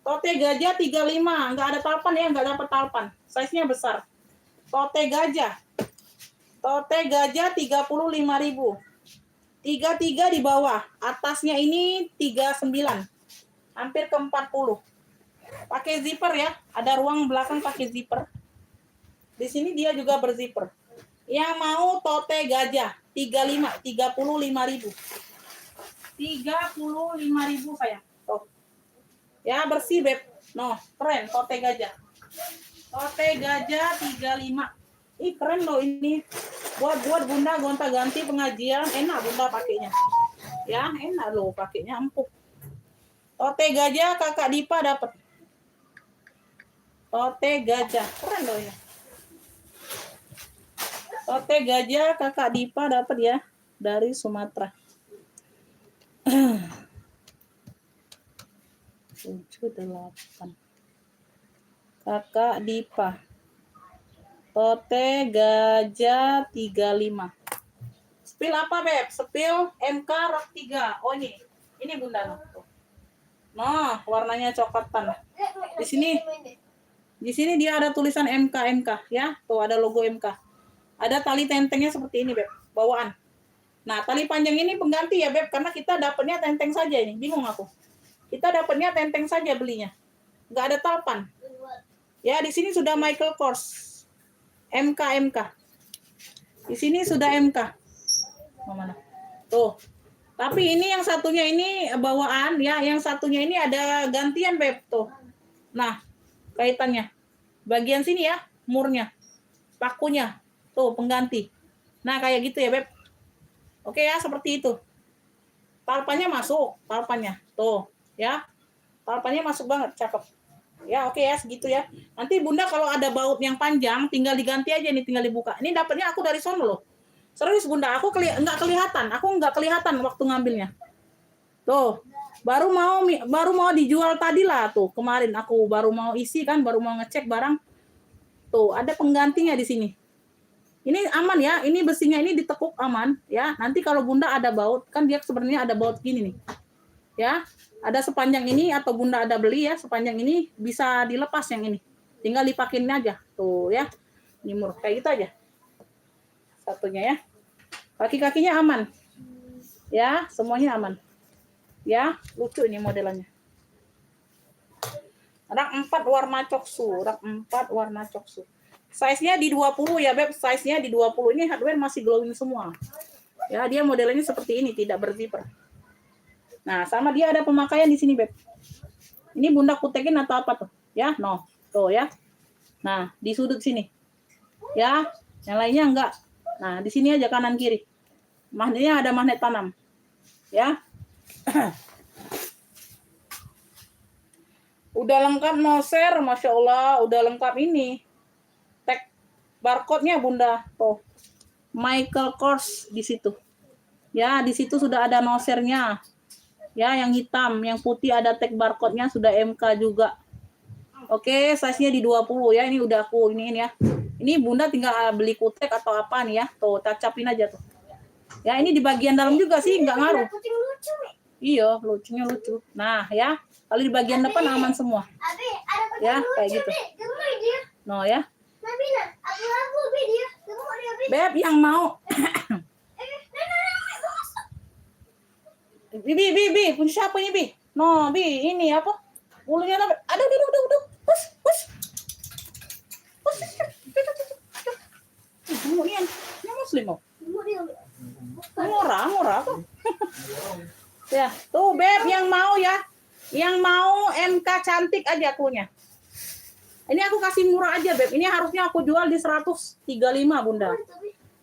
Tote gajah 35, nggak ada talpan ya, nggak dapat talpan. Size-nya besar. Tote gajah. Tote gajah 35.000. 33 di bawah. Atasnya ini 39. Hampir ke 40. Pakai zipper ya. Ada ruang belakang pakai zipper. Di sini dia juga berzipper. Yang mau tote gajah 35, 35.000. 35.000 sayang. Tuh. Ya, bersih, Beb. No, keren tote gajah. Tote gajah 35. Ih, keren loh ini. Buat Bunda gonta-ganti pengajian, enak Bunda pakainya. Ya, enak loh pakainya, empuk. Tote gajah Kakak Dipa dapat. Tote gajah, keren loh ya. Tote gajah Kakak Dipa dapat ya dari Sumatera. 78. Kakak Dipa. Tote gajah 35. Spill apa, Beb? Spill MK rak 3. Oh, ini. Ini Bunda. Nah, warnanya coklatan. Di sini dia ada tulisan MK ya. Tuh ada logo MK. Ada tali tentengnya seperti ini, Beb. Bawaan. Nah, tali panjang ini pengganti ya, Beb, karena kita dapatnya tenteng saja ini. Bingung aku. Kita dapatnya tenteng saja belinya. Nggak ada talpan. Ya, di sini sudah Michael Kors. MK. Di sini sudah MK. Mana? Tuh. Tapi ini yang satunya ini bawaan ya, yang satunya ini ada gantian, Beb, tuh. Nah, kaitannya. Bagian sini ya, murnya. Pakunya. Tuh, pengganti. Nah, kayak gitu ya, Beb. Oke ya, seperti itu. Talpannya masuk, talpannya. Tuh, ya. Talpannya masuk banget, cakep. Ya, oke ya, segitu ya. Nanti Bunda kalau ada baut yang panjang, tinggal diganti aja nih, tinggal dibuka. Ini dapatnya aku dari sono loh. Serius Bunda, aku nggak kelihatan. Aku nggak kelihatan waktu ngambilnya. Tuh, baru mau dijual tadi lah tuh. Kemarin aku baru mau isi kan, baru mau ngecek barang. Tuh, ada penggantinya di sini. Ini aman ya, ini besinya ini ditekuk aman ya. Nanti kalau Bunda ada baut, kan dia sebenarnya ada baut gini nih. Ya, ada sepanjang ini atau Bunda ada beli ya, sepanjang ini bisa dilepas yang ini. Tinggal dipakein aja. Tuh ya. Nyemur kayak gitu aja. Satunya ya. Kaki-kakinya aman. Ya, semuanya aman. Ya, lucu ini modelannya. Rak 4 warna coksu, rak 4 warna coksu. Size-nya di 20 ya, Beb. Size-nya di 20. Ini hardware masih glowing semua. Ya, dia modelnya seperti ini, tidak berzipper. Nah, sama dia ada pemakaian di sini, Beb. Ini Bunda kutekin atau apa tuh? Ya, no. Tuh ya. Nah, di sudut sini. Ya, yang lainnya enggak. Nah, di sini aja kanan kiri. Magnetnya ada magnet tanam. Ya. Udah lengkap noser, Masya Allah. Udah lengkap ini. Tag barcode-nya Bunda. Tuh. Michael Kors di situ. Ya, di situ sudah ada nosernya. Ya, yang hitam, yang putih ada tag barcode-nya, sudah MK juga. Oke, size-nya di 20 ya. Ini udah aku iniin ya. Ini Bunda tinggal beli kutek atau apa nih ya. Tuh, tacapin aja tuh. Ya, ini di bagian dalam juga sih, nggak ngaruh. Iya, lucunya lucu. Nah, ya. Kalau di bagian depan aman semua. Ya, kayak gitu. No ya. Beb, yang mau Bi, punya siapa ini, Bi? No, Bi, ini apa? Bulunya apa? Aduh. Hus. Kemudian, ini muslim kok. Murah kok. Ya, tuh Beb yang mau ya. Yang mau MK cantik aja akunya. Ini aku kasih murah aja, Beb. Ini harusnya aku jual di 135, Bunda.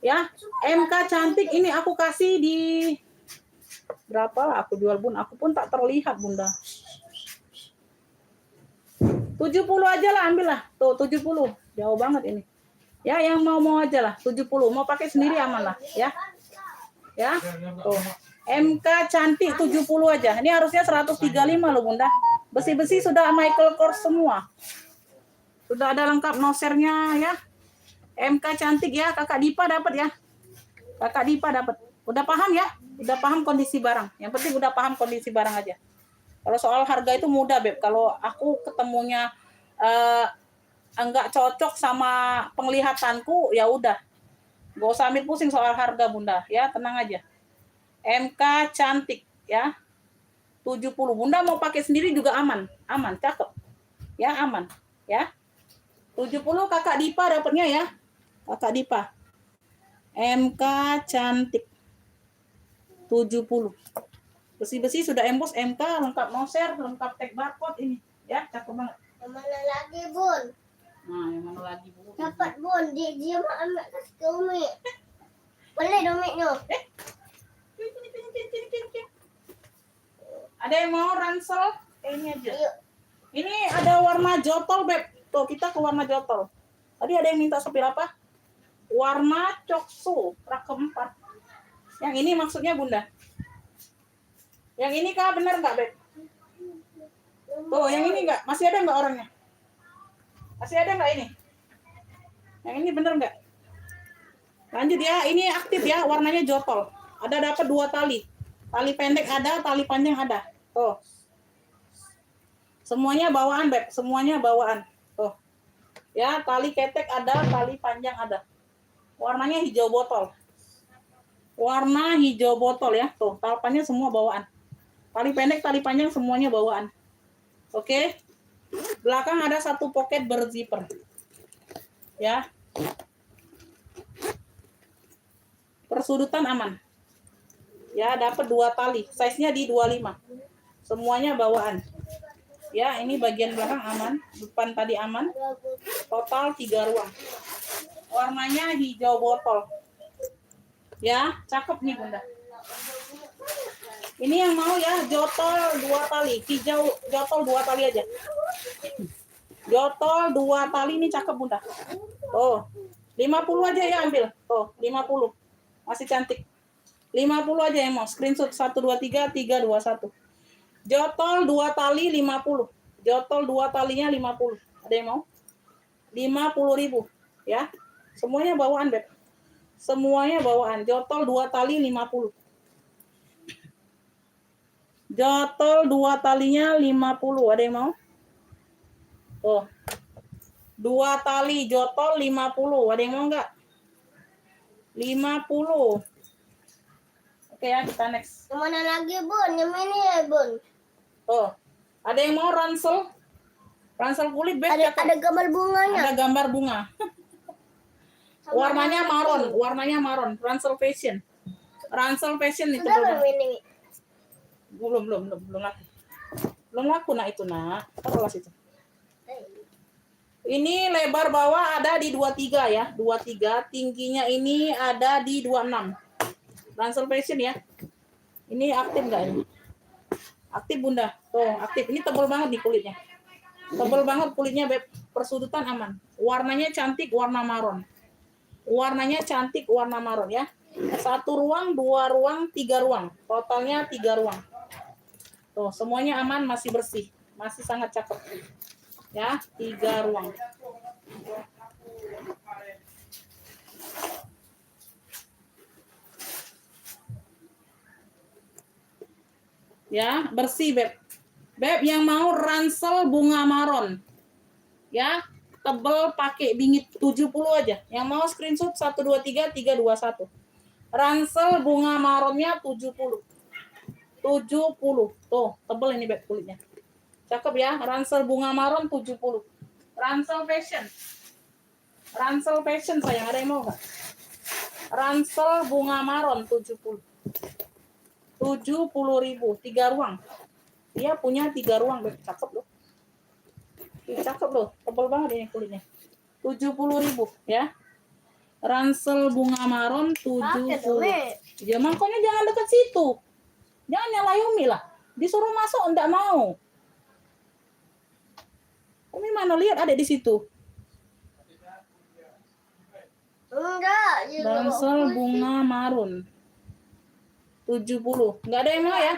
Ya, MK cantik ini aku kasih di berapa lah aku jual, Bun? Aku pun tak terlihat, Bunda. 70 aja lah, ambil lah. Tuh, 70. Jauh banget ini. Ya, yang mau aja lah, 70. Mau pakai sendiri aman lah, ya. Ya. Tuh. MK cantik 70 aja. Ini harusnya 135 loh, Bunda. Besi-besi sudah Michael Kors semua. Sudah ada lengkap nosernya ya. MK cantik ya, Kakak Dipa dapat ya. Kakak Dipa dapat. Udah paham ya? Udah paham kondisi barang. Yang penting udah paham kondisi barang aja. Kalau soal harga itu mudah, Beb. Kalau aku ketemunya enggak cocok sama penglihatanku, ya udah. Gak usah ambil pusing soal harga, Bunda. Ya, tenang aja. MK cantik ya. 70. Bunda mau pakai sendiri juga aman. Aman, cakep. Ya, aman. Ya. 70 Kakak Dipa dapatnya ya. Kakak Dipa. MK cantik. 70. Besi-besi sudah embos MK, lengkap noser, lengkap tag barcode ini. Ya, cakep banget. Yang mana lagi, Bun? Nah, yang mana lagi, Bu? Dapat, Bun. Dia mau ambil kasih ke Umi. Boleh dompetnya. Ada yang mau ransel? Ini aja. Yuk. Ini ada warna jotol, Beb. Tuh, kita ke warna jotol. Tadi ada yang minta sepir apa? Warna coksu, rak keempat. Yang ini maksudnya, Bunda. Yang ini kah benar nggak, Beb? Tuh, yang ini nggak? Masih ada nggak orangnya? Masih ada nggak ini? Yang ini bener nggak? Lanjut ya, ini aktif ya, warnanya jotol. Ada dapat 2 tali. Tali pendek ada, tali panjang ada. Tuh. Semuanya bawaan, Beb. Semuanya bawaan. Tuh. Ya, tali ketek ada, tali panjang ada. Warnanya hijau botol. Warna hijau botol ya. Tuh, talpannya semua bawaan. Tali pendek, tali panjang semuanya bawaan. Oke. Belakang ada 1 pocket berzipper. Ya. Persudutan aman. Ya, dapat 2 tali. Size-nya di 25. Semuanya bawaan. Ya, ini bagian belakang aman, depan tadi aman. Total 3 ruang. Warnanya hijau botol. Ya, cakep nih, Bunda. Ini yang mau ya, jotol 2 tali. Hijau jotol 2 tali aja. Jotol 2 tali ini cakep, Bunda. Oh, 50 aja ya ambil. Tuh, 50. Masih cantik. 50 aja yang mau. Screenshot 123 321. Jotol 2 tali 50. Jotol 2 talinya 50. Ada yang mau? 50.000 ya. Semuanya bawaan, Beb. Semuanya bawaan. Jotol 2 tali 50. Jotol 2 talinya 50. Ada yang mau? Oh. 2 tali jotol 50. Ada yang mau enggak? 50. Oke ya, kita next. Yang mana lagi, Bun? Yang ini ya, Bun? Oh. Ada yang mau ransel? Ransel kulit, Beb. Ada gambar bunganya. Ada gambar bunga. Warnanya maron, warnanya maron. Ransel fashion. Ransel fashion itu. Sudah belum ini? Belum laku. Belum laku nak itu, nak. Taruhlah situ. Ini lebar bawah ada di 23 ya, 23. Tingginya ini ada di 26. Ransel fashion ya. Ini aktif nggak ini? Aktif, Bunda. Tuh, aktif. Ini tebal banget nih kulitnya. Tebal banget kulitnya, Beb. Persudutan aman. Warnanya cantik, warna maron. Warnanya cantik, warna maron ya. 1 ruang, 2 ruang, 3 ruang. Totalnya 3 ruang. Tuh, semuanya aman, masih bersih. Masih sangat cakep. Ya, 3 ruang. Ya, bersih, Beb. Beb yang mau ransel bunga maron. Ya, tebel pakai bingit 70 aja. Yang mau screenshot 123 321. Ransel bunga maronnya 70. 70. Tuh, tebel ini beb kulitnya. Cakep ya, ransel bunga maron 70. Ransel fashion. Ransel fashion sayang, ada yang mau nggak? Ransel bunga maron 70. 70.000, 3 ruang. Dia punya 3 ruang, beb. Cakep loh. Cakep loh, tebel banget ini kulitnya. 70.000 ya. Ransel bunga maron 70. Ya makanya jangan dekat situ. Jangan nyala Yumi lah. Disuruh masuk enggak mau. Umi mana lihat ada di situ. Enggak. Ransel bunga marun 70. Enggak ada yang mau ya?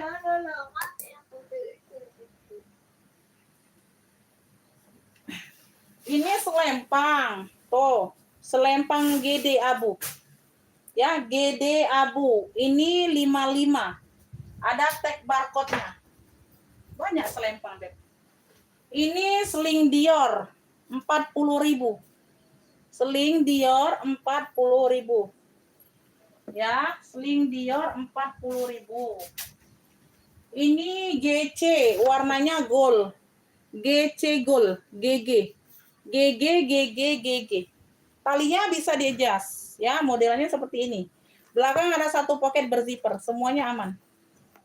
Ini selempang. Tuh, selempang GD abu. Ya, GD abu. Ini 55. Ada tag barcode-nya. Banyak selempang, Beb. Ini seling Dior 40.000. Seling Dior 40.000. Ya, seling Dior 40.000. Ini GC, warnanya gold. GC gold, GG. GG. Talinya bisa di-adjust, ya, modelnya seperti ini. Belakang ada satu pocket berzipper, semuanya aman.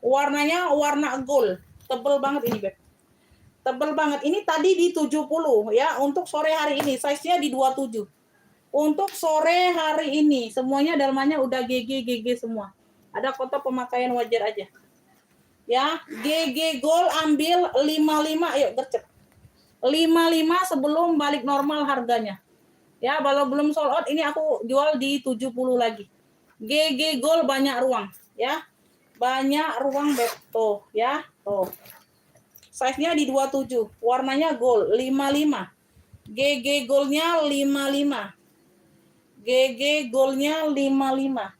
Warnanya warna gold, tebel banget ini, Beb. Tebel banget. Ini tadi di 70 ya, untuk sore hari ini. Size-nya di 27. Untuk sore hari ini, semuanya dalamannya udah GG semua. Ada kotak pemakaian wajar aja. Ya, GG Gold ambil 55, ayo gercep. 55 sebelum balik normal harganya. Ya, kalau belum sold out ini aku jual di 70 lagi. GG Gold banyak ruang, ya. Banyak ruang, Beb. Tuh, ya. Tuh. Size-nya di 27, warnanya gold 55. GG Gold-nya 55. GG Gold-nya 55.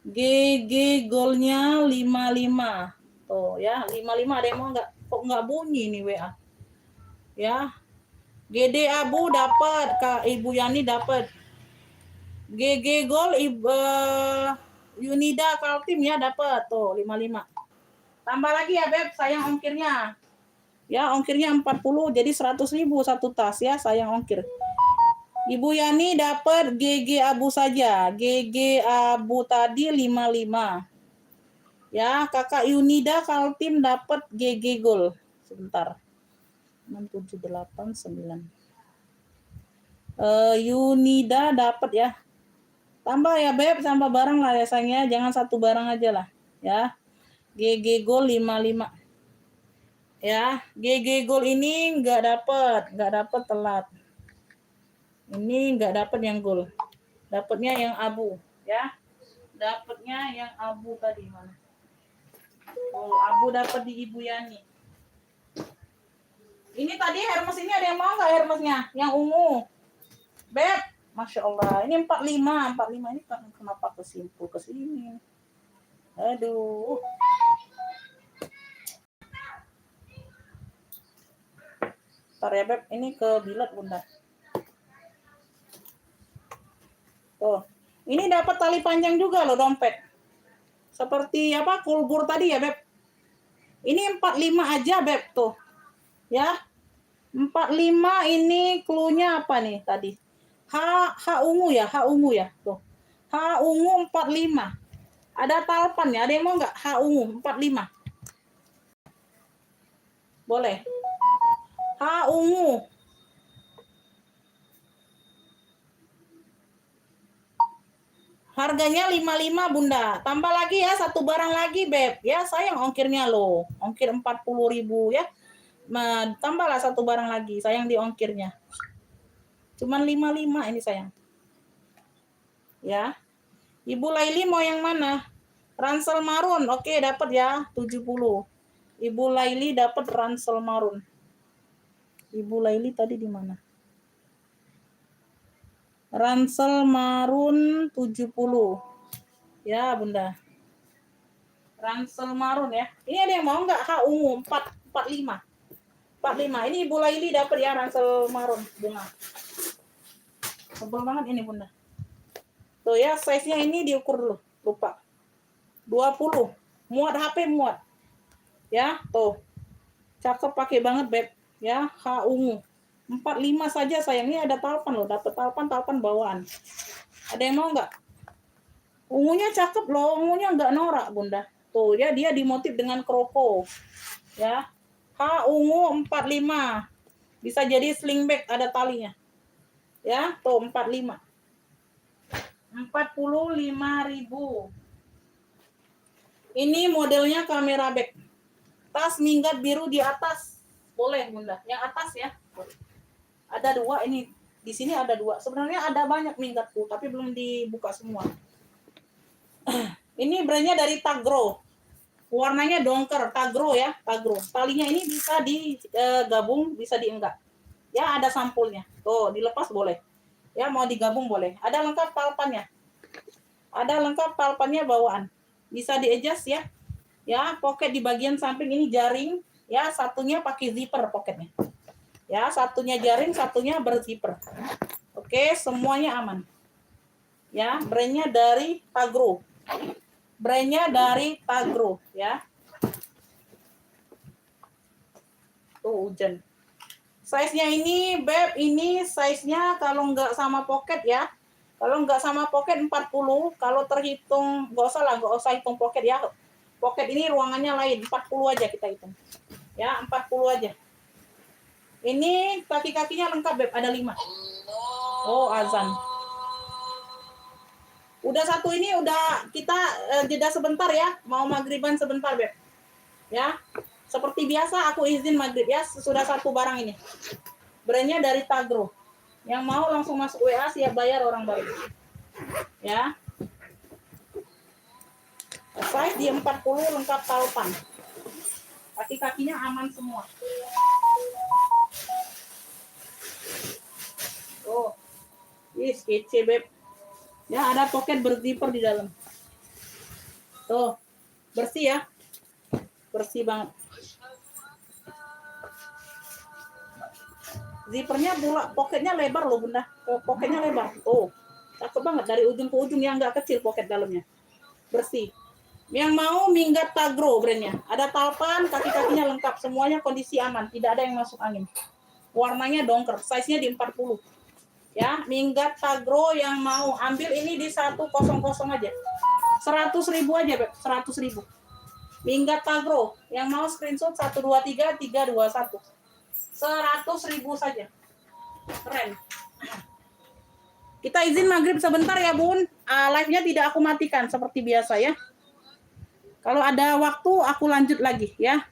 GG Gold-nya 55. Tuh ya, 55 ada yang mau nggak? Kok nggak bunyi nih WA? Ya. GD Abu dapat, Kak Ibu Yani dapat. GG Gold Yunida Kaltim ya dapat. Tuh 55. Tambah lagi ya, Beb, sayang ongkirnya. Ya, ongkirnya 40, jadi 100.000 satu tas ya, sayang ongkir. Ibu Yani dapat GG Abu saja. GG Abu tadi 55. Ya, Kakak Yunida Kaltim dapat GG Gold. Sebentar. 678 9. Yunida dapat ya. Tambah ya, Beb, tambah barang lah ya sayangnya, jangan satu barang aja lah, ya. GG Gold 55. Ya, GG Gold ini nggak dapat telat. Ini nggak dapat yang gold, dapatnya yang abu, ya. Dapatnya yang abu tadi mana? Oh, abu dapat di Ibu Yani. Ini tadi Hermes ini ada yang mau nggak Hermesnya? Yang ungu, Beb. Masya Allah, ini 45 ini kenapa kesimpul ke sini? Aduh. Ntar ya, Beb, ini ke bilet Bunda. Tuh, ini dapat tali panjang juga loh dompet. Seperti apa kulbur tadi ya, Beb. Ini 45 aja, Beb, tuh. Ya. 45 ini cluenya apa nih tadi? H ungu ya, tuh. H ungu 45. Ada talpan ya, ada yang mau nggak? H ungu 45. Boleh. H ungu. Harganya 55, Bunda. Tambah lagi ya, satu barang lagi, Beb. Ya, sayang ongkirnya loh. Ongkir 40.000 ya. Nah, tambahlah satu barang lagi, sayang di ongkirnya. Cuman 55 ini sayang. Ya. Ibu Laili mau yang mana? Ransel marun. Oke, dapat ya, 70. Ibu Laili dapat ransel marun. Ibu Laili tadi di mana? Ransel marun 70. Ya, Bunda. Ransel marun ya. Ini ada yang mau nggak? H ungu 45. 45. Ini Ibu Laili dapat ya ransel marun bunga. Tebal banget ini, Bunda. Tuh ya, size-nya ini diukur dulu. Lupa. 20. Muat HP muat. Ya, tuh. Cakep pakai banget, Beb. Ya, H ungu. 45 saja sayangnya ada talpan loh, dapat talpan bawaan. Ada yang mau nggak? Ungunya cakep loh, ungunya nggak norak, Bunda. Tuh, ya dia dimotif dengan kroko. Ya. H ungu 45. Bisa jadi sling bag ada talinya. Ya, tuh 45. 45.000. Ini modelnya kamera bag. Tas minggat biru di atas. Boleh, Bunda. Yang atas ya. Ada 2 ini. Di sini ada 2. Sebenarnya ada banyak minggatku, tapi belum dibuka semua. Ini brandnya dari Tagro. Warnanya dongker, Tagro ya, Tagro. Talinya ini bisa digabung, bisa dienggak. Ya, ada sampulnya. Tuh, dilepas boleh. Ya, mau digabung boleh. Ada lengkap talpannya. Ada lengkap talpannya bawaan. Bisa di-adjust ya. Ya, pocket di bagian samping ini jaring. Ya, satunya pakai zipper poketnya. Ya, satunya jaring, satunya berzipper. Oke, semuanya aman. Ya, brandnya dari Tagro. Brandnya dari Tagro ya. Tuh hujan. Size-nya ini, Beb, ini size-nya kalau nggak sama pocket ya. Kalau nggak sama pocket 40, kalau terhitung, nggak usah hitung pocket ya. Pocket ini ruangannya lain, 40 aja kita hitung. Ya, 40 aja. Ini kaki-kakinya lengkap, Beb, ada 5. Oh, azan. Udah satu ini udah kita jeda sebentar ya. Mau maghriban sebentar, Beb. Ya. Seperti biasa aku izin maghrib ya. Sudah satu barang ini. Brandnya dari Tagro. Yang mau langsung masuk WA siap bayar orang baru. Ya. Size di 40 lengkap talpan. Kaki-kakinya aman semua. Oh. Yes, kece, Beb. Ya, ada pocket berzipper di dalam. Tuh. Bersih ya. Bersih banget. Zippernya pula pocketnya lebar loh, Bunda. Pocketnya lebar. Oh, cakep banget dari ujung ke ujung yang nggak kecil pocket dalamnya. Bersih. Yang mau minggat Tagro brandnya. Ada talpan, kaki-kakinya lengkap. Semuanya kondisi aman. Tidak ada yang masuk angin. Warnanya dongker. Size-nya di 40. Ya, minggat Tagro yang mau ambil ini di 100 aja. 100.000 aja, Beb. 100.000. Minggat Tagro yang mau screenshot 123 321. 100.000 saja. Keren. Kita izin maghrib sebentar ya, Bun. Live-nya tidak aku matikan seperti biasa ya. Kalau ada waktu aku lanjut lagi ya.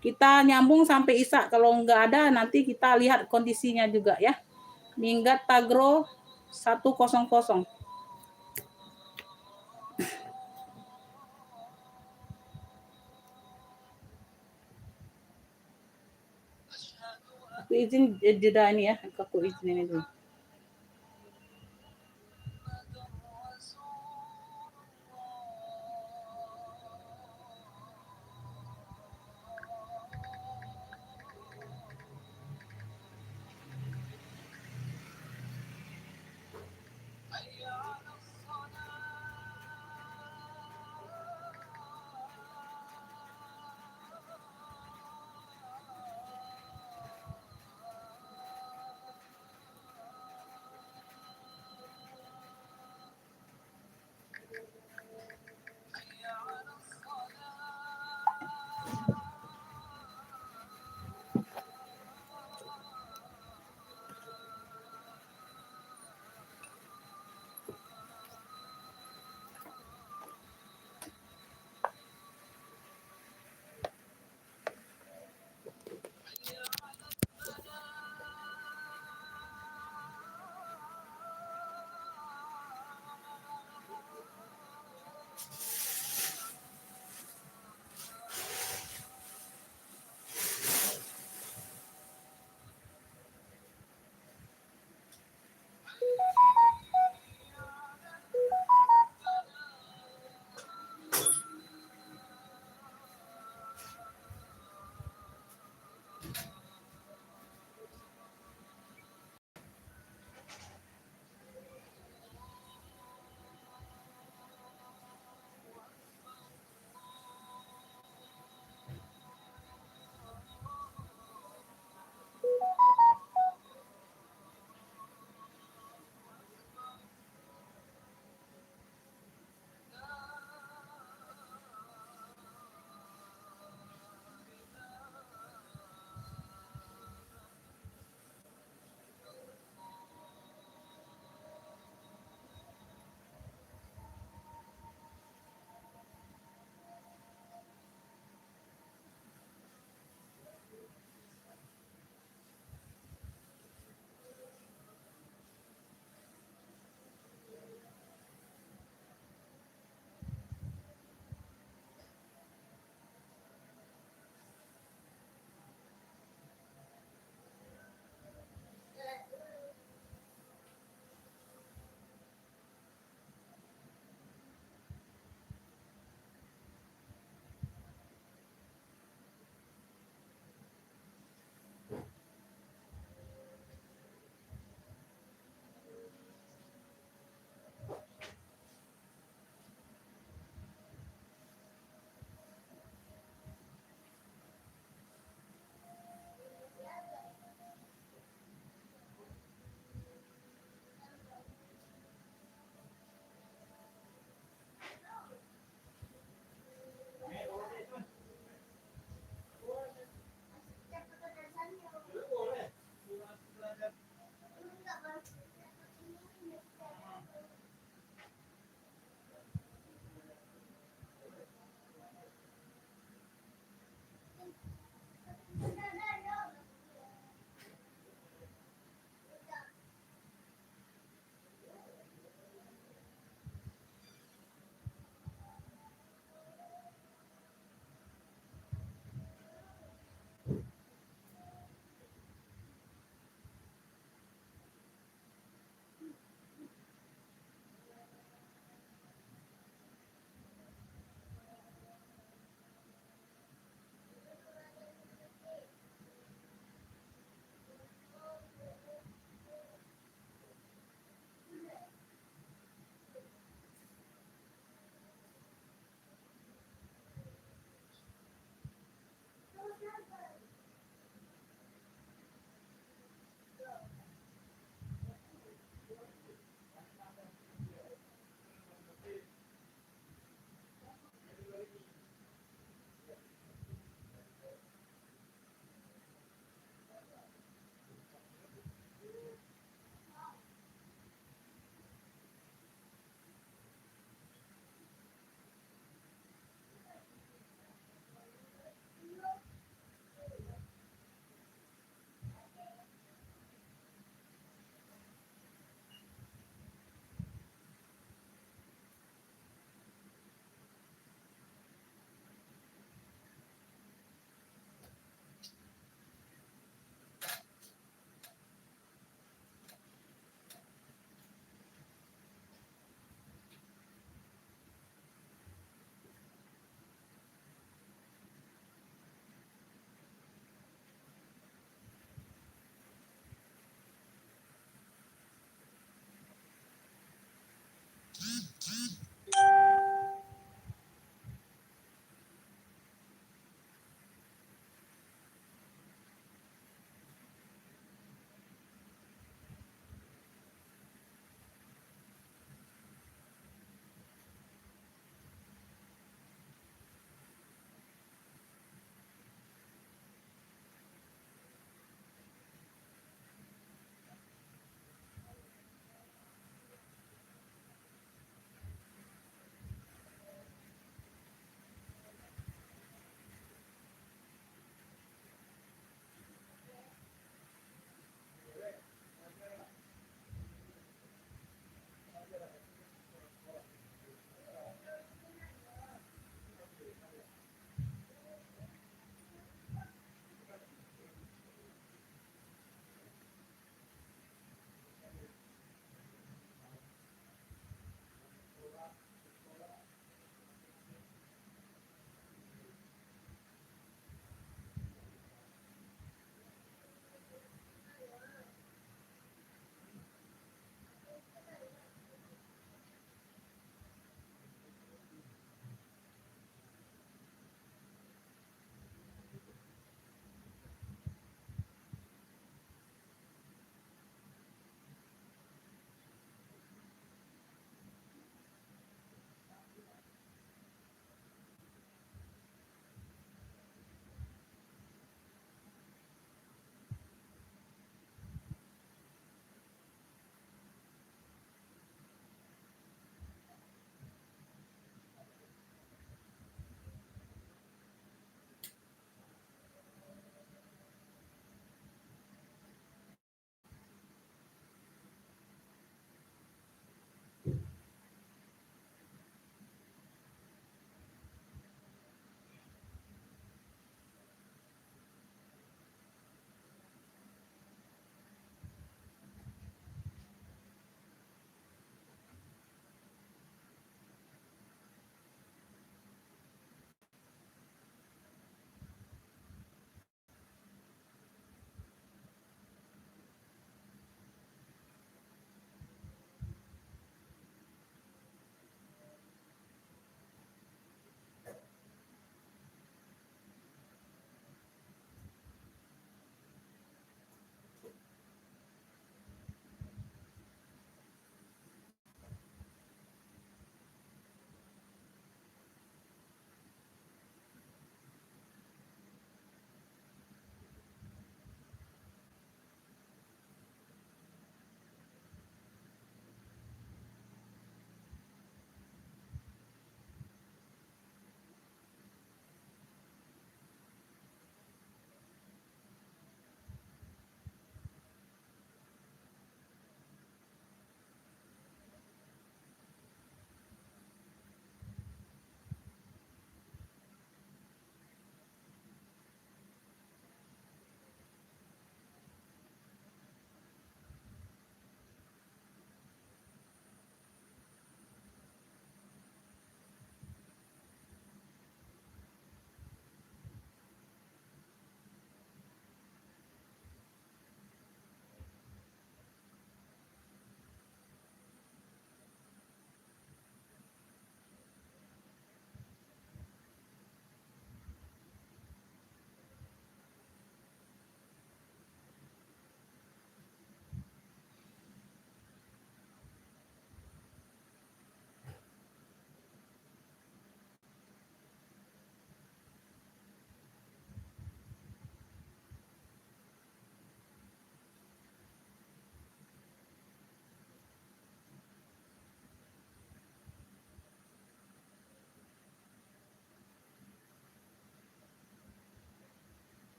Kita nyambung sampai Isya. Kalau nggak ada nanti kita lihat kondisinya juga ya. Minggat Tagro 100. Aku izin jeda ini ya. Aku izin ini dulu.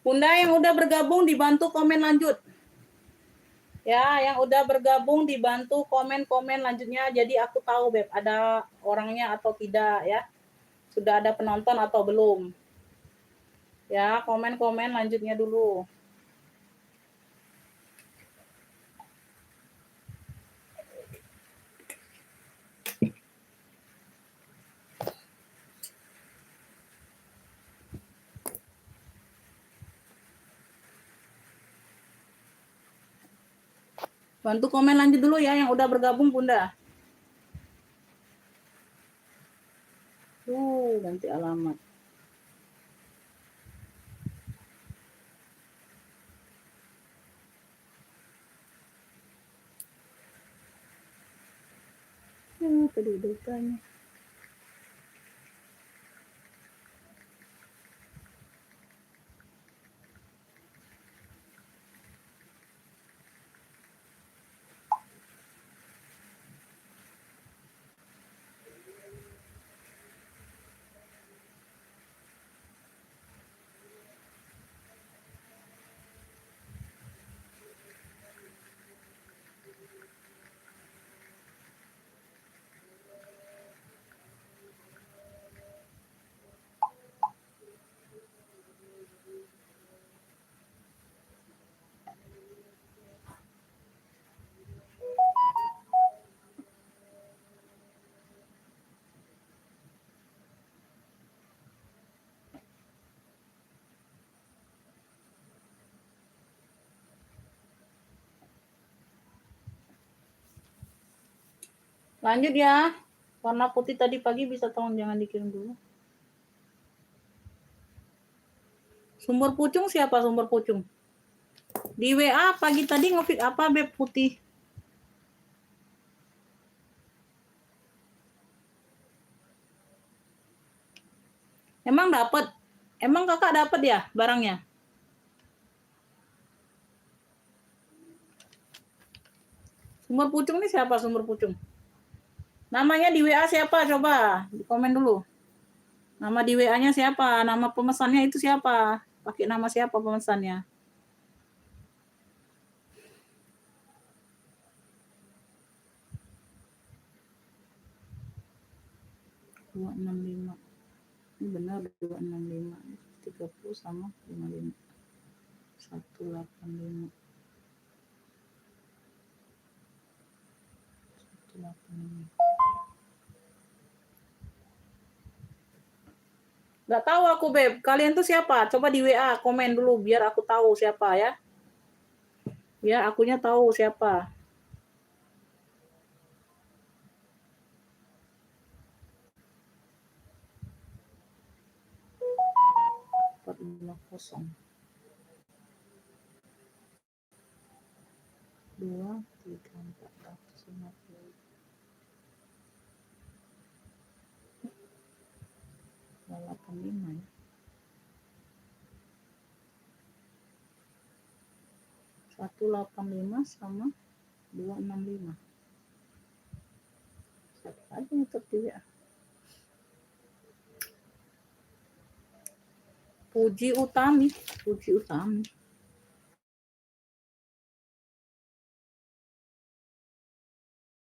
Bunda yang udah bergabung dibantu komen lanjut. Ya, yang udah bergabung dibantu komen-komen lanjutnya. Jadi aku tahu Beb, ada orangnya atau tidak ya. Sudah ada penonton atau belum. Ya, komen-komen lanjutnya dulu. Bantu komen lanjut dulu ya yang udah bergabung Bunda. Ganti alamat. Kedudukannya. Lanjut ya. Warna putih tadi pagi bisa tolong jangan dikirim dulu. Sumber pucung siapa sumber pucung? Di WA pagi tadi ngefit apa Beb putih? Emang dapat? Emang kakak dapat ya barangnya? Sumber pucung ini siapa sumber pucung? Namanya di WA siapa? Coba di komen dulu. Nama di WA-nya siapa? Nama pemesannya itu siapa? Pakai nama siapa pemesannya? ...265. Ini benar 265. 30 sama 55. 185. 185. Nggak tahu aku, Beb. Kalian tuh siapa? Coba di WA komen dulu biar aku tahu siapa ya. Biar akunya tahu siapa. Kosong. 2, 3, 450. 85 ya. 185 sama 265. Siapa aja yang terpilih ya? Puji Utami.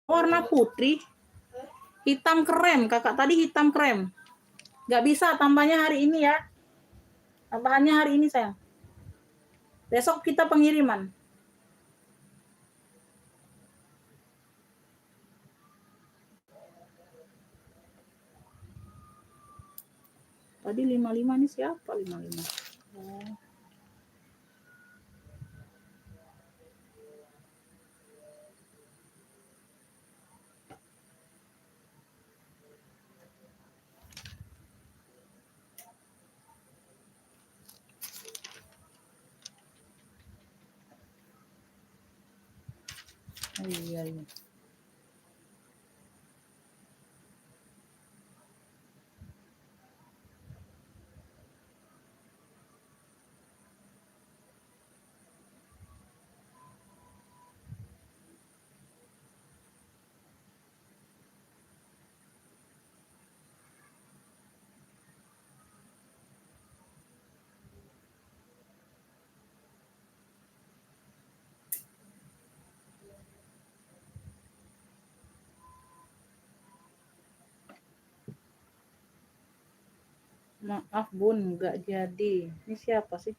Warna putih. Hitam krem, kakak tadi hitam krem. Nggak bisa tambahnya hari ini ya. Tambahannya hari ini sayang. Besok kita pengiriman. Tadi 55 nih siapa 55? Oh. Oh iya. Maaf bun, nggak jadi. Ini siapa sih?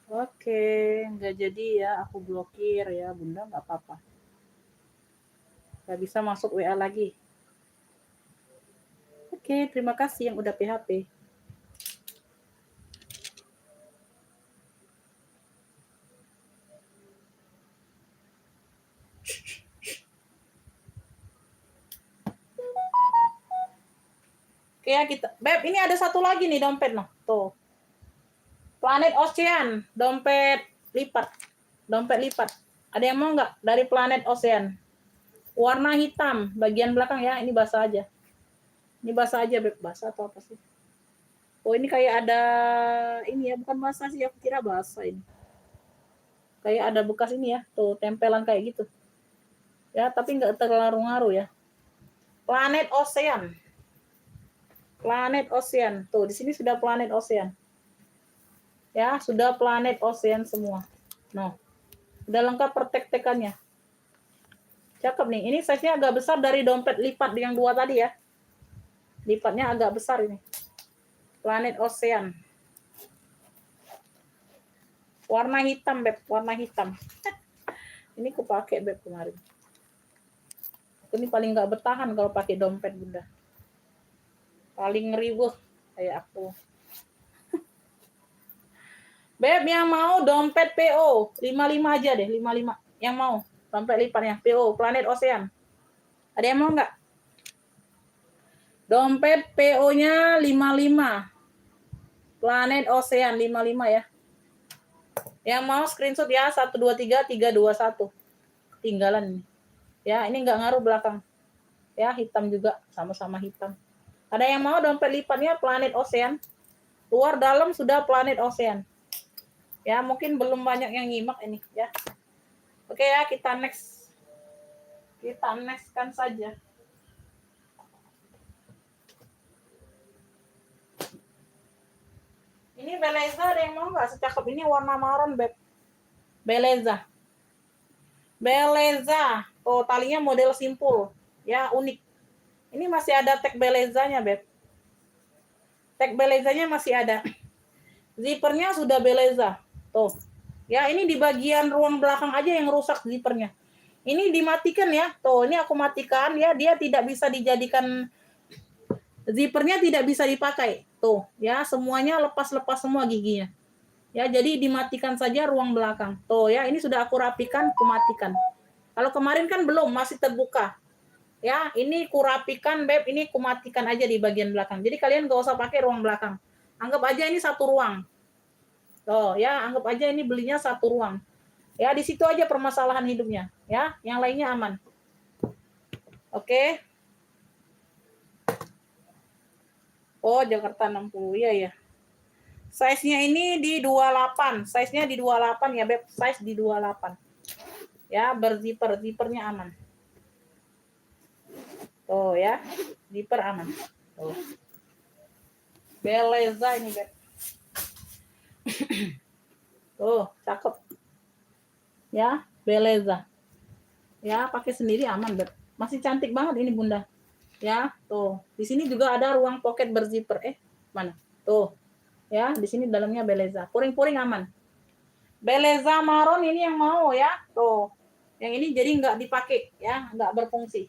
Oke, nggak jadi ya. Aku blokir ya, bunda, nggak apa-apa. Nggak bisa masuk WA lagi. Oke, terima kasih yang udah PHP. Oke ya kita, Beb, ini ada satu lagi nih dompet noh. Tuh. Planet Ocean, dompet lipat. Dompet lipat. Ada yang mau nggak dari Planet Ocean? Warna hitam, bagian belakang ya. Ini basah aja. Ini basah aja, Beb. Basah atau apa sih? Oh, ini kayak ada ini ya, bukan basah sih, aku kira basah ini. Kayak ada bekas ini ya, tuh tempelan kayak gitu. Ya, tapi nggak terlalu ngaruh ya. Planet Ocean. Planet Ocean. Tuh, di sini sudah Planet Ocean. Ya, sudah Planet Ocean semua. No. Udah lengkap pertek-tekannya. Cakep nih. Ini size-nya agak besar dari dompet lipat yang dua tadi ya. Lipatnya agak besar ini. Planet Ocean. Warna hitam, Beb. Warna hitam. Ini aku pakai, Beb, kemarin. Ini paling nggak bertahan kalau pakai dompet, Bunda. Paling ngeriwuh kayak aku. Beb, yang mau dompet PO 55 aja deh, 55. Yang mau dompet lipatnya PO Planet Ocean. Ada yang mau nggak? Dompet PO-nya 55. Planet Ocean 55 ya. Yang mau screenshot ya 123321. Ketinggalan nih. Ya, ini nggak ngaruh belakang. Ya, hitam juga, sama-sama hitam. Ada yang mau dompet lipatnya Planet Ocean? Luar dalam sudah Planet Ocean. Ya, mungkin belum banyak yang nyimak ini ya. Oke ya, kita next. Kita next-kan saja. Ini Beleza, ada yang mau nggak? Secakep ini warna marron, Beb. Beleza. Beleza. Oh, talinya model simpul. Ya, unik. Ini masih ada tag Belezanya, Beb. Tag Belezanya masih ada. Zippernya sudah Beleza. Tuh. Ya, ini di bagian ruang belakang aja yang rusak zippernya. Ini dimatikan ya. Tuh, ini aku matikan ya. Dia tidak bisa dijadikan, zippernya tidak bisa dipakai. Tuh, ya, semuanya lepas-lepas semua giginya. Ya, jadi dimatikan saja ruang belakang. Tuh ya, ini sudah aku rapikan, aku matikan. Kalau kemarin kan belum, masih terbuka. Ya, ini kurapikan, Beb, ini kumatikan aja di bagian belakang. Jadi kalian gak usah pakai ruang belakang. Anggap aja ini satu ruang. Tuh ya, anggap aja ini belinya satu ruang. Ya, di situ aja permasalahan hidupnya. Ya, yang lainnya aman. Oke. Oh, Jakarta 60. Iya ya. Size-nya ini di 28. Size-nya di 28 ya, Beb. Size di 28. Ya, berzipper. Zippernya aman. Tuh ya, zipper aman. Tuh. Beleza ini, Beb. Tuh, cakep. Ya, Beleza. Ya, pakai sendiri aman, Beb. Masih cantik banget ini, Bunda. Ya, tuh. Di sini juga ada ruang pocket berzipper. Mana? Tuh. Ya, di sini dalamnya Beleza. Puring-puring aman. Beleza marron ini yang mau ya. Tuh. Yang ini jadi nggak dipakai ya, nggak berfungsi.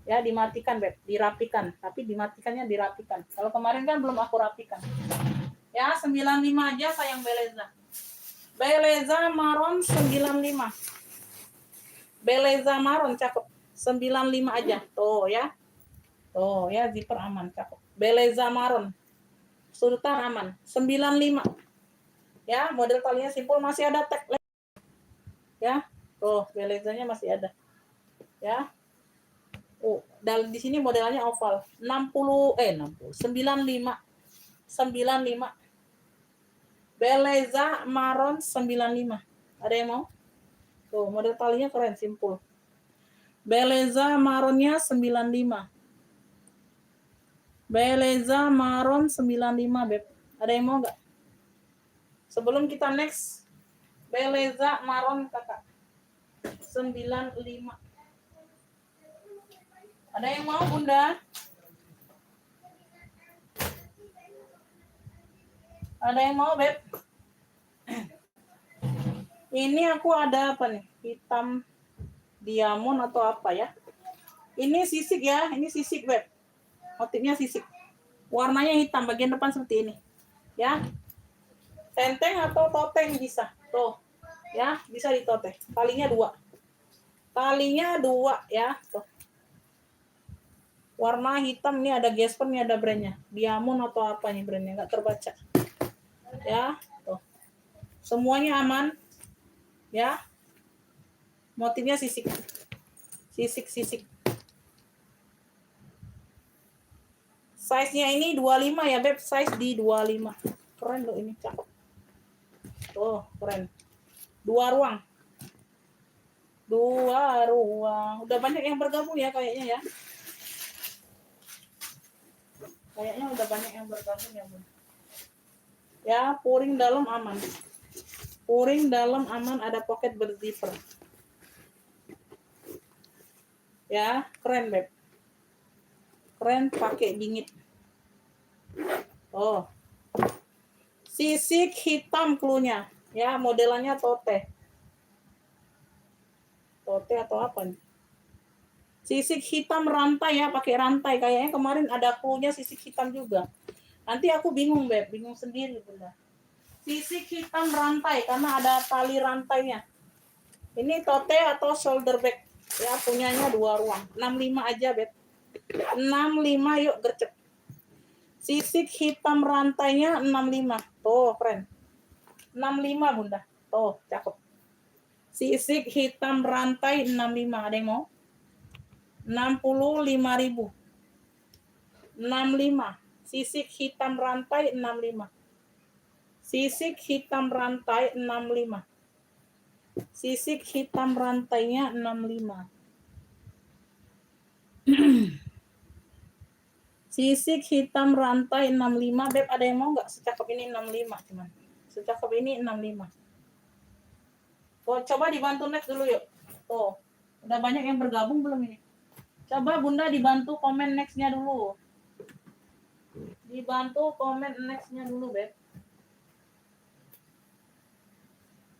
Ya, dimatikan, Beb, dirapikan. Tapi dimatikannya dirapikan. Kalau kemarin kan belum aku rapikan. Ya, 95 aja sayang Beleza. Beleza marron 95. Beleza marron cakep. 95 aja. Tuh ya. Tuh ya, zipper aman, cakep. Beleza marron. Surutan aman. 95. Ya, model talinya simpul, masih ada tag. Ya. Tuh, Belezanya masih ada. Ya. Oh, dan di sini modelnya oval. 95. Beleza marron 95. Ada yang mau? Tuh, model talinya keren, simpul. Beleza marronnya 95. Beleza marron 95, Beb. Ada yang mau nggak? Sebelum kita next, Beleza marron kakak 95. Ada yang mau, Bunda? Ada yang mau, Beb? Ini aku ada apa nih? Hitam diamond atau apa ya? Ini sisik ya, ini sisik, Beb. Motifnya sisik. Warnanya hitam, bagian depan seperti ini. Ya. Tenteng atau toteng bisa. Tuh. Ya, bisa ditoteng. Talinya 2. Talinya 2 ya. Tuh. Warna hitam, ini ada Gesper, ini ada brandnya. Diamond atau apa nih brandnya, nggak terbaca. Ya, tuh. Semuanya aman. Ya. Motifnya sisik. Sisik. Size-nya ini 25 ya, Beb. Size di 25. Keren loh ini, cakep. Tuh, keren. 2 ruang. 2 ruang. Udah banyak yang bergabung ya kayaknya ya. Kayaknya udah banyak yang bergabung ya, Bun. Ya, puring dalam aman. Puring dalam aman, ada pocket berzipper. Ya, keren, Beb. Keren pakai dingit. Oh. Sisik hitam cluenya. Ya, modelannya tote. Tote atau apa nih? Sisik hitam rantai ya, pakai rantai. Kayaknya kemarin ada cluenya sisik hitam juga. Nanti aku bingung, Beb. Bingung sendiri, Bunda. Sisik hitam rantai, karena ada tali rantainya. Ini tote atau shoulder bag. Ya, punyanya 2 ruang. 65 aja, Beb. 65 yuk, gercep. Sisik hitam rantainya 65. Tuh, keren. 65, Bunda. Tuh, cakep. Sisik hitam rantai 65. Ada yang mau? 65.000. 65. Sisik hitam rantai 65. Sisik hitam rantai 65. Sisik hitam rantainya 65. Sisik hitam rantai 65. Beb, ada yang mau nggak? Secakep ini 65 cuman. Secakep ini 65. Oh, coba dibantu next dulu yuk. Tuh, udah banyak yang bergabung belum ini? Coba Bunda dibantu komen next-nya dulu. Dibantu komen next-nya dulu, Beb.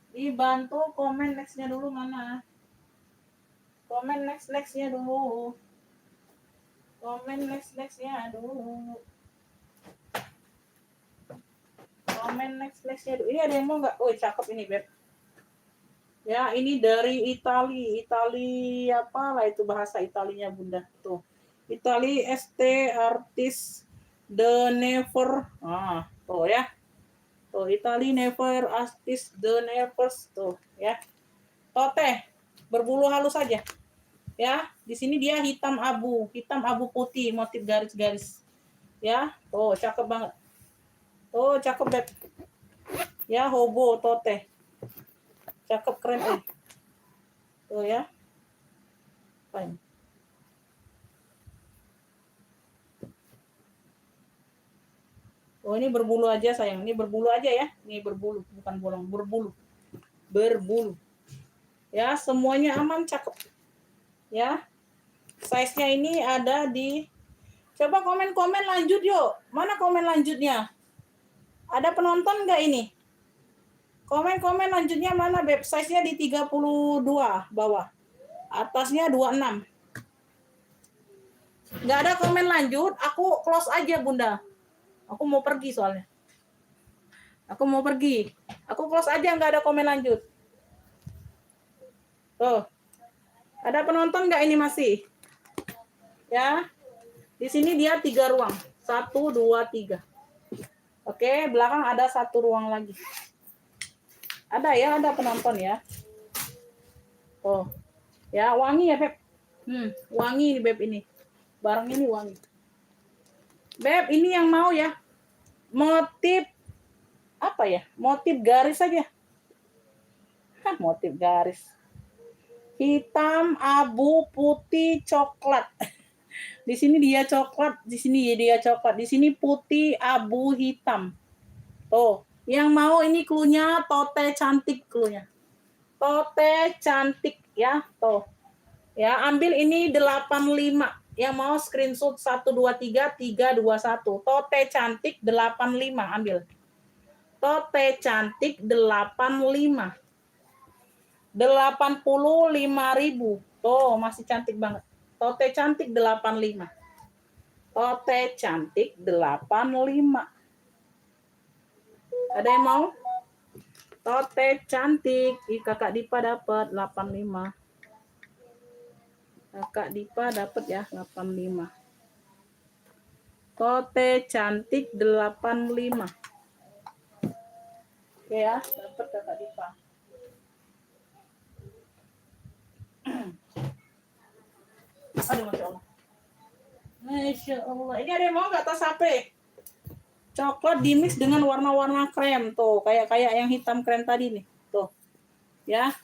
Dibantu komen next-nya dulu mana? Komen next-nya dulu. Komen next-nya dulu. Komen next-nya dulu. Ini ada yang mau nggak? Oh, cakep ini, Beb. Ya, ini dari Itali. Itali apa lah itu bahasa Italinya, Bunda. Tuh. Itali ST Artis The Never. Ah, tuh ya. Tuh, Itali Never Artis The Never. Tuh, ya. Tote. Berbulu halus saja. Ya, di sini dia hitam abu putih, motif garis-garis. Ya, tuh cakep banget. Tuh, cakep, Beb. Ya, hobo tote. Cakep, keren. Tuh ya. Fine. Oh, ini berbulu aja, sayang. Ini berbulu aja ya. Ini berbulu, bukan bolong, berbulu. Berbulu. Ya, semuanya aman, cakep. Ya. Size-nya ini ada di... Coba komen-komen lanjut yuk. Mana komen lanjutnya? Ada penonton nggak ini? Komen-komen lanjutnya mana, Beb? Size-nya di 32 bawah. Atasnya 26. Nggak ada komen lanjut, aku close aja, Bunda. Aku mau pergi soalnya. Aku mau pergi. Aku close aja, nggak ada komen lanjut. Tuh. Ada penonton nggak ini masih? Ya. Di sini dia 3 ruang. 1, 2, 3. Oke, belakang ada 1 ruang lagi. Ada ya, ada penonton ya. Oh, ya wangi ya, Beb. Wangi nih, Beb, ini. Barang ini wangi. Beb, ini yang mau ya. Motif apa ya? Motif garis aja. Motif garis. Hitam, abu, putih, coklat. Di sini dia coklat, di sini dia coklat. Di sini putih, abu, hitam. Tuh, yang mau ini cluenya tote cantik cluenya. Tote cantik ya, tuh. Ya, ambil ini 85. Yang mau screenshot 123 321. Tote cantik 85 ambil. Tote cantik 85. 85.000. Tuh, masih cantik banget. Tote cantik 85. Tote cantik 85. Ada yang mau? Tote cantik. Ih, Kakak Dipa dapat 85. Kakak Dipa dapat ya 85. Tote cantik 85. Oke ya, dapat Kakak Dipa. Aduh, Masya Allah. Masya Allah. Ini ada yang mau nggak tas HP? Coklat dimix dengan warna-warna krem. Tuh, kayak yang hitam krem tadi nih. Tuh. Ya.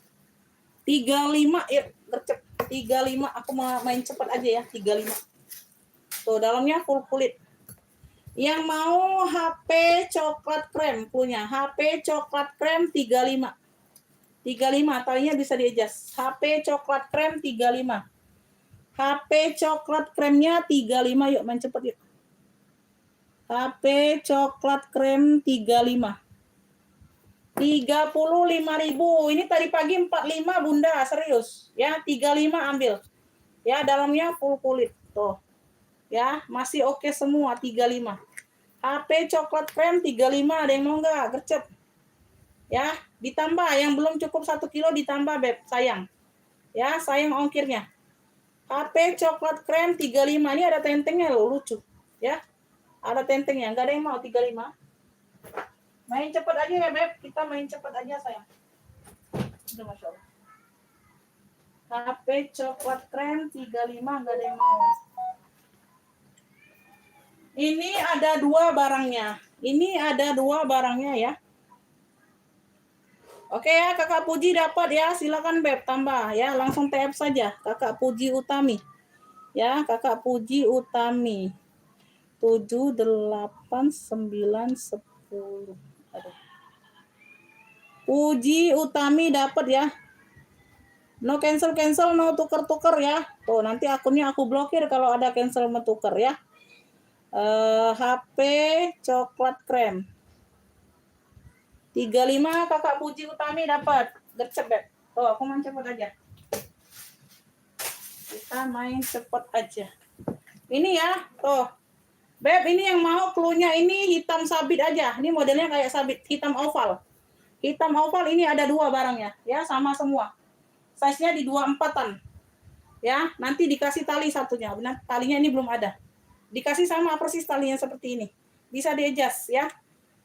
35. Ya, gercep. 35. Aku mau main cepat aja ya. 35. Tuh, dalamnya full kulit. Yang mau HP coklat krem punya. HP coklat krem 35. 35. Talinya bisa di-adjust. HP coklat krem 35. HP coklat kremnya 35. Yuk, main cepet yuk. HP coklat krem 35. 35.000. Ini tadi pagi 45 Bunda, serius. Ya, 35 ambil. Ya, dalamnya full kulit. Tuh. Ya, masih oke semua 35. HP coklat krem 35, ada yang mau enggak? Gercep. Ya, ditambah yang belum cukup 1 kilo ditambah, Beb, sayang. Ya, sayang ongkirnya. HP coklat krem 35. Ini ada tentengnya loh, lucu. Ya. Ada tentengnya, enggak ada yang mau 35. Main cepat aja ya, Beb. Kita main cepat aja, sayang. Udah, Masya Allah. HP coklat krem 35, enggak ada yang mau. Ini ada 2 barangnya. Ini ada 2 barangnya ya. Oke ya, Kakak Puji dapat ya. Silakan Beb tambah ya. Langsung TF saja. Kakak Puji Utami. Ya, Kakak Puji Utami. 7, 8, 9, 10. Aduh. Puji Utami dapat ya. No cancel, no tuker ya. Tuh, nanti akunnya aku blokir kalau ada cancel tuker ya. HP coklat krem 35 Kakak Puji Utami dapat. Gercep, Beb. Tuh, aku main cepet aja. Kita main cepet aja. Ini ya, tuh. Beb, ini yang mau cluenya ini hitam sabit aja. Ini modelnya kayak sabit, hitam oval. Hitam oval ini ada 2 barangnya. Ya, sama semua. Size-nya di 24-an. Ya, nanti dikasih tali satunya. Benar, talinya ini belum ada. Dikasih sama persis talinya seperti ini. Bisa di-adjust ya.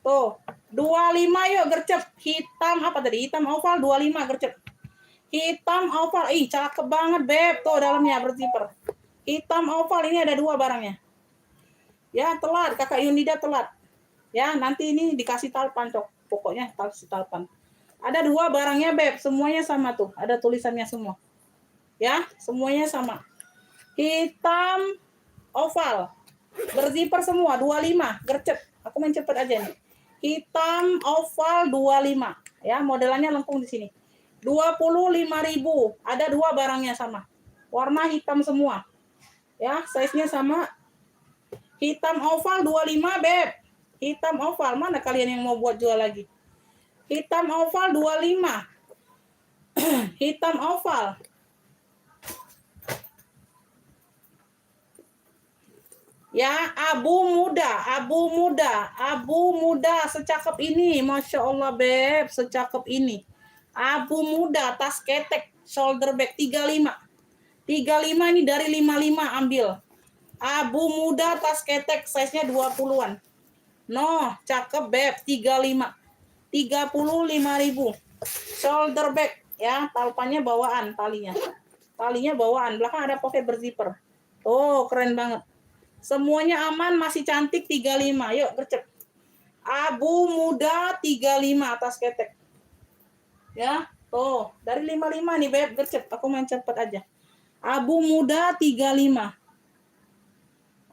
Tuh, 25 yuk gercep. Hitam apa tadi? Hitam oval 25 gercep. Hitam oval. Ih, cakep banget, Beb. Tuh dalamnya berzipper. Hitam oval ini ada 2 barangnya. Ya, telat. Kakak Yunida telat. Ya, nanti ini dikasih talpan, Cok. Pokoknya kasih talpan. Ada 2 barangnya, Beb. Semuanya sama tuh. Ada tulisannya semua. Ya, semuanya sama. Hitam oval. Berzipper semua 25, gercep. Aku main cepet aja nih. Hitam oval 25. Ya, modelannya lengkung di sini. 25.000. Ada 2 barangnya sama. Warna hitam semua. Ya, size-nya sama. Hitam oval 25, Beb. Hitam oval. Mana kalian yang mau buat jual lagi? Hitam oval 25. Hitam oval. Ya, abu muda secakep ini, Masya Allah, Beb, secakep ini. Abu muda, tas ketek, shoulder bag 35. 35 ini dari 55 ambil. Abu muda, tas ketek, size-nya 20-an. No, cakep, Beb, 35. 35.000. Shoulder bag, ya, talpannya bawaan talinya. Talinya bawaan, belakang ada pocket berzipper. Oh, keren banget. Semuanya aman, masih cantik 35. Yuk, gercep. Abu muda 35 atas ketek. Ya, tuh. Dari 55 nih, Beb. Gercep. Aku main cepet aja. Abu muda 35.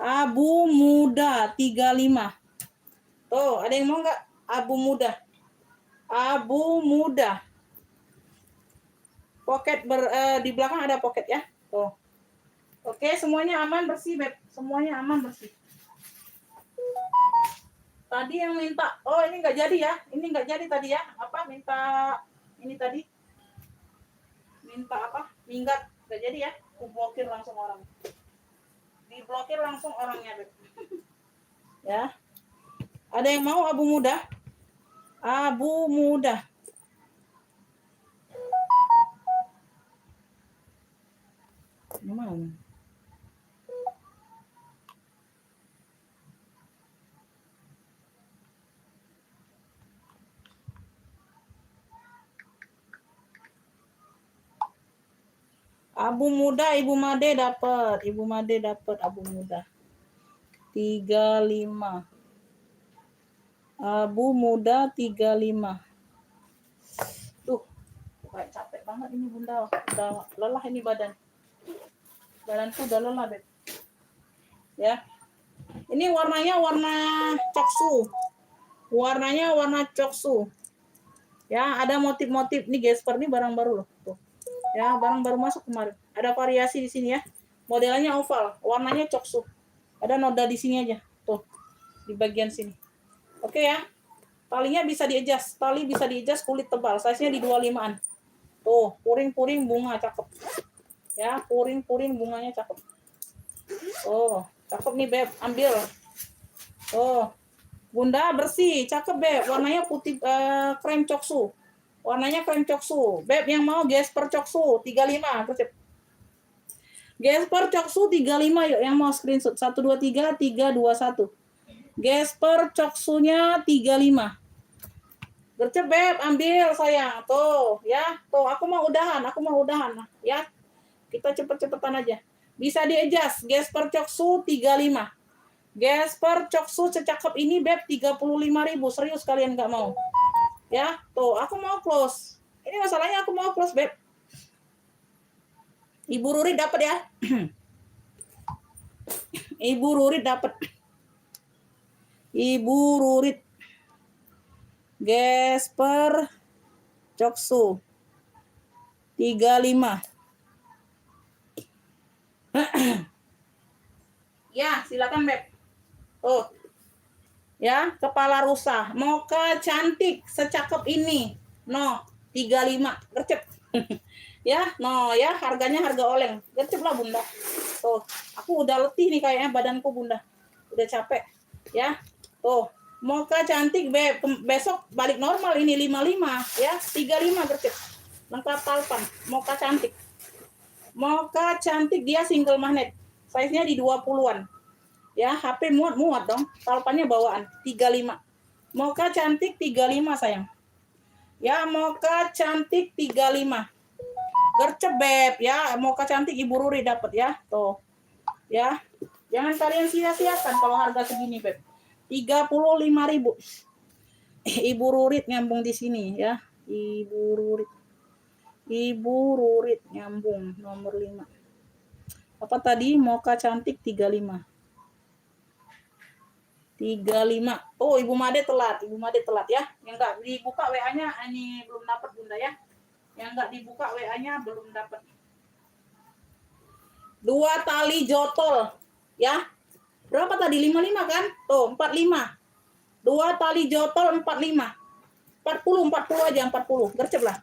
Abu muda 35. Tuh, ada yang mau nggak? Abu muda. Abu muda. Pocket di belakang ada pocket ya. Tuh. Oke, semuanya aman bersih, Beb. Semuanya aman bersih. Tadi yang minta, oh ini nggak jadi ya. Ini nggak jadi tadi ya. Apa minta ini tadi? Minta apa? Minggat. Nggak jadi ya. Aku blokir langsung orang. Diblokir langsung orangnya, Beb. Ya. Ada yang mau abu muda? Abu muda. Gimana? Abu muda Ibu Made dapat. Ibu Made dapat abu muda. 35. Abu muda 35. Tuh, kayak capek banget ini Bunda. Udah lelah ini badan. Badanku udah lelah, Beb. Ya. Ini warnanya warna coksu. Warnanya warna coksu. Ya, ada motif-motif. Ini Gesper nih barang baru loh. Tuh. Ya, barang baru masuk kemarin. Ada variasi di sini ya. Modelnya oval, warnanya coksu. Ada noda di sini aja. Tuh. Di bagian sini. Oke ya. Talinya bisa di-adjust. Tali bisa di-adjust kulit tebal. Size-nya di 25-an. Tuh, puring-puring bunga cakep. Ya, puring-puring bunganya cakep. Oh, cakep nih, Beb. Ambil. Oh. Bunda bersih, cakep, Beb. Warnanya putih krem coksu. Warnanya krem coksu. Beb yang mau Gesper coksu 35. Gesper coksu 35 yuk yang mau screenshot. 1 2 3 3 2 1. Gesper coksunya 35. Gercep, Beb, ambil sayang. Tuh, ya. Tuh, aku mau udahan ya. Kita cepet-cepetan aja. Bisa di-adjust. Gesper coksu 35. Gesper coksu secakep ini, Beb, 35.000. Serius kalian nggak mau? Ya, tuh, aku mau close. Ini masalahnya aku mau close, Beb. Ibu Ruri dapat ya. Ibu Ruri dapat. Ibu Ruri. Gesper coksu 35. Ya, silakan, Beb. Oh. Ya, kepala rusa. Mocha cantik secakep ini. No, 35. Gercep. Ya, no ya, harganya harga oleng. Gercep lah, Bunda. Tuh, aku udah letih nih kayaknya badanku, Bunda. Udah capek. Ya. Tuh, Mocha cantik, Beb. Besok balik normal ini 55 ya. 35 gercep. Lengkap talpan. Mocha cantik. Mocha cantik dia single magnet. Size-nya di 20-an. Ya, HP muat dong. Talpannya bawaan 35. Mocha cantik 35 sayang. Ya, Mocha cantik 35. Gercep, Beb ya. Mocha cantik Ibu Ruri dapat ya. Tuh. Ya. Jangan kalian sia-siakan kalau harga segini, Beb. 35.000. Ibu Rurit nyambung di sini ya. Ibu Rurit. Ibu Rurit nyambung nomor 5. Apa tadi? Mocha cantik 35. 35. Oh, Ibu Made telat. Ibu Made telat ya. Yang enggak dibuka WA-nya ini belum dapat, Bunda ya. Yang enggak dibuka WA-nya belum dapat. 2 tali jotol ya. Berapa tadi? 55 kan? Tuh, 45. 2 tali jotol 45. 40 aja 40. Gercep lah.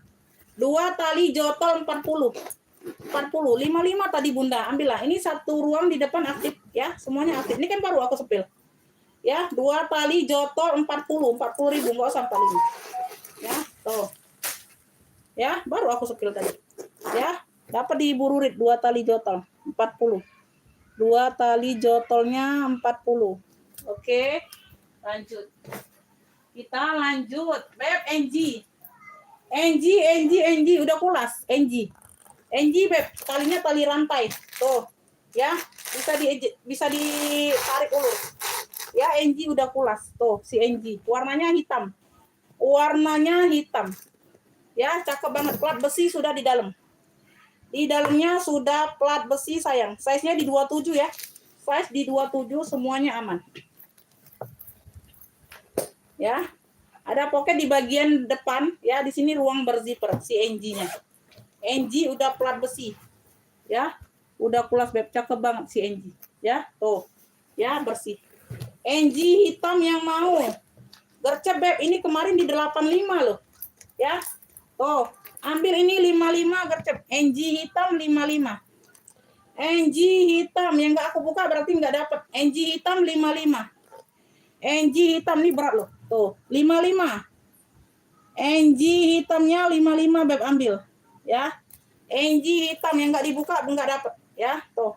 2 tali jotol 40. 55 tadi Bunda. Ambillah. Ini satu ruang di depan aktif ya. Semuanya aktif. Ini kan baru aku sepil. Ya, 2 tali jotol 40.000 enggak usah 45. Ya, tuh. Ya, baru aku sepil tadi. Ya, dapat di Ibu Rurit 2 tali jotol 40. 2 tali jotolnya 40. Oke. Lanjut. Kita lanjut. Beb NG. NG udah kulas. NG, Beb, talinya tali rantai. Tuh. Ya, bisa ditarik ulur. Ya, NG udah kulas. Tuh, si NG. Warnanya hitam. Ya, cakep banget. Plat besi sudah di dalam. Di dalamnya sudah plat besi sayang. Size-nya di 27 ya. Size di 27 semuanya aman. Ya. Ada pocket di bagian depan ya. Di sini ruang berzipper si NG-nya. NG udah plat besi. Ya. Udah kulas beb, cakep banget si Angie. Ya, tuh. Ya, bersih. Angie hitam yang mau. Gercep beb, ini kemarin di 85 loh. Ya. Tuh, ambil ini 55 gercep. Angie hitam 55. Angie hitam yang enggak aku buka berarti enggak dapat. Angie hitam 55. Angie hitam nih berat loh. Tuh, 55. Angie hitamnya 55 beb ambil. Ya. Angie hitam yang enggak dibuka enggak dapat, ya. Tuh.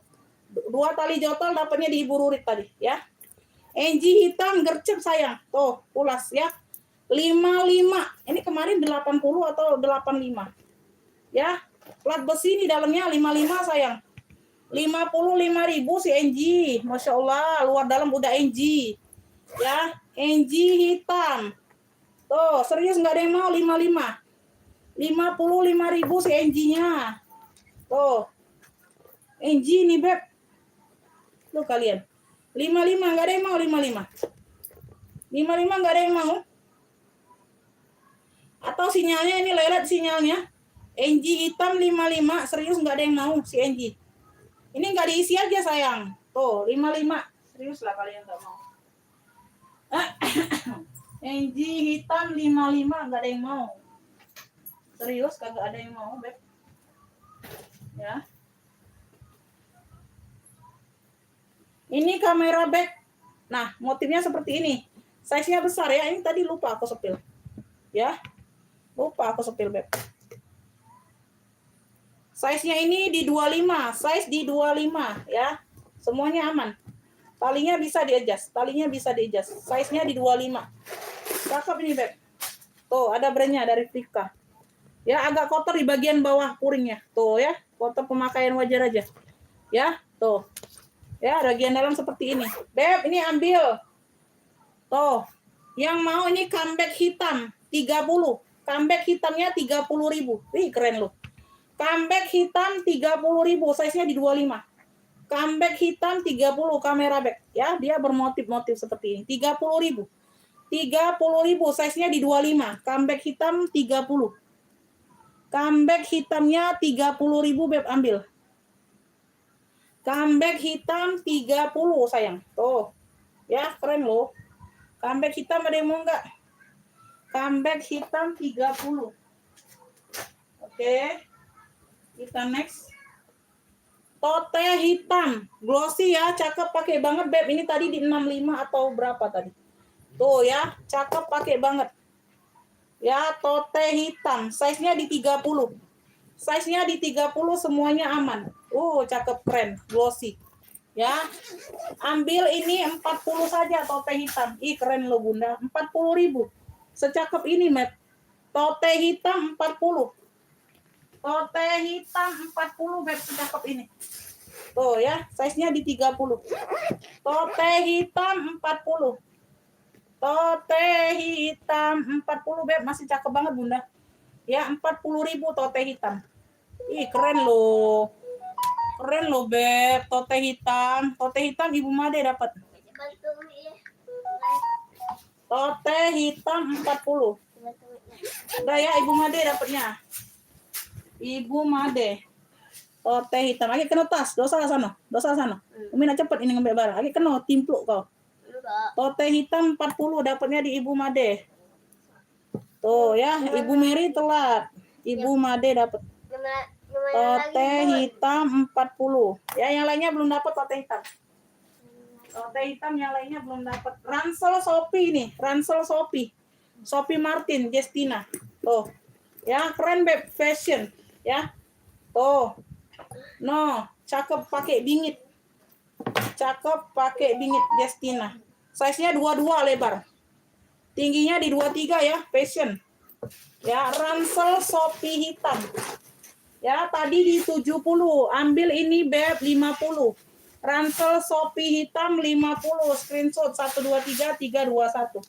2 tali jotol dapatnya di Ibu Rurit tadi, ya. Angie hitam gercep sayang. Tuh, pulas ya. 55. Ini kemarin 80 atau 85. Ya. Plat besi di dalamnya 55 sayang. 55.000 si Angie. Masya Allah, luar dalam udah Angie. Ya, Angie hitam. Tuh, serius nggak ada yang mau 55. 55.000 si Angie-nya. Tuh. Angie nih, Beb. Tuh kalian. 55 nggak ada yang mau 55. 55 nggak ada yang mau. Atau sinyalnya ini lelet sinyalnya. Angie hitam 55, serius nggak ada yang mau si Angie. Ini nggak diisi aja sayang. Tuh, 55. Serius lah kalian nggak mau. Angie hitam 55 nggak ada yang mau. Serius kagak ada yang mau, Beb. Ya. Ini kamera back. Nah, motifnya seperti ini. Size-nya besar ya. Ini tadi lupa aku sepil. Ya. Lupa aku sepil, Beb. Size-nya ini di 25, size di 25 ya. Semuanya aman. Talinya bisa di-adjust, Size-nya di 25. Cakep ini, Beb. Tuh, ada brandnya dari Frika. Ya, agak kotor di bagian bawah puringnya. Tuh ya, kotor pemakaian wajar aja. Ya, tuh. Ya, bagian dalam seperti ini. Beb, ini ambil. Tuh. Yang mau ini comeback hitam 30. Comeback hitamnya 30.000. Wih, keren loh. Comeback hitam 30.000, size-nya di 25. Comeback hitam 30 kamera back. Ya, dia bermotif-motif seperti ini. 30.000. 30.000, size-nya di 25. Comeback hitam 30. Comeback hitamnya 30.000, Beb, ambil. Comeback hitam 30 sayang. Tuh. Ya, keren loh. Comeback hitam ada yang mau enggak? Comeback hitam 30. Oke. Kita next. Tote hitam. Glossy ya, cakep pakai banget, Beb. Ini tadi di 65 atau berapa tadi? Tuh ya, cakep pakai banget. Ya, tote hitam. Size-nya di 30. Size-nya di 30 semuanya aman. Cakep keren, glossy. Ya. Ambil ini 40 saja tote hitam. Ih, keren loh, Bunda. 40.000. Secakep ini, Map. Tote hitam 40. Tote hitam 40, Beb, secakep ini. Tuh ya, size-nya di 30. Tote hitam 40. Tote hitam 40, Beb, masih cakep banget, Bunda. Ya, 40.000 tote hitam. Ih, keren loh. Keren loh, Beb. Tote hitam. Tote hitam Ibu Made dapat. Tote hitam 40. Udah ya, Ibu Made dapatnya. Ibu Made. Tote hitam. Lagi kena tas. Dosa sana. Umi nak cepet ini ngambil barang. Lagi kena timpluk kau. Tote hitam 40 dapatnya di Ibu Made. Tuh ya, Ibu Mary telat. Ibu Made dapat. Tote hitam 40. Ya, yang lainnya belum dapat tote hitam. Tote hitam yang lainnya belum dapat. Ransel Shopee nih, Ransel Shopee. Shopee Martin, Justina. Tuh. Ya, keren, Beb, fashion, ya. Tuh. No, cakep pakai bingit. Cakep pakai bingit Justina. Size-nya 22 lebar. Tingginya di 23 ya, fashion. Ya, Ransel Shopee hitam. Ya, tadi di 70. Ambil ini, Beb, 50. Ransel Shopee hitam 50. Screenshot 123321.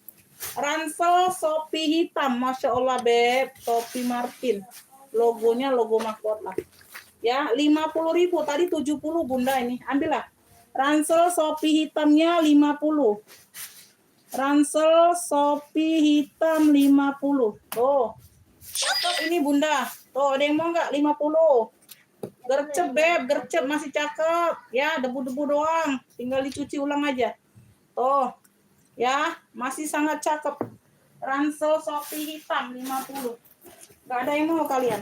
Ransel Shopee hitam. Masya Allah, Beb. Shopee Martin. Logonya logo mahkota. Ya, 50.000. Tadi 70, Bunda ini. Ambillah. Ransel Shopee hitamnya 50. Ransel Shopee hitam 50. Tuh. Cakep ini, Bunda. Tuh, ada yang mau enggak? 50. Gercep beb, gercep masih cakep. Ya, debu-debu doang. Tinggal dicuci ulang aja. Tuh. Ya, masih sangat cakep. Ransel Shopee hitam 50. Gak ada yang mau kalian.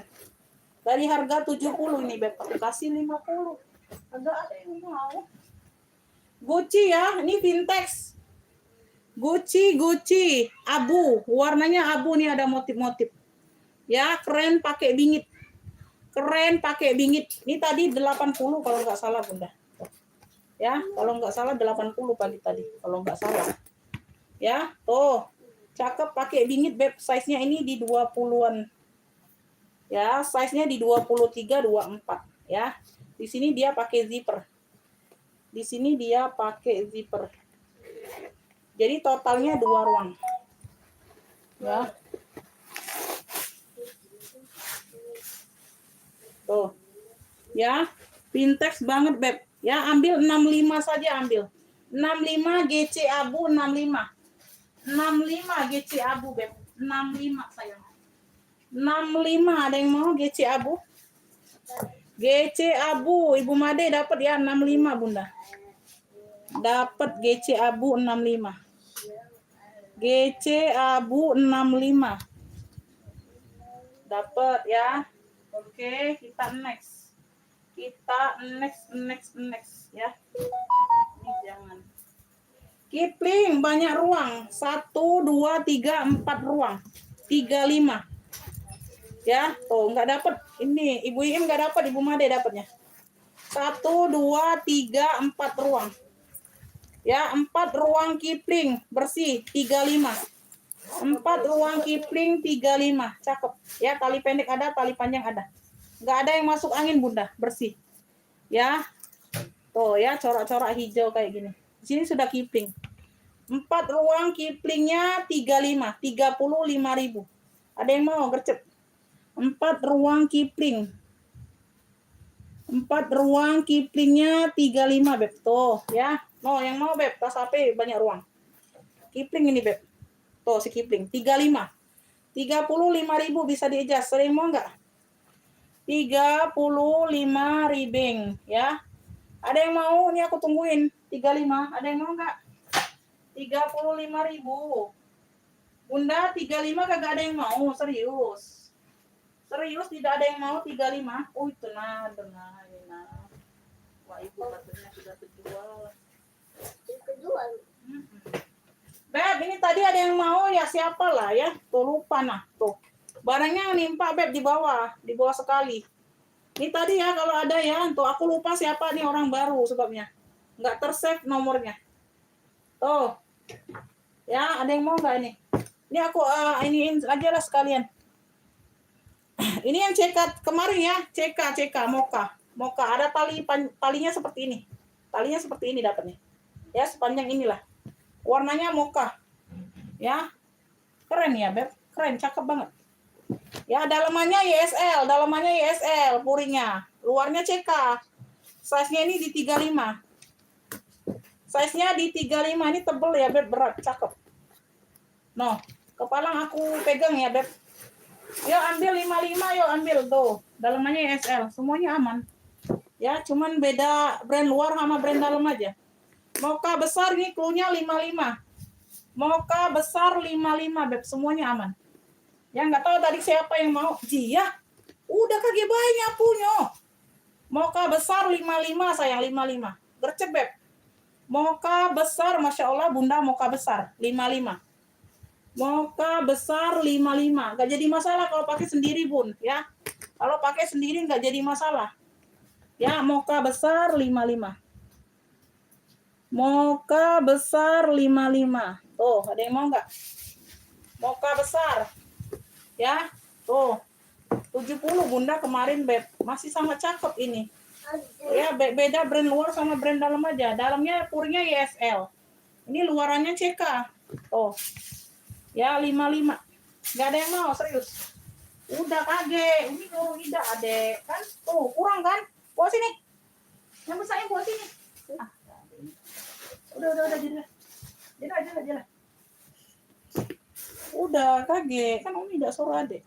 Dari harga 70 ini beb, aku kasih 50. Agak ada yang mau. Gucci ya, ini vintage. Gucci abu, warnanya abu nih, ada motif-motif. Ya, keren pakai bingit. Keren pakai bingit. Ini tadi 80 kalau nggak salah Bunda. Ya, kalau nggak salah 80 pagi tadi, kalau nggak salah. Ya, tuh. Cakep pakai bingit beb, size-nya ini di 20-an. Ya, size-nya di 23, 24 ya. Di sini dia pakai zipper. Di sini dia pakai zipper. Jadi totalnya 2 ruang. Ya. Tuh. Ya, vintage banget beb. Ya, ambil 65 saja ambil. 65 GC abu 65. 65 GC abu beb. 65 sayang. 65 ada yang mau GC abu? GC abu, Ibu Made dapat ya 65 Bunda. Dapat GC abu 65. GC abu 65. Dapat ya. Oke, kita next. Kita next ya. Ini jangan. Kipling banyak ruang. 1 2 3 4 ruang. 35. Ya, tuh nggak dapat. Ini Ibu Im nggak dapat, Ibu Made dapatnya. 1 2 3 4 ruang. Ya, 4 ruang Kipling bersih 35. 4 ruang Kipling 35. Cakep. Ya, tali pendek ada, tali panjang ada. Nggak ada yang masuk angin Bunda, bersih. Ya. Tuh ya, corak-corak hijau kayak gini. Di sini sudah Kipling. 4 ruang Kiplingnya 35, 35.000. Ada yang mau gercep? 4 ruang Kipling. 4 ruang Kiplingnya 35 beb. Tuh ya. No, yang mau beb, tas HP banyak ruang. Kipling ini beb. Tuh si Kipling 35. 35.000 bisa di-adjust. Sering mau enggak? 35.000 ya. Ada yang mau? Ini aku tungguin. 35. Ada yang mau enggak? 35.000. Bunda 35 kagak ada yang mau, serius. Serius tidak ada yang mau 35. Oh itu nah. Wah ibu katanya sudah terjual. Kedua. Beb, ini tadi ada yang mau ya siapa lah ya? Tuh lupa nah, tuh. Barangnya nimpa Beb di bawah sekali. Ini tadi ya kalau ada ya, tuh aku lupa siapa nih orang baru sebabnya. Nggak tersave nomornya. Tuh. Ya, ada yang mau nggak ini? Ini aku iniin aja lah sekalian. Ini yang CK kemarin ya, CK Moka. Ada talinya seperti ini. Talinya seperti ini dapatnya. Ya, sepanjang inilah. Warnanya moka. Ya. Keren ya, Beb. Keren, cakep banget. Ya, dalamannya YSL, puringnya. Luarnya CK. Size-nya ini di 35. Size-nya di 35. Ini tebel ya, Beb, berat, cakep. No, kepala aku pegang ya, Beb. Yuk ambil 55, yuk ambil tuh. Dalamannya YSL, semuanya aman. Ya, cuman beda brand luar sama brand dalam aja. Moka besar ini cluenya 55. Moka besar 55, Beb, semuanya aman. Ya nggak tahu tadi siapa yang mau. Jia. Udah kagak banyak punya. Moka besar 55 sayang 55. Gercep, Beb. Moka besar, Masya Allah Bunda, moka besar 55. Moka besar 55. Nggak jadi masalah kalau pakai sendiri, Bun, ya. Kalau pakai sendiri nggak jadi masalah. Ya, moka besar 55. Moka besar 55. Tuh, ada yang mau nggak? Moka besar. Ya, tuh. 70 Bunda kemarin, Beb. Masih sangat cakep ini. Ya, beda brand luar sama brand dalam aja. Dalamnya puringnya YSL. Ini luarannya CK. Tuh. Ya, 55. Nggak ada yang mau, serius. Udah kage. Ini kalau tidak ada kan. Tuh, kurang kan? Bawa sini. Yang besarnya bawa sini. Ah, udah jadi lah. Udah kage. Kan Umi tidak suruh adek.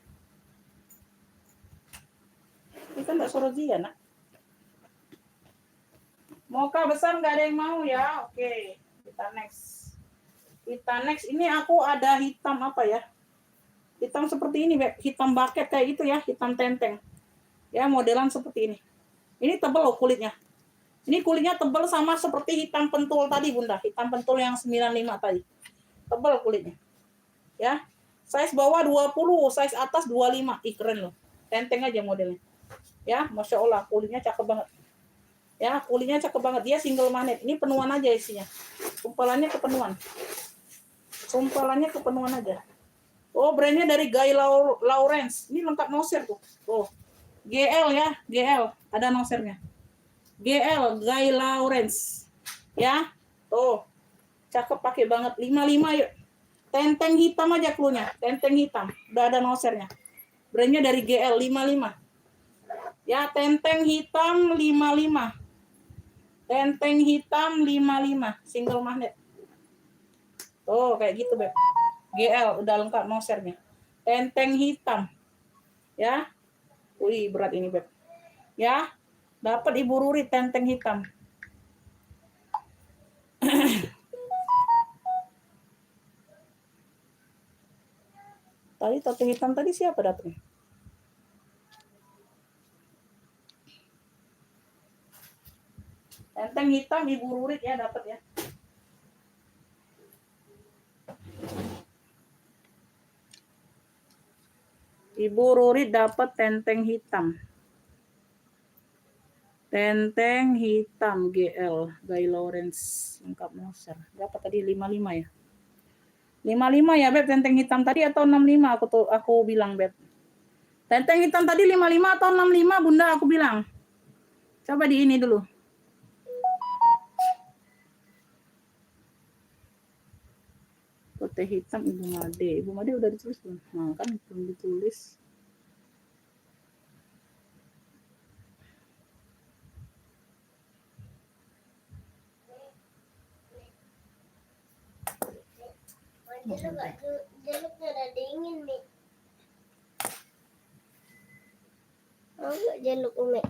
Kita tidak suruh dia, nak. Mocha besar nggak ada yang mau ya? Oke, kita next. Ini aku ada hitam apa ya? Hitam seperti ini, Beb. Hitam bucket kayak gitu ya, hitam tenteng. Ya, modelan seperti ini. Ini tebal loh kulitnya. Ini kulitnya tebal sama seperti hitam pentul tadi, Bunda. Hitam pentul yang 95 tadi. Tebal kulitnya. Ya. Size bawah 20, size atas 25. Ih, keren loh. Tenteng aja modelnya. Ya, Masya Allah, kulitnya cakep banget. Ya, kulitnya cakep banget. Dia single magnet. Ini penuhan aja isinya. Sumpalannya kepenuhan. Sumpalannya kepenuhan aja. Oh, brandnya dari Guy Lawrence. Ini lengkap noser tuh. Oh, GL ya, GL. Ada nosernya. GL, Guy Lawrence. Ya, tuh. Cakep, pakai banget. 55 yuk. Tenteng hitam aja klunya. Tenteng hitam. Udah ada nosernya. Brandnya dari GL, 55. Ya, tenteng hitam 55. Tenteng hitam 55. Single magnet. Tuh, kayak gitu, Beb. GL, udah lengkap nosernya. Tenteng hitam. Ya. Wih, berat ini, Beb. Ya. Dapat Ibu Ruri tenteng hitam. Tadi tenteng hitam tadi siapa dapetnya? Tenteng hitam Ibu Ruri ya dapat ya. Ibu Ruri dapat tenteng hitam. Tenteng hitam GL Guy Lawrence lengkap noser. Berapa tadi 55 ya? 55 ya, Beb, tenteng hitam tadi atau 65 aku bilang, Beb. Tenteng hitam tadi 55 atau 65, Bunda, aku bilang. Coba di ini dulu. Kote hitam Ibu Made. Ibu Made udah ditulis belum? Nah, kan belum ditulis. Jeruknya ada dingin nih. Oh, enggak jeruk Umi.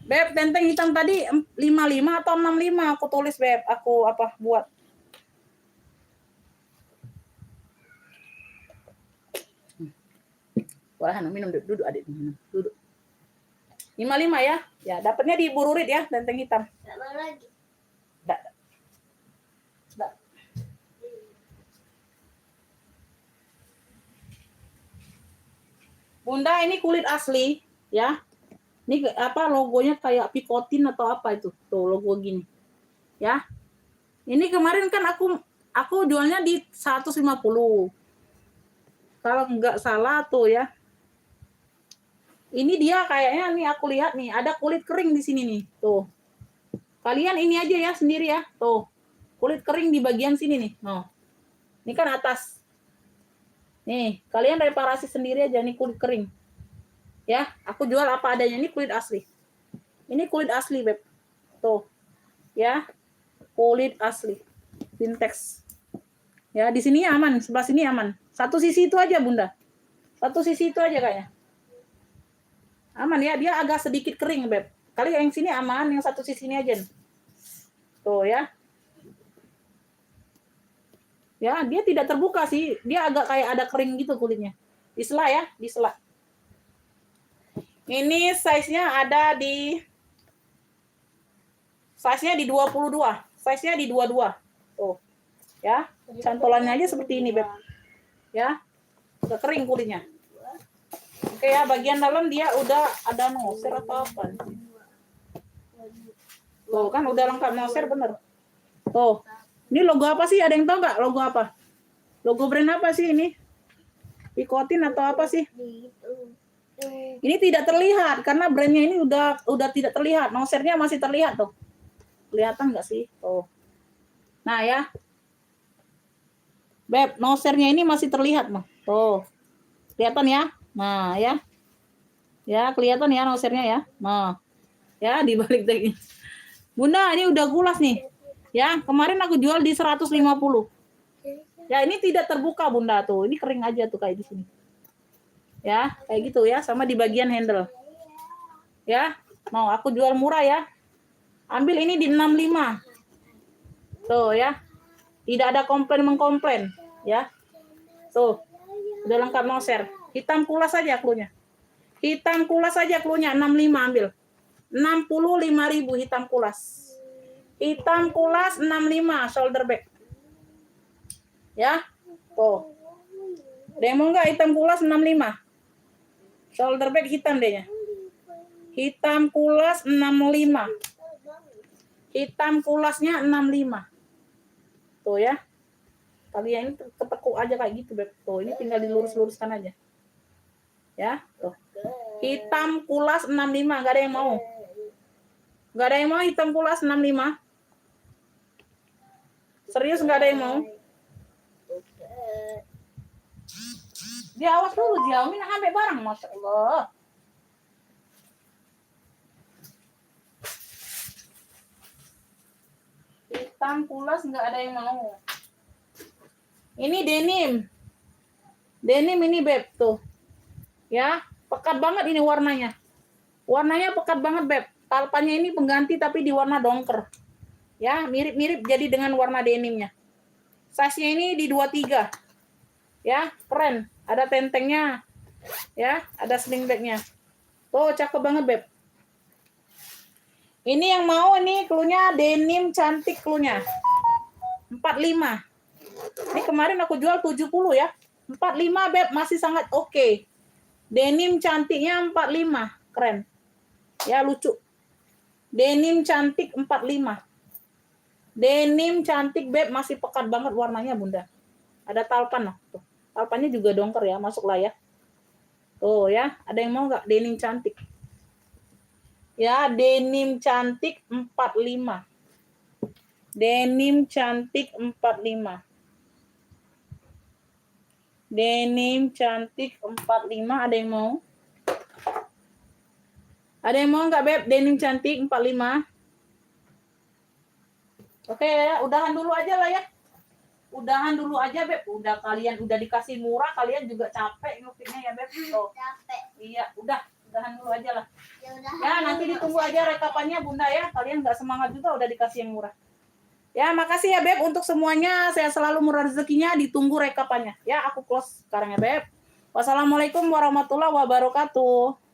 Beb, tenteng hitam tadi 55 atau 65 aku tulis, Beb. Aku apa buat. Wah, minum duduk adik minum. Duduk. 55 ya. Ya, dapatnya di Ibu Rurit ya, tenteng hitam. Enggak mau lagi. Enggak. Bunda, ini kulit asli ya. Ini apa logonya kayak Picotin atau apa itu? Tuh logo gini. Ya. Ini kemarin kan aku jualnya di 150. Kalau nggak salah tuh ya. Ini dia kayaknya nih aku lihat nih ada kulit kering di sini nih. Tuh. Kalian ini aja ya sendiri ya. Tuh. Kulit kering di bagian sini nih. No. Ini kan atas. Nih, kalian reparasi sendiri aja nih kulit kering. Ya, aku jual apa adanya, ini kulit asli. Ini kulit asli, Beb. Tuh. Ya. Kulit asli. Vintex. Ya, di sini aman, sebelah sini aman. Satu sisi itu aja, Bunda. Satu sisi itu aja kayaknya. Aman ya, dia agak sedikit kering, Beb. Kali yang sini aman, yang satu sisi ini aja. Tuh ya. Ya, dia tidak terbuka sih. Dia agak kayak ada kering gitu kulitnya. Disela ya, disela. Ini size-nya ada di size-nya di 22. Size-nya di 22. Tuh. Ya, cantolannya aja seperti ini, Beb. Ya. Udah kering kulitnya. Oke ya, bagian dalam dia udah ada noser atau apa. Tuh, kan udah lengkap noser bener. Tuh. Ini logo apa sih? Ada yang tahu nggak logo apa? Logo brand apa sih ini? Picotin atau apa sih? Ini tidak terlihat karena brandnya ini udah tidak terlihat. Nosernya masih terlihat tuh. Kelihatan nggak sih? Tuh. Nah ya. Beb, nosernya ini masih terlihat loh. Tuh. Kelihatan ya? Nah, ya. Ya, kelihatan ya nosernya ya. Nah. Ya, dibalik lagi. Bunda, ini udah gulas nih. Ya, kemarin aku jual di 150. Ya, ini tidak terbuka, Bunda tuh. Ini kering aja tuh kayak di sini. Ya, kayak gitu ya, sama di bagian handle. Ya. Mau aku jual murah ya. Ambil ini di 65. Tuh ya. Tidak ada komplain-mengkomplain. Ya. Tuh. Udah lengkap no share. Hitam kulas saja cluenya. Hitam kulas saja cluenya 65 ambil. 65.000 hitam kulas. Hitam kulas 65 shoulder bag. Ya. Tuh. Demo enggak hitam kulas 65. Shoulder bag hitam deh ya. Hitam kulas 65. Hitam kulasnya 65. Tuh ya. Kalian ini ketekuk aja kayak gitu, Beb. Tuh, ini tinggal dilurus-luruskan aja. Ya, tuh. Hitam kulas 65, enggak ada yang mau. Enggak ada yang mau hitam kulas 65. Serius enggak ada yang mau? Dia awas dulu, dia Umi nak ambil barang, Masya Allah. Hitam kulas nggak ada yang mau. Ini denim. Denim ini Beb tuh. Ya, pekat banget ini warnanya. Warnanya pekat banget Beb. Talpannya ini pengganti tapi di warna dongker. Ya, mirip-mirip jadi dengan warna denimnya. Size-nya ini di 23. Ya, keren. Ada tentengnya. Ya, ada sling bag-nya. Tuh, cakep banget Beb. Ini yang mau nih cluenya denim cantik cluenya. 45. Ini kemarin aku jual 70 ya. 45 Beb masih sangat oke. Denim cantiknya 45. Keren. Ya lucu. Denim cantik 45. Denim cantik Beb masih pekat banget warnanya Bunda. Ada talpan loh. Tuh. Talpannya juga dongker ya, masuklah ya. Tuh ya, ada yang mau nggak denim cantik? Ya, denim cantik 45. Denim cantik 45. Denim cantik 45, ada yang mau? Ada yang mau nggak Beb? Denim cantik 45. Oke ya, udahan dulu aja lah ya. Udahan dulu aja Beb. Udah kalian udah dikasih murah, kalian juga capek ngupiknya ya Beb. Tuh. Capek. Iya, udahan dulu aja lah. Ya, Ya, nanti ditunggu aja rekapannya Bunda ya. Kalian nggak semangat juga udah dikasih yang murah. Ya, makasih ya Beb untuk semuanya. Saya selalu murah rezekinya, ditunggu rekapannya. Ya, aku close sekarang ya Beb. Wassalamualaikum warahmatullahi wabarakatuh.